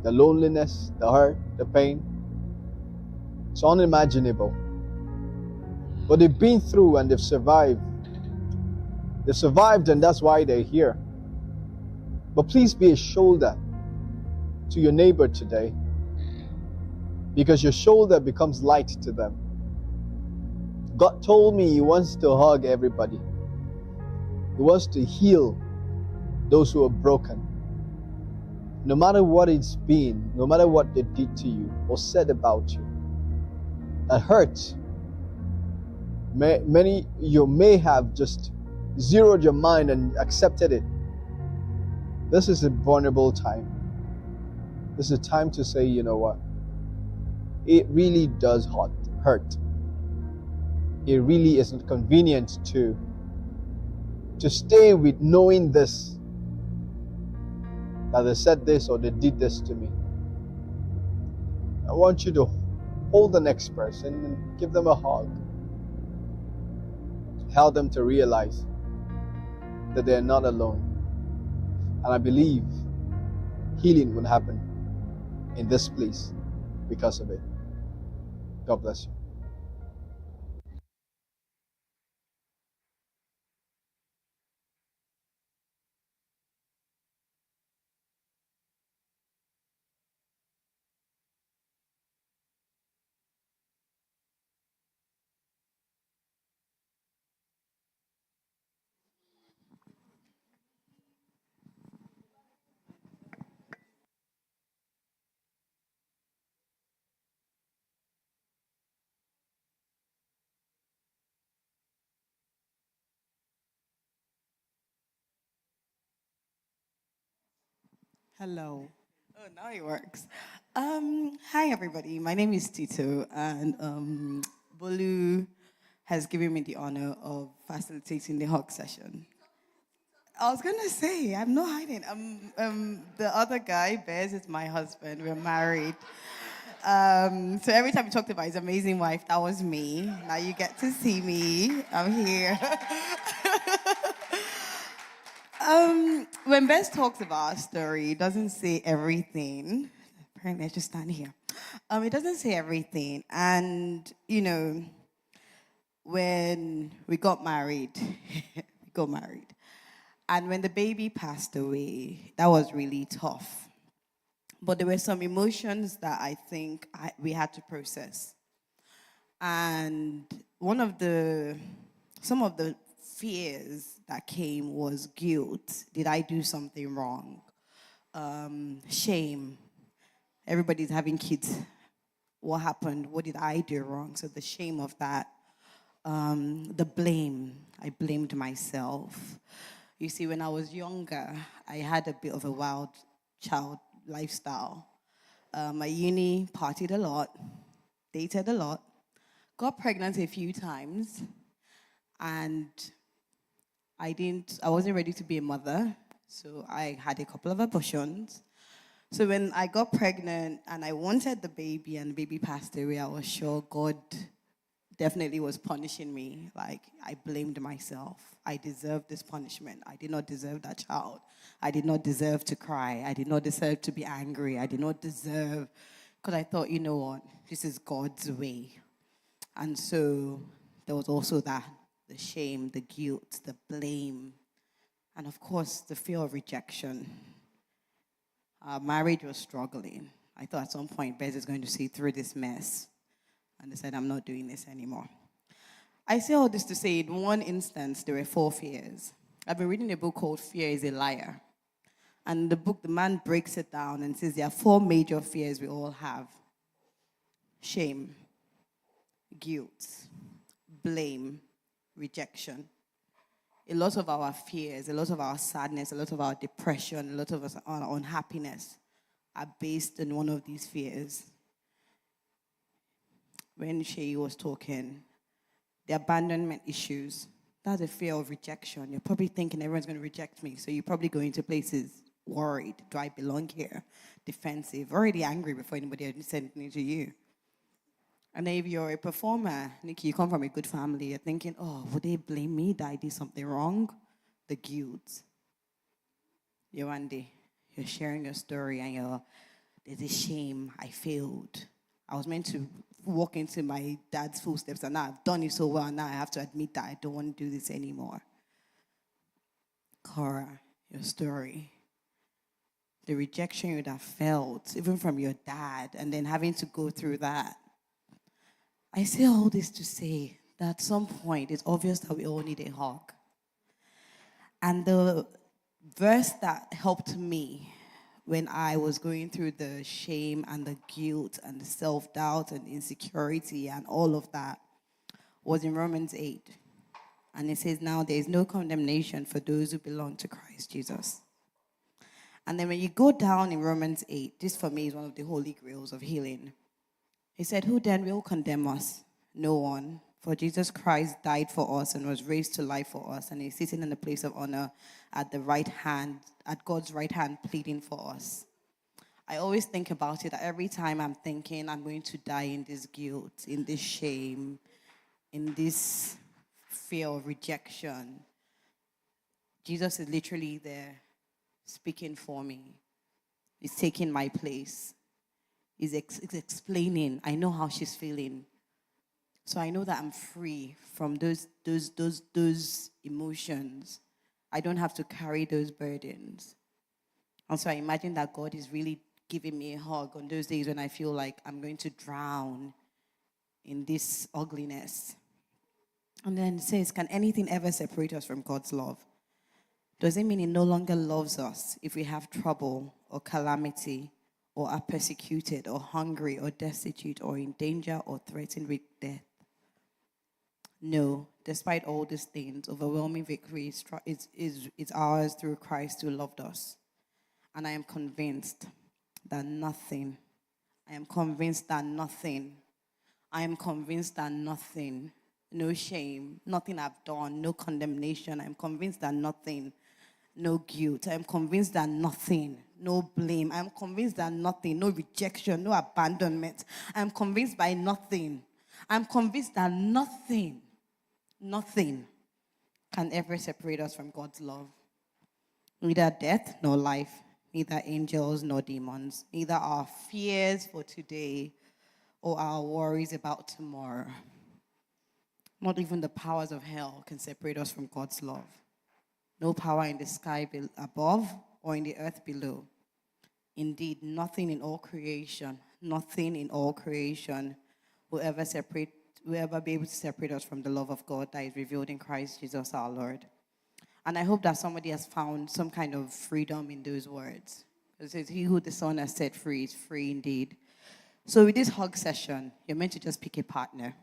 The loneliness, the hurt, the pain, it's unimaginable. But they've been through and they've survived. They've survived, and that's why they're here. But please be a shoulder to your neighbor today, because your shoulder becomes light to them. God told me He wants to hug everybody. He wants to heal those who are broken. No matter what it's been, no matter what they did to you or said about you, that hurts. Many you may have just zeroed your mind and accepted it. This is a vulnerable time. This is a time to say, you know what? It really does hurt. It really isn't convenient to stay with knowing this, that they said this or they did this to me. I want you to hold the next person and give them a hug. Help them to realize that they're not alone. And I believe healing will happen in this place because of it. God bless you. Hello. Oh, now it works. Hi, everybody. My name is Tito, and Bolu has given me the honor of facilitating the hug session. I was gonna say, I'm not hiding. The other guy, Bez, is my husband. We're married. So every time you talked about his amazing wife, that was me. Now you get to see me. I'm here. When Bess talks about our story, it doesn't say everything. Apparently, I just stand here. It doesn't say everything. And, you know, when we got married, And when the baby passed away, that was really tough. But there were some emotions that I think we had to process. And some of the fears that came was guilt. Did I do something wrong? Shame. Everybody's having kids. What happened? What did I do wrong? So the shame of that. The blame. I blamed myself. You see, when I was younger, I had a bit of a wild child lifestyle. My uni partied a lot, dated a lot, got pregnant a few times, and I wasn't ready to be a mother, so I had a couple of abortions. So when I got pregnant and I wanted the baby and the baby passed away, I was sure God definitely was punishing me. Like, I blamed myself. I deserved this punishment. I did not deserve that child. I did not deserve to cry. I did not deserve to be angry. I did not deserve, because I thought, you know what, this is God's way. And so there was also that, the shame, the guilt, the blame, and of course, the fear of rejection. Our marriage was struggling. I thought at some point, Bez is going to see through this mess. And I said, I'm not doing this anymore. I say all this to say, in one instance, there were 4 fears. I've been reading a book called Fear is a Liar. And in the book, the man breaks it down and says there are 4 major fears we all have. Shame, guilt, blame, rejection. A lot of our fears, a lot of our sadness, a lot of our depression, a lot of our unhappiness are based on one of these fears. When Shay was talking, the abandonment issues, that's a fear of rejection. You're probably thinking everyone's going to reject me, so you're probably going to places worried. Do I belong here? Defensive, already angry before anybody had said anything to you. And then if you're a performer, Nikki, you come from a good family, you're thinking, oh, would they blame me that I did something wrong? The guilt. Yewande, you're sharing your story and there's a shame, I failed. I was meant to walk into my dad's footsteps, and now I've done it so well, and now I have to admit that I don't want to do this anymore. Cora, your story. The rejection you'd have felt, even from your dad, and then having to go through that. I say all this to say that at some point, it's obvious that we all need a hug. And the verse that helped me when I was going through the shame and the guilt and the self-doubt and insecurity and all of that was in Romans 8. And it says, now there is no condemnation for those who belong to Christ Jesus. And then when you go down in Romans 8, this for me is one of the holy grails of healing. He said, who then will condemn us? No one. For Jesus Christ died for us and was raised to life for us, and he's sitting in the place of honor at the right hand, at God's right hand, pleading for us. I always think about it. Every time I'm thinking I'm going to die in this guilt, in this shame, in this fear of rejection, Jesus is literally there speaking for me. He's taking my place. He's explaining. I know how she's feeling. So I know that I'm free from those emotions. I don't have to carry those burdens. And so I imagine that God is really giving me a hug on those days when I feel like I'm going to drown in this ugliness. And then it says, can anything ever separate us from God's love? Does it mean He no longer loves us if we have trouble or calamity or are persecuted or hungry or destitute or in danger or threatened with death? No, despite all these things, overwhelming victory is ours through Christ who loved us. And I am convinced that nothing, no shame, nothing I've done, no condemnation. I'm convinced that nothing, no guilt. I'm convinced that nothing, no blame. I'm convinced that nothing, no rejection, no abandonment. I'm convinced by nothing. I'm convinced that nothing can ever separate us from God's love. Neither death nor life, neither angels nor demons, neither our fears for today or our worries about tomorrow. Not even the powers of hell can separate us from God's love. No power in the sky above or in the earth below. Indeed, nothing in all creation will ever be able to separate us from the love of God that is revealed in Christ Jesus our Lord. And I hope that somebody has found some kind of freedom in those words. It says, he who the Son has set free is free indeed. So with this hug session, you're meant to just pick a partner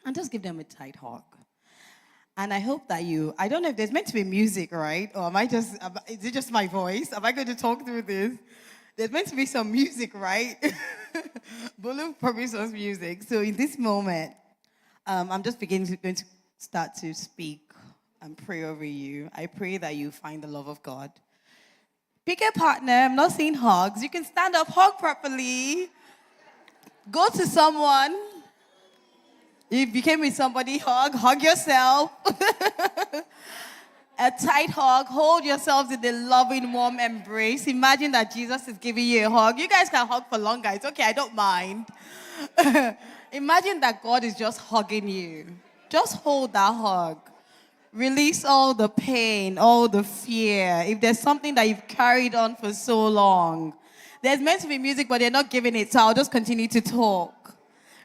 and just give them a tight hug. And I hope that I don't know if there's meant to be music, right? Or is it just my voice? Am I going to talk through this? There's meant to be some music, right? Bolu promised us music. So in this moment, I'm just going to start to speak and pray over you. I pray that you find the love of God. Pick a partner. I'm not saying hugs. You can stand up, hug properly. Go to someone. If you came with somebody, hug yourself. A tight hug. Hold yourselves in the loving, warm embrace. Imagine that Jesus is giving you a hug. You guys can hug for longer. It's okay, I don't mind. Imagine that God is just hugging you. Just hold that hug. Release all the pain, all the fear. If there's something that you've carried on for so long, there's meant to be music, but they're not giving it, so I'll just continue to talk.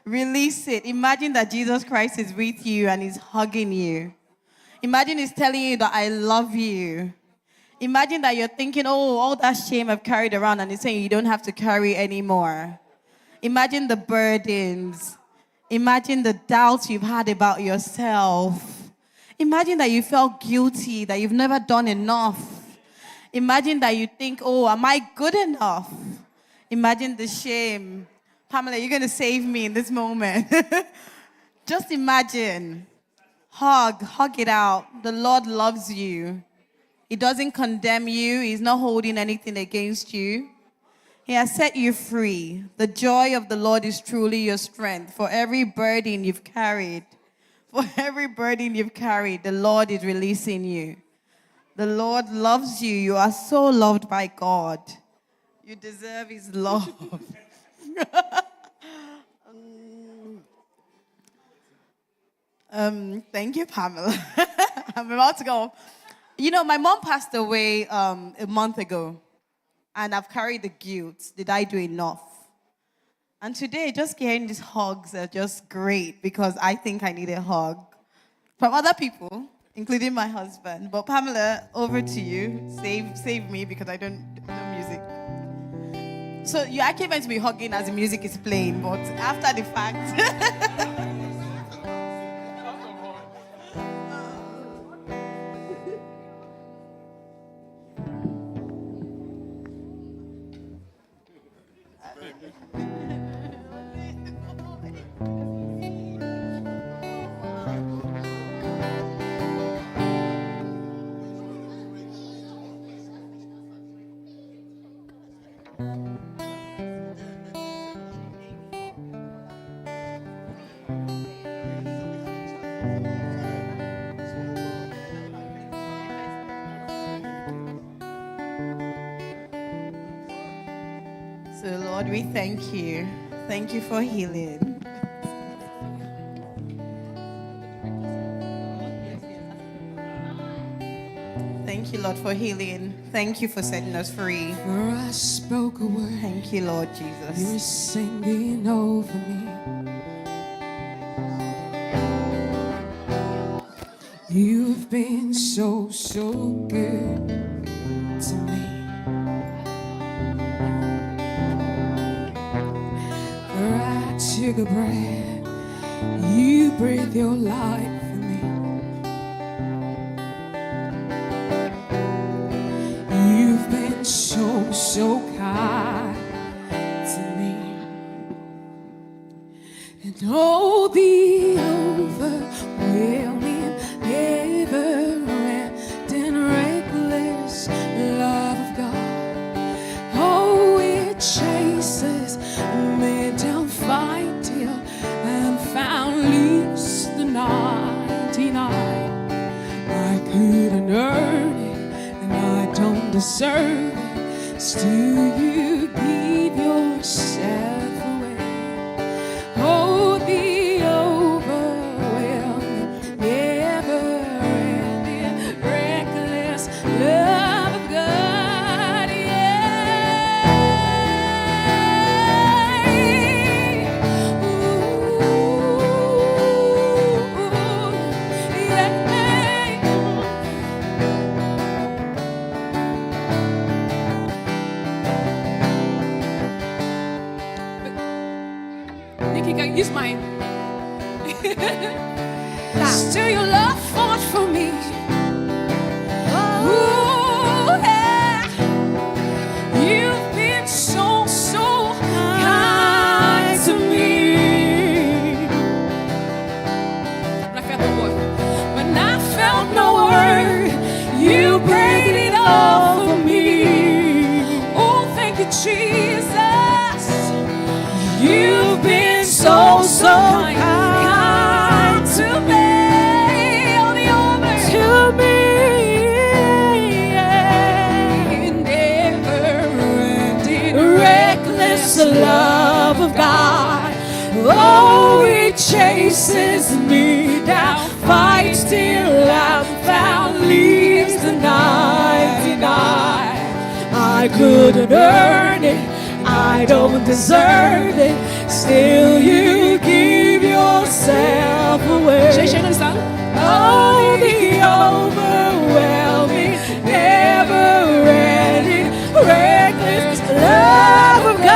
Release it. Imagine that Jesus Christ is with you and He's hugging you. Imagine He's telling you that I love you. Imagine that you're thinking, all that shame I've carried around, and He's saying you don't have to carry anymore. Imagine the burdens. Imagine the doubts you've had about yourself. Imagine that you felt guilty, that you've never done enough. Imagine that you think, am I good enough? Imagine the shame. Pamela, you're going to save me in this moment. Just imagine. Hug it out. The Lord loves you. He doesn't condemn you. He's not holding anything against you. He has set you free. The joy of the Lord is truly your strength. For every burden you've carried, the Lord is releasing you. The Lord loves you. You are so loved by God. You deserve His love. Thank you, Pamela. I'm about to go. My mom passed away a month ago, and I've carried the guilt. Did I do enough? And today, just getting these hugs are just great because I think I need a hug from other people, including my husband. But Pamela, over to you. Save me because I don't know music. So you're actually meant to be hugging as the music is playing, but after the fact. Lord, we thank you. Thank you for healing. Thank you, Lord, for healing. Thank you for setting us free. For I spoke a word. Thank you, Lord Jesus. You're singing over me. You've been so, so good to me. For I took a breath, you breathed your life in me. You've been so, so kind to me. And all the overwhelming, never-ending, reckless love of God. Oh, it chases me down, fight till I'm found, leaves the 99. I couldn't earn it, and I don't deserve it. Still, you give yourself away. Oh, the overwhelming, never-ending, reckless love of God. Yeah. Ooh, yeah. Nikki, can you use mine? Still your love fought for me. Ooh, yeah. You've been so, so kind to me. When I felt no word, when I felt no word, you prayed it all for me. Oh, thank you, Jesus. You've been so, so kind to me. All the over to me. Yeah. Never-ending, reckless love of God. Oh, it chases me down, fights till I'm found, leaves the 99. I couldn't earn it, I don't deserve it. Still, you give yourself away. Seyi Shay, understand? Oh, the overwhelming, never-ending, reckless love of God.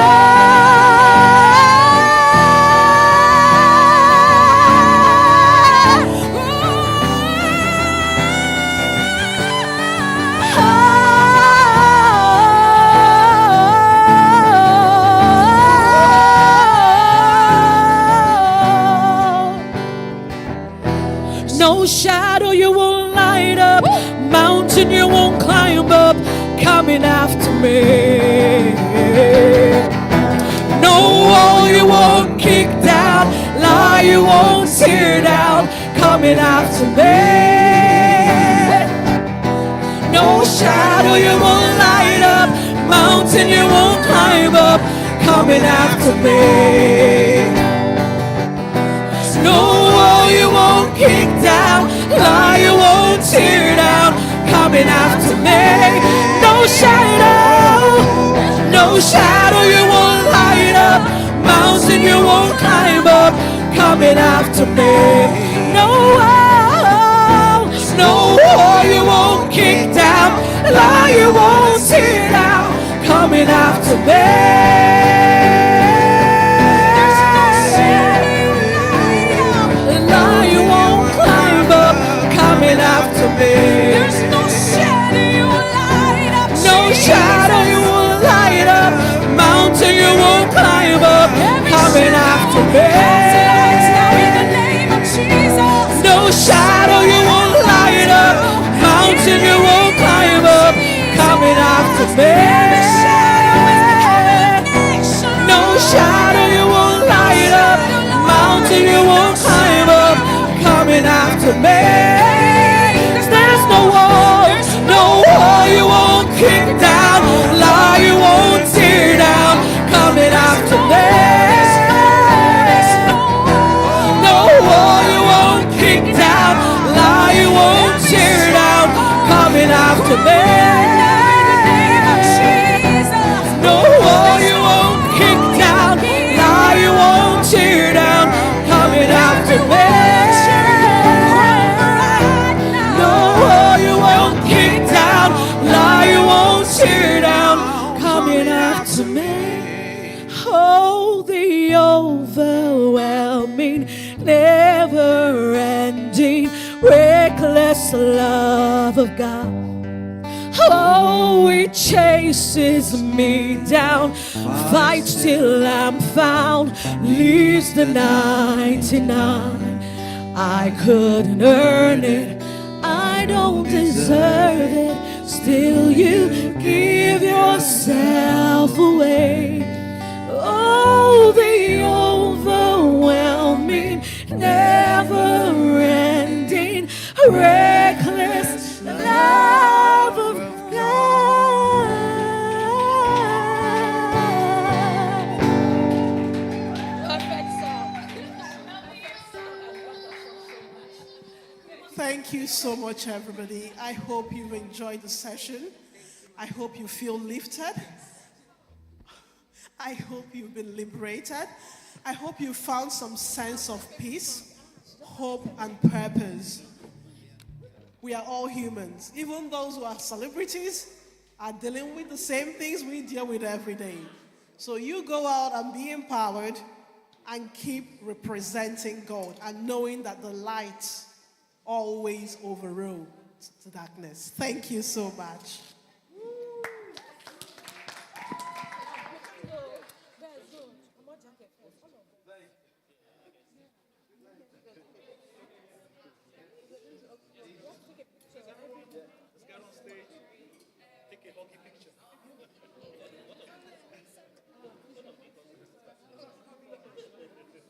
No shadow you won't light up, mountain you won't climb up, coming after me. No wall you won't kick down, lie you won't tear down, coming after me. No shadow you won't light up, mountain you won't climb up, coming after me. No wall you won't kick down, lie you won't tear down, coming after me. No shadow you won't light up, mountain you won't climb up, coming after me. No wall you won't kick down, lie you won't tear down, coming after me. After me. There's no shadow you will light up, no shadow you will light up, mountain you won't climb up, coming after me. In the name of Jesus. No shadow you won't light up, mountain you won't climb up, coming after me. No shadow you won't light up, mountain you won't climb up, coming after me. There's after me. No wall you won't kick down, lie you won't tear down, coming after me. No wall you won't kick down, lie you won't tear down, coming after me. Oh, the overwhelming, never-ending, reckless love of God. Oh, it chases me down, fights till I'm found, leaves the 99. I couldn't earn it, I don't deserve it, still you give yourself away. Oh, the overwhelming, never-ending, reckless love of God. Perfect song. Thank you so much, everybody. I hope you've enjoyed the session. I hope you feel lifted. I hope you've been liberated. I hope you found some sense of peace, hope, and purpose. We are all humans. Even those who are celebrities are dealing with the same things we deal with every day. So you go out and be empowered and keep representing God and knowing that the light always overrules the darkness. Thank you so much. Let's get on stage, take a hockey picture.